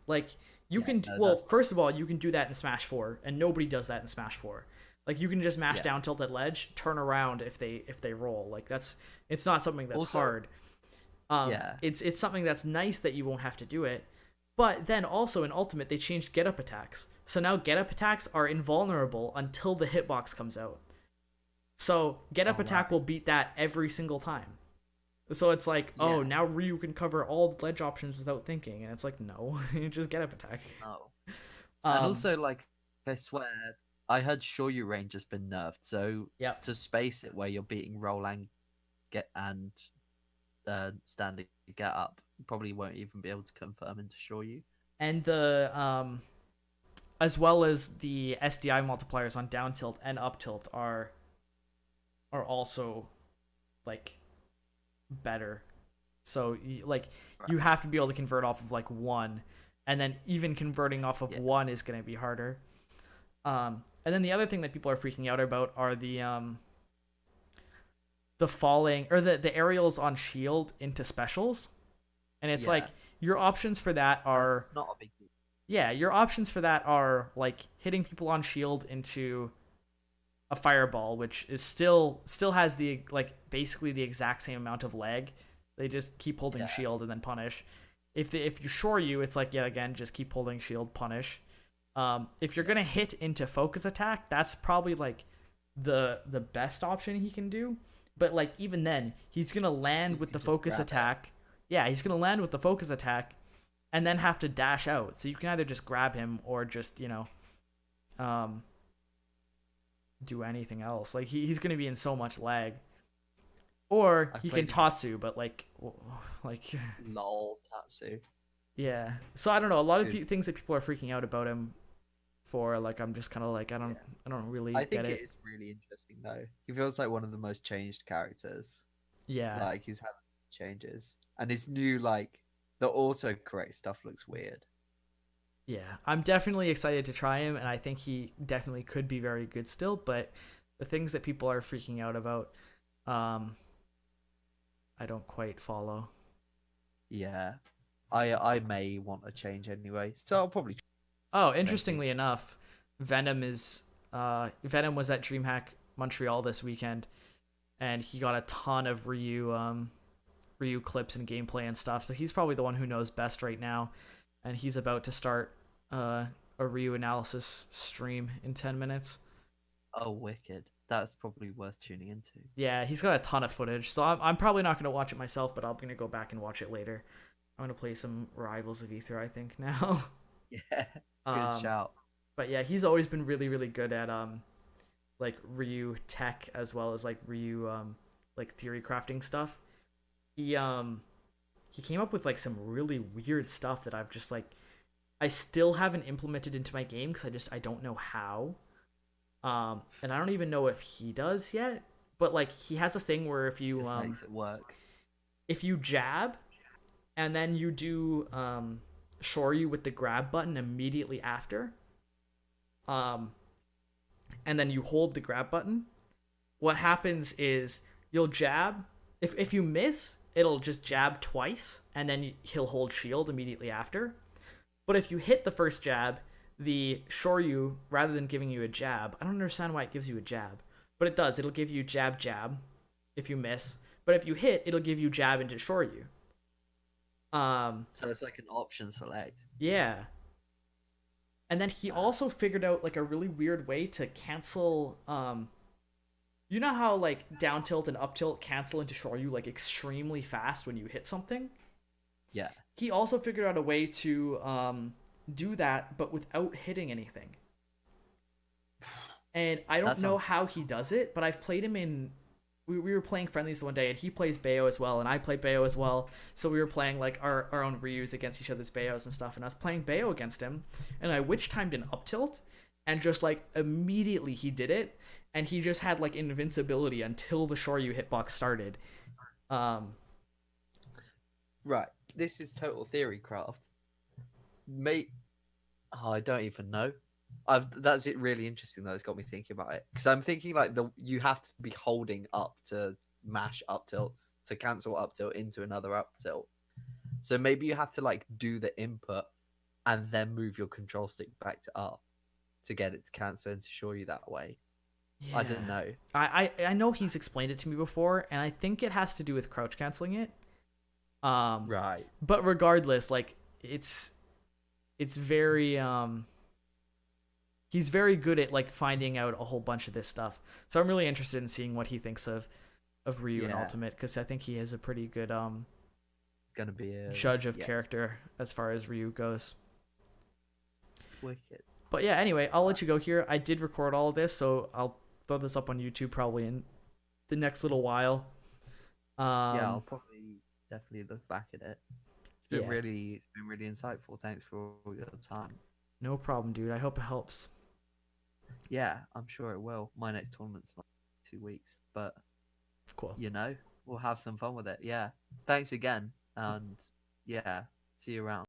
Like you Yeah, can no, well, that's- first of all, you can do that in Smash 4 and nobody does that in Smash 4. Like you can just mash Yeah. down tilt at ledge, turn around if they roll. Like it's not something that's Also- hard. Yeah. It's something that's nice that you won't have to do it, But then also in Ultimate, they changed get up attacks. So now get up attacks are invulnerable until the hitbox comes out. So get up attack will beat that every single time. So it's like, oh, now Ryu can cover all the ledge options without thinking. And it's like, no, you just get up attack. No. And also, like, I swear, I heard Shoryu range has been nerfed. So to space it where you're beating roll and standing get up, you probably won't even be able to confirm into Shoryu. And the as well as the SDI multipliers on down tilt and up tilt are also like better. So you have to be able to convert off of like 1, and then even converting off of 1 is going to be harder. And then the other thing that people are freaking out about are the falling or the aerials on shield into specials. And it's like your options for that are That's not a big deal. Yeah, your options for that are like hitting people on shield into a fireball, which is still has the like basically the exact same amount of lag. They just keep holding shield and then punish. If you Shoryu, it's like again just keep holding shield, punish. If you're gonna hit into focus attack, that's probably like the best option he can do. But like even then, he's gonna land with the focus attack. Yeah, he's gonna land with the focus attack, and then have to dash out. So you can either just grab him or just do anything else. Like he's gonna be in so much lag. Or he can Tatsu, but like lol Tatsu. Yeah. So I don't know. A lot of things that people are freaking out about him for. Like I'm just kind of like I don't really get it. I think it is really interesting though. He feels like one of the most changed characters. Yeah. Like he's having changes, and his new like the autocorrect stuff looks weird. Yeah, I'm definitely excited to try him, and I think he definitely could be very good still. But the things that people are freaking out about, I don't quite follow. Yeah, I may want a change anyway, so I'll probably. Oh, interestingly enough, Venom was at DreamHack Montreal this weekend, and he got a ton of Ryu clips and gameplay and stuff. So he's probably the one who knows best right now, and he's about to start a Ryu analysis stream in 10 minutes. Oh, wicked! That's probably worth tuning into. Yeah, he's got a ton of footage, so I'm probably not gonna watch it myself, but I'm gonna go back and watch it later. I'm gonna play some Rivals of Ether, I think now. Yeah, good shout. But yeah, he's always been really, really good at like Ryu tech as well as like Ryu like theory crafting stuff. He came up with like some really weird stuff that I've just like I still haven't implemented into my game because I don't know how. And I don't even know if he does yet. But like he has a thing where if you makes it work. If you jab and then you do Shoryu with the grab button immediately after, and then you hold the grab button, what happens is you'll jab. If you miss, it'll just jab twice, and then he'll hold shield immediately after. But if you hit the first jab, the Shoryu, rather than giving you a jab, I don't understand why it gives you a jab, but it does. It'll give you jab if you miss. But if you hit, it'll give you jab into Shoryu. So it's like an option select. Yeah. And then he also figured out like a really weird way to cancel you know how like down tilt and up tilt cancel into Shoryu like extremely fast when you hit something? Yeah. He also figured out a way to do that but without hitting anything. And I don't know how he does it, but I've played him in we were playing friendlies one day, and he plays Bayo as well, and I play Bayo as well. So we were playing like our own Ryus against each other's Bayos and stuff, and I was playing Bayo against him, and I witch timed an up tilt, and just like immediately he did it, and he just had like invincibility until the Shoryu hitbox started. Right. This is total theory craft. Mate, I don't even know. That's it. Really interesting though. It's got me thinking about it because I'm thinking like you have to be holding up to mash up tilts to cancel up tilt into another up tilt. So maybe you have to like do the input and then move your control stick back to up to get it to cancel and to show you that way. Yeah. I don't know. I know he's explained it to me before, and I think it has to do with crouch canceling it. Right. But regardless, like it's it's very he's very good at like finding out a whole bunch of this stuff. So I'm really interested in seeing what he thinks of Ryu in Yeah. Ultimate, because I think he is a pretty good Gonna be a judge of character as far as Ryu goes. wicked. But yeah, anyway, I'll let you go here. I did record all of this, so I'll throw this up on YouTube probably in the next little while. Yeah, I'll probably definitely look back at it. It's been Yeah. really insightful. Thanks for all your time. No problem, dude. I hope it helps. Yeah, I'm sure it will. My next tournament's like 2 weeks, but Cool. you know, we'll have some fun with it. Yeah. Thanks again, and yeah, see you around.